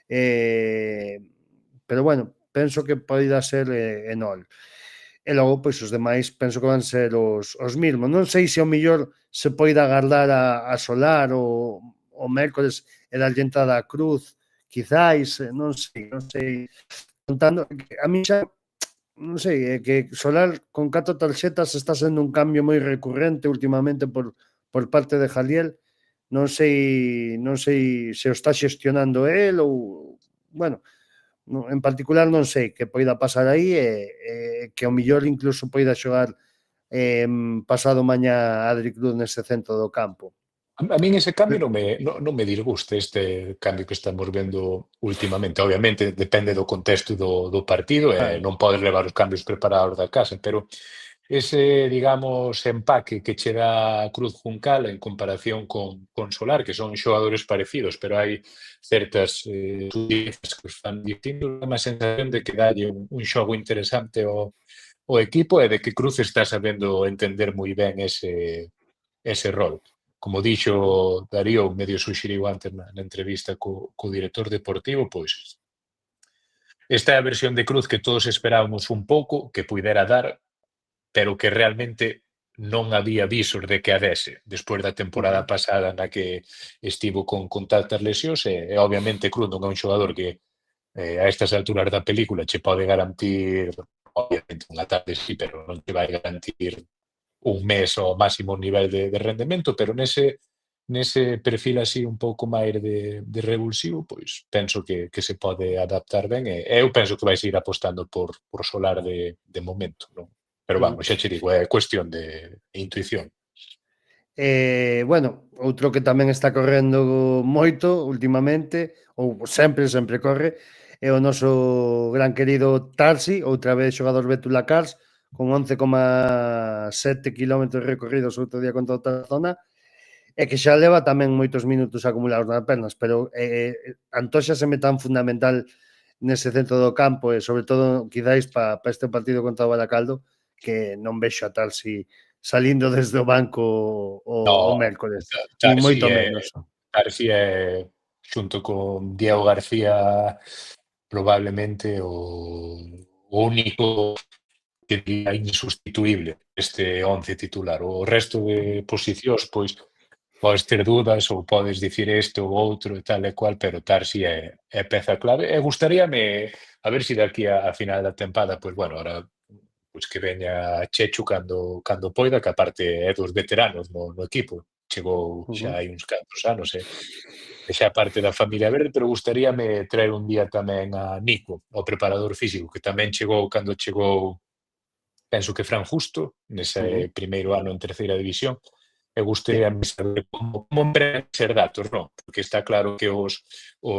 Pero, bueno, penso que poida ser Enol. E logo, pois, os demais penso que van ser os mesmos. Non sei se ao mellor se poida agardar a Solar o mércoles e darlle entrada a Cruz, quizáis, non sei. Contando, a mí xa non sei, é que Solar con 4 tarxetas está sendo un cambio moi recurrente últimamente por parte de Jaliel. Non sei se o está xestionando el ou, bueno, en particular non sei que poida pasar aí e que ao millor incluso poida xogar pasado mañá Adri Cruz nese centro do campo. A min ese cambio non me disgusta, este cambio que estamos vendo últimamente. Obviamente, depende do contexto do partido e non podes levar os cambios preparados da casa, pero ese, digamos, empaque que che dá Cruz Juncal en comparación con Solar, que son xogadores parecidos, pero hai certas sutilezas que os fan distintos, dá a sensación de que dalle un xogo interesante ao equipo e de que Cruz está sabendo entender moi ben ese rol. Como dixo Darío, medio suxeriu antes na entrevista co director deportivo, pois esta é a versión de Cruz que todos esperábamos un pouco que puidera dar, pero que realmente non había visos de que a dese despois da temporada pasada na que estivo con tantas lesións e obviamente Cruz non é un xogador que a estas alturas da película che pode garantir, obviamente unha tarde sí, pero non te vai garantir un mes ao máximo nivel de rendemento, pero nese perfil así un pouco máis de revulsivo, pois penso que se pode adaptar ben e eu penso que vai seguir apostando por Solar de momento, non? Pero vamos, xa che digo, é cuestión de intuición. Bueno, outro que tamén está correndo moito últimamente, ou sempre corre, é o noso gran querido Tarsi, outra vez xogador Betula Cars, con 11,7 kilómetros recorridos outro día contra outra zona, e que xa leva tamén moitos minutos acumulados nas pernas, pero antóxaseme tan fundamental nese centro do campo e sobre todo quizáis para este partido contra o Baracaldo que non vexo a Tarsi salindo desde o banco o mércoles, ni moito menos. Tarsi é, xunto con Diego García, probablemente o único que diría insustituible este 11 titular. O resto de posicións, pois, podes ter dúdas ou podes dicir este ou outro e tal e cual, pero Tarsi é peza clave. E gustaríame, a ver se daqui a final da tempada, pois, bueno, ahora pois que veña Chechu cando poida, que aparte é dos veteranos no equipo. Chegou xa hai uns cantos anos e xa parte da familia verde, pero gustaríame traer un día tamén a Nico, o preparador físico, que tamén chegou cando chegou penso que Fran Justo, nese primeiro ano en terceira división, e gustaríame saber como empregan ser datos, non? Porque está claro que os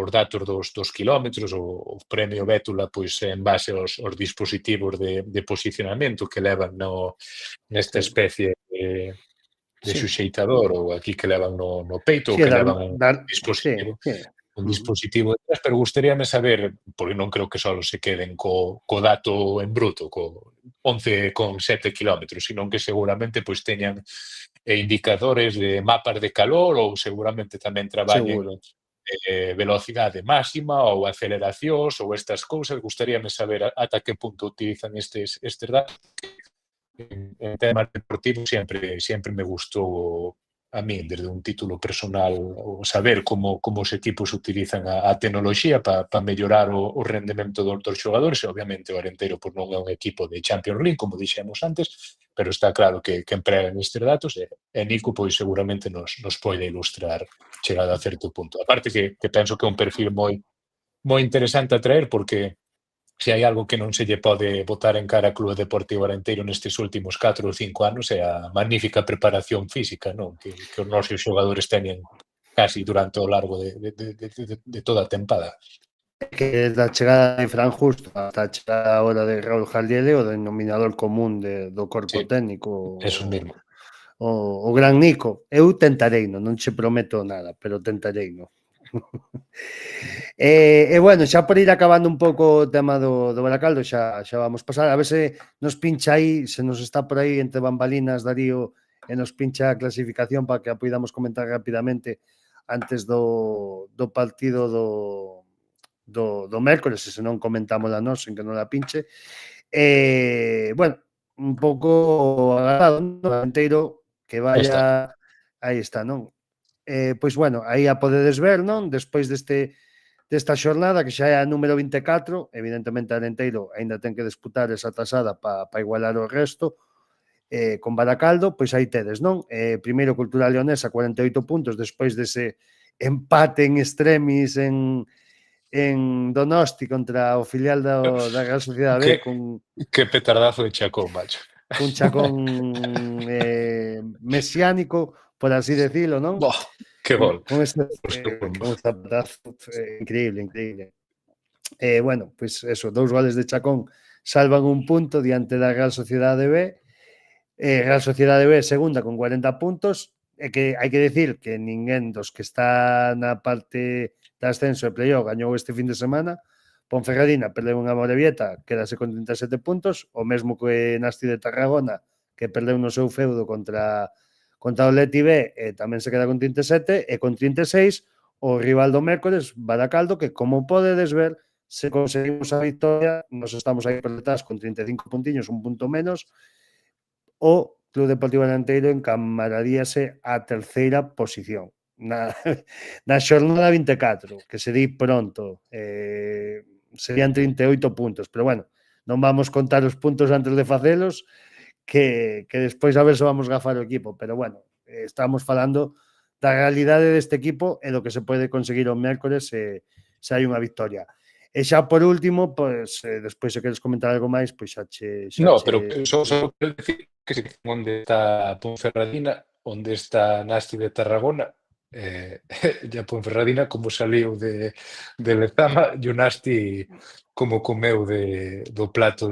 datos dos kilómetros, o premio Bétula, pois en base aos dispositivos de posicionamento que levan nesta Sí, especie de sí, suxeitador, ou aquí que levan no peito, ou sí, que levan un sí, dispositivo sí. un dispositivo detrás, pero gustaríame saber, porque non creo que só se queden co dato en bruto, co 11,7 kilómetros, sino que seguramente pois teñan indicadores de mapas de calor ou seguramente tamén traballen Seguro. velocidade máxima ou aceleracións ou estas cousas. Gustaríame saber ata que punto utilizan estes datos. En temas deportivos sempre me gustou a mí, desde un título personal, o saber como os equipos utilizan a tecnoloxía para mellorar o rendemento dos xogadores. E, obviamente, o Arenteiro non é un equipo de Champions League, como dixemos antes, pero está claro que empregan estes datos e Nico pois seguramente nos pode ilustrar chegado a certo punto. Aparte que penso que é un perfil moi interesante a traer, porque se hai algo que non se lle pode botar en cara a Clube Deportivo Arenteiro nestes últimos 4 ou 5 anos é a magnífica preparación física, non? Que os nosos xogadores teñen casi durante o largo de toda a tempada. Que da chegada de Fran Justo ata a chegada agora de Raúl Jaldiele, o denominador común do corpo Sí, técnico, eso mesmo. o gran Nico. Eu tentareino, non che prometo nada, pero tentareino. Bueno, xa por ir acabando un pouco o tema do Baracaldo, xa vamos pasar, a ver se nos pincha aí, se nos está por aí entre bambalinas Darío, e nos pincha a clasificación para que a podamos comentar rapidamente antes do partido do mércores, e se non comentámola nós, en que non la pinche. Bueno, un pouco agardado, non? Inteiro que vaya... Aí está, non? Pois, bueno, aí a podedes ver, non? Despois desta xornada, que xa é a número 24, evidentemente Arenteiro aínda ten que disputar esa tasada para igualar o resto, con Baracaldo, pois aí tedes, non? Primeiro Cultural Leonesa, 48 puntos, despois dese empate en extremis en Donosti contra o filial da Real Sociedade B, Que petardazo de Chacón, macho. cun Chacón mesiánico, por así decirlo, non? Boh, que gol. Con este zapatazo increíble. Bueno, pois eso, 2 goles de Chacón salvan un punto diante da Real Sociedade B. Real Sociedade B segunda con 40 puntos, e que hai que decir que ninguén dos que está na parte de ascenso e playoff gañou este fin de semana. Ponferradina perdeu unha Morevieta, quedase con 37 puntos, o mesmo que Nasti de Tarragona, que perdeu no seu feudo contra o Leti B, tamén se queda con 37, e con 36 o rival do mércores, Baracaldo, que como podedes ver, se conseguimos a victoria, nos estamos aí por detrás con 35 puntiños, un punto menos, o Club Deportivo Arenteiro encamararíase á terceira posición na xornada 24, que se di pronto, serían 38 puntos, pero bueno, non vamos contar os puntos antes de facelos, que despois a ver se vamos gafar o equipo, pero bueno, estamos falando da realidade deste equipo e do que se pode conseguir o mércores se hai unha victoria. E xa por último, pois, despois se queres comentar algo máis, pois No, pero só quero decir que onde está Ponferradina, onde está Nasti de Tarragona, e a Ponferradina como saliu de Lezama e o Nasti como comeu do plato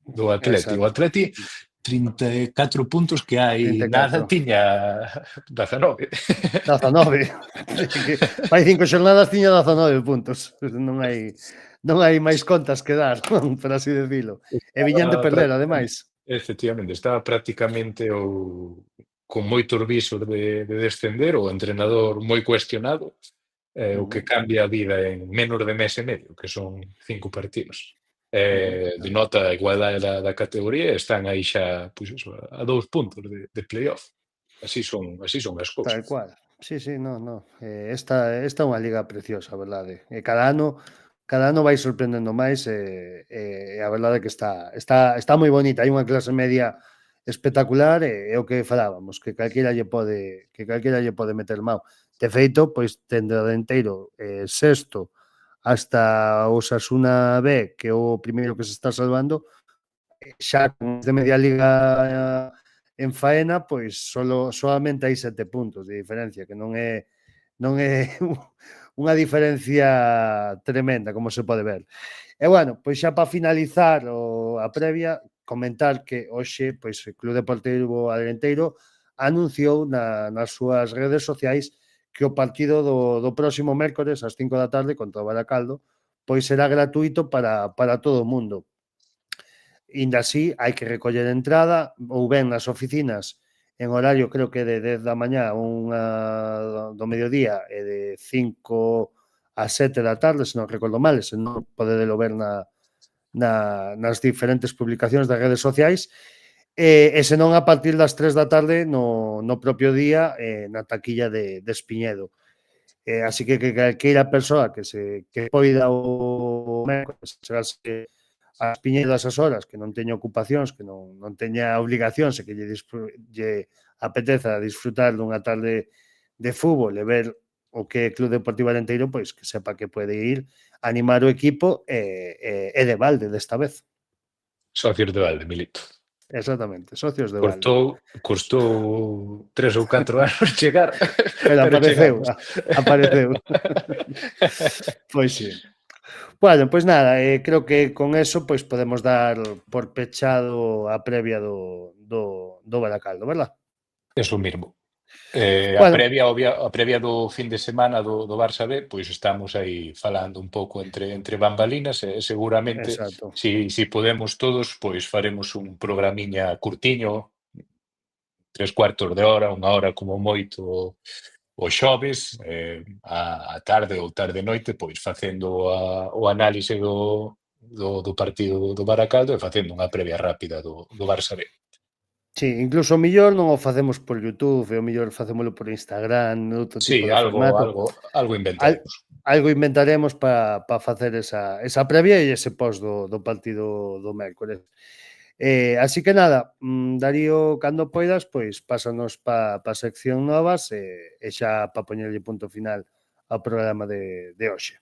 do Atleti. O Atleti 34 puntos que hai 34. nada tiña 19. 19. Fai 5 xornadas tiña 19 puntos. Non hai máis contas que dar, por así decirlo. E viñan de perder, ademais. Efectivamente, estaba prácticamente con moitos visos de descender, o entrenador moi cuestionado, o que cambia a vida en menos de mes e medio, que son 5 partidos. Denota a igualdade da categoría, están aí xa pois eso, a 2 puntos de playoff. Así son as cousas. Tal cual. Sí, no. Esta é unha liga preciosa, a verdade. E cada ano vai sorprendendo máis e a verdade é que está moi bonita. Hai unha clase media espectacular e o que falábamos, que calquera lle pode meter mão. De feito, pois tende o Arenteiro sexto hasta o Osasuna B, que é o primeiro que se está salvando, xa con de media liga en faena, pois solamente hai 7 puntos de diferencia, que non é unha diferencia tremenda, como se pode ver. E bueno, pois xa para finalizar a previa, comentar que hoxe pois o Club Deportivo Arenteiro anunciou nas súas redes sociais que o partido do próximo mércores ás 5 da tarde contra o Baracaldo pois será gratuito para todo o mundo. Inda así, hai que recoller entrada ou ben nas oficinas en horario creo que de 10 da mañá a 1 do mediodía e de 5 a 7 da tarde, se non recordo mal, se non podedelo ver nas diferentes publicacións das redes sociais, e senón a partir das 3 da tarde no propio día na taquilla de Espiñedo. Así que calqueira persoa que poida o mércores chegarse a Espiñedo a esas horas, que non teña ocupacións, que non teña obligacións e que lle apeteza disfrutar dunha tarde de fútbol e ver o que é Club Deportivo Arenteiro, pois que sepa que pode ir a animar o equipo e de balde desta vez. Socios de Valde, Milito. Exactamente, socios de balde. Costou 3 ou 4 anos chegar, Pero apareceu, chegamos. apareceu. Pois sí. Bueno, pois nada, creo que con eso pois podemos dar por pechado a previa do Baracaldo, verdad? Eso mismo. Bueno. A previa do fin de semana do Barça B, pois estamos aí falando un pouco entre bambalinas e seguramente Exacto. si podemos todos, pois faremos un programiña curtiño, 3/4 de hora, 1 hora como moito o xoves, a tarde ou tarde-noite, pois facendo o análise do partido do Baracaldo e facendo unha previa rápida do Barça B. Sí, incluso o mellor non o facemos por YouTube, o mellor facémolo por Instagram, outro tipo Sí, de formato. algo inventaremos. Algo inventaremos para facer esa previa e ese post do partido do mércores. Así que nada, Darío, cando poidas, pois pásanos pa sección novas e xa para poñerlle punto final ao programa de hoxe.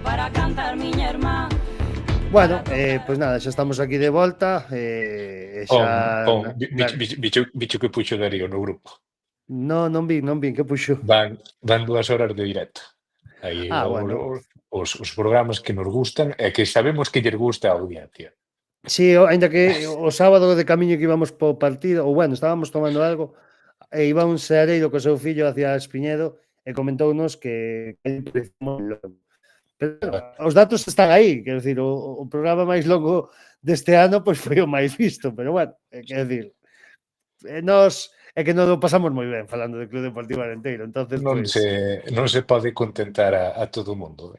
Para cantar miña irmá. Bueno, pois nada, xa estamos aquí de volta e xa... Bicho que puxo Darío no grupo. Non vi, que puxo? Van 2 horas de directo. Aí bueno. os programas que nos gustan e que sabemos que lles gusta a audiencia. Sí, aínda que o sábado de camiño que íbamos po partido, ou bueno, estábamos tomando algo, e iba un seareiro co seu fillo hacia Espiñedo e comentounos que pero os datos están aí, quero dicir, o programa máis longo deste ano pois foi o máis visto, pero bueno, quero dicir, nós é que non o pasamos moi ben falando de Club Deportivo Arenteiro, entonces Non pois se pode contentar a todo o mundo.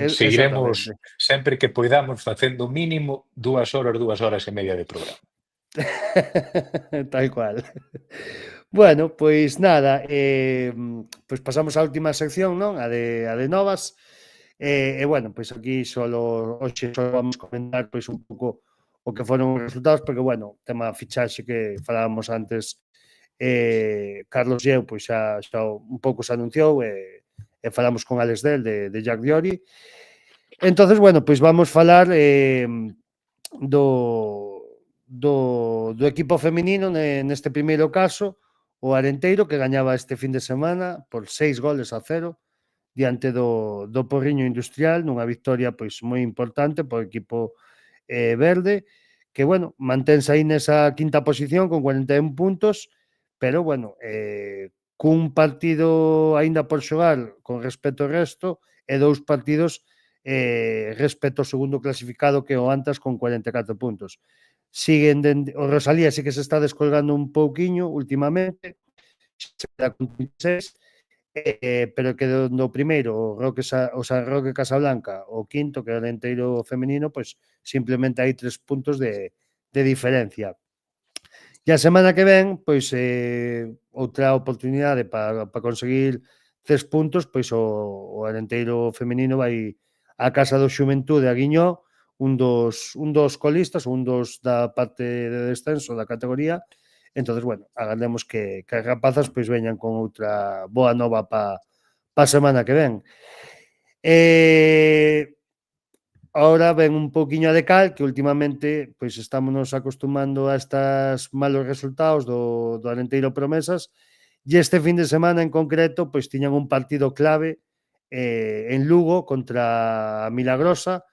Seguiremos sempre que poidamos facendo mínimo 2 horas e media de programa. Tal cual. Bueno, pois nada, pois pasamos á última sección, non? A de novas. E bueno, pois aquí hoxe só vamos comentar pois un pouco o que foron os resultados, porque bueno, tema fichaxe que falábamos antes, Carlos Lleu pois xa un pouco se anunciou e falamos con Alex de Jack Diori. Entonces, bueno, pois vamos falar do equipo feminino neste primeiro caso, o Arenteiro, que gañaba este fin de semana por 6-0 diante do Porriño Industrial, nunha victoria pois moi importante para o equipo verde, que, bueno, mantense aí nesa quinta posición con 41 puntos, pero, bueno, cun partido aínda por xogar con respecto ao resto e 2 partidos respecto ao segundo clasificado que é o Antas con 44 puntos. O Rosalía sí que se está descolgando un pouquiño últimamente, se queda con 36, pero que do primeiro, o San Roque Casablanca, o quinto, que é o Arenteiro femenino, pois simplemente hai 3 puntos de diferencia. E a semana que ven, pois outra oportunidade para conseguir 3 puntos, pois o Arenteiro femenino vai á Casa do Xuventude a Guiñó, un dos colistas, un dos da parte de descenso da categoría. Entonces, bueno, agardemos que as rapazas pois veñan con outra boa nova pa a semana que ven. Ahora ven un pouquiño de cal, que últimamente pois estámonos acostumando a estos malos resultados do Arenteiro Promesas, e este fin de semana en concreto pois tiñan un partido clave en Lugo contra a Milagrosa,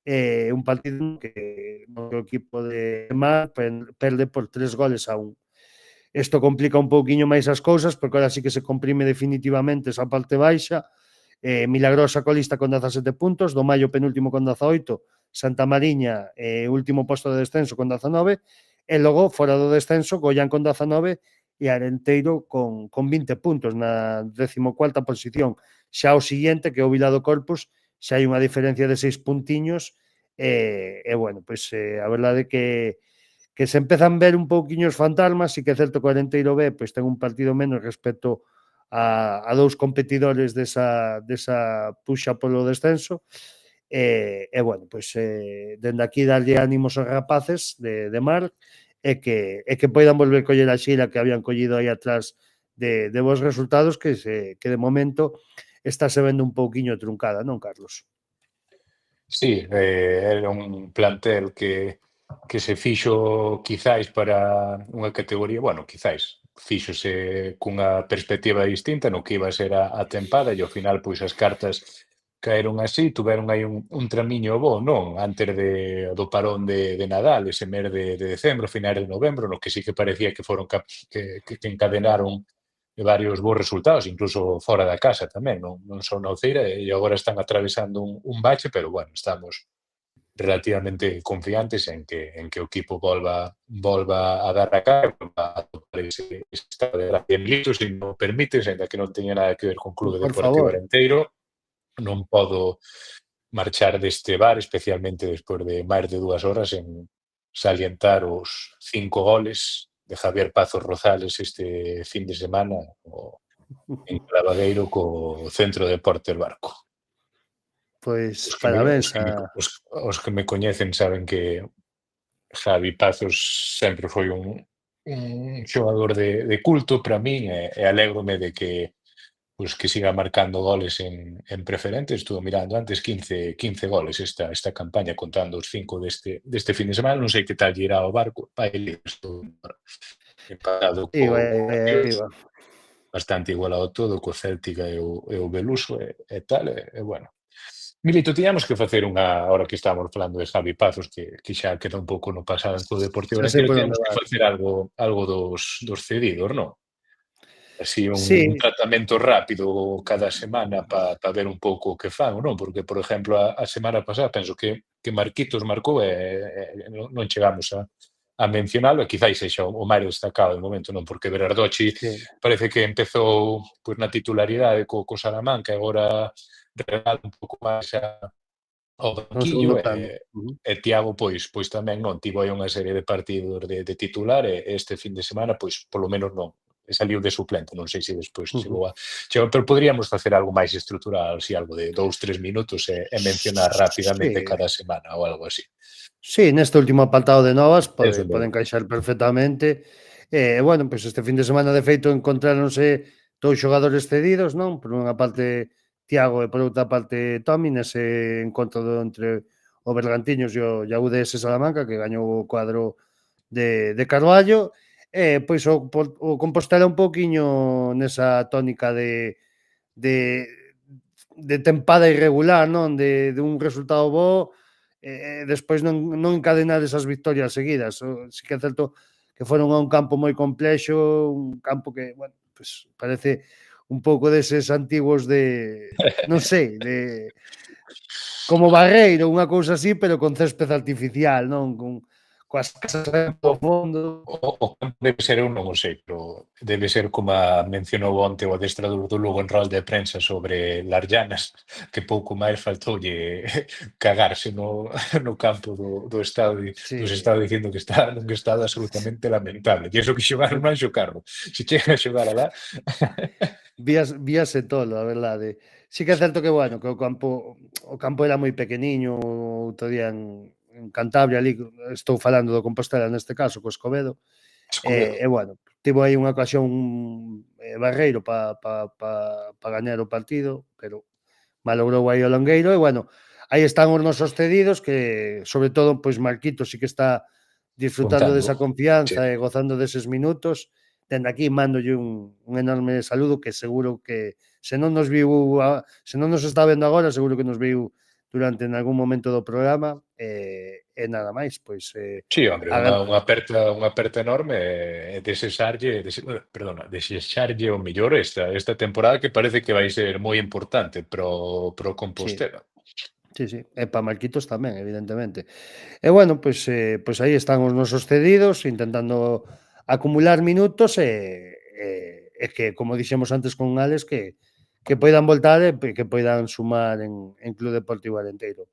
un partido que o equipo de Mar perde por 3-1. Isto complica un pouquiño máis as cousas, porque ahora sí que se comprime definitivamente esa parte baixa. Milagrosa colista con 17 puntos, do Maio penúltimo con 18, Santa Mariña último posto de descenso con 19, e logo fora do descenso Goián con 19 e Arenteiro con 20 puntos na 14ª posición. Xa o siguiente, que é o Vila do Corpus, xa hai unha diferencia de 6 puntiños, e bueno, pois a verdade que se empezan a ver un pouquiño os fantasmas, e que é certo que o Arenteiro B pois ten un partido menos respecto a dous competidores desa puxa polo descenso, e bueno, pois dende aquí darlle ánimos aos rapaces de Mar, e que poidan volver coller a xira que habían collido aí atrás de bons resultados, que de momento está se vendo un pouquiño truncada, non, Carlos? Sí, era un plantel que se fixo quizáis para unha categoría, bueno, quizáis, fíxose cunha perspectiva distinta no que iba a ser a tempada e ao final pois as cartas caeron así, tuveron aí un tramiño bo, non? Antes do parón de Nadal, ese mes de decembro, finais de novembro, no que sí que parecía que foron que encadenaron varios bons resultados, incluso fora da casa tamén, non só na Uceira, e agora están atravesando un bache, pero bueno, estamos relativamente confiantes en que o equipo volva a dar a cara, volva a topar ese estado de gracia. Milito, se non permites, ainda que non teña nada que ver con Clube Por Deportivo favor. Arenteiro, non podo marchar deste bar, especialmente despois de máis de 2 horas, en salientar os 5 goles de Javier Pazos Rozales este fin de semana en Clavagueiro co Centro de Deportes Barco. Pois parabéns Os que me coñecen saben que Javi Pazos sempre foi un xogador de culto para min, e alégrome de que siga marcando goles en preferente. Estuvo mirando antes 15 goles esta campaña, contando os 5 deste fin de semana. Non sei que tal lle irá ao Barco, vai empatado bastante igualado todo co Céltica e o Beluso e tal, e bueno. Milito, tiñamos que facer ahora que estamos falando de Javi Pazos, que xa queda un pouco no pasado en Clube Deportivo Arenteiro, tiñamos que facer algo dos cedidos, non? Así un tratamento rápido cada semana para ver un pouco o que fan, non? Porque, por exemplo, a semana pasada penso que Marquitos marcou e non chegamos a mencionalo, e quizáis sexa o máis destacado de momento, non? Porque Berardochi parece que empezou pois na titularidade co Salamanca, e agora regala un pouco máis ao banquillo, e Tiago pois tamén non tivo aí unha serie de partidos de titular, e este fin de semana pois polo menos non saliu de suplente, non sei se despois chegou pero poderíamos facer algo máis estrutural, así algo de 2-3 minutos e mencionar rapidamente cada semana ou algo así. Sí, neste último apartado de novas pode encaixar perfectamente. Bueno, pois este fin de semana de feito encontráronse 2 xogadores cedidos, non? Por unha parte Tiago e por outra parte Tomi, nese encontro entre o Bergantiños e o UDS Salamanca, que gañou o cuadro de Carballo. Pois o Compostela un pouquiño nesa tónica de tempada irregular, non? De un resultado bo, despois non encadenar esas victorias seguidas. Si que é certo que foron a un campo moi complexo, un campo que, bueno, pues parece un pouco deses antigos de, non sei, como Barreiro, unha cousa así, pero con césped artificial, non? Coas casas ao fondo. O campo debe ser, eu non o sei, pero debe ser como mencionou onte o adestrador do Lugo en rol de prensa sobre Las Llanas, que pouco máis faltoulle cagarse no campo do estadio, Sí. dos estado dicindo que está nun estado absolutamente lamentable. E iso que xogaron non xocaron. Se chega a xogar alá... Víase todo, a verdade. Sí que é certo que, bueno, que o campo era moi pequeniño, outro día en Cantabria, ali, estou falando do Compostela neste caso, co Escobedo, Escobedo. bueno, tivo aí unha ocasión Barreiro para gañar o partido, pero malogrou aí o Longueiro, e, bueno, aí están os nosos cedidos, que, sobre todo, pois Marquito sí que está disfrutando Contando. desa confianza Sí. e gozando deses minutos. Dende aquí mandolle un enorme saludo, que seguro que se non nos está vendo agora, seguro que nos viu durante en algún momento do programa, e nada máis, pois Sí, hombre, unha aperta enorme e desexarlle o mellor esta temporada, que parece que vai ser moi importante pro sí, Compostela. sí, e para Marquitos tamén, evidentemente. E, bueno, pois aí están os nosos cedidos, intentando acumular minutos e que, como dixemos antes con Alex, que poidan voltar e que poidan sumar en Club Deportivo Arenteiro.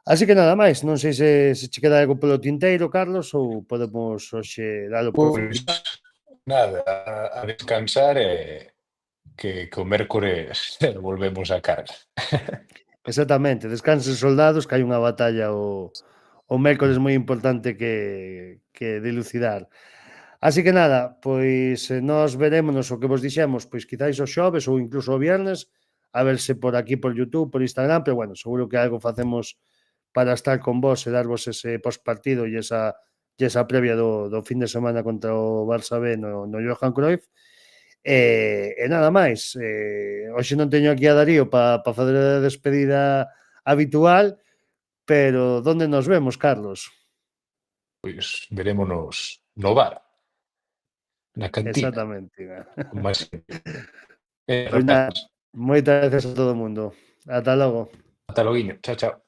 Así que nada máis, non sei se che queda algo polo tinteiro, Carlos, ou podemos hoxe dalo por Pois nada, a descansar e que o mércores volvemos a carga. Exactamente, descansen soldados, que hai unha batalla o mércores moi importante que dilucidar. Así que nada, pois nós verémonos o que vos dixemos, pois quizáis o xoves ou incluso o viernes, a verse por aquí por YouTube, por Instagram, pero, bueno, seguro que algo facemos para estar con vos e darvos ese postpartido e esa previa do fin de semana contra o Barça B no Johan Cruyff. E nada máis. Hoxe non teño aquí a Darío para fazer a despedida habitual, pero donde nos vemos, Carlos? Pois verémonos no bar, na cantina. Exactamente. Con máis Pois nada, moitas gracias a todo o mundo. Ata logo. Ata loguiño. Chao, chao.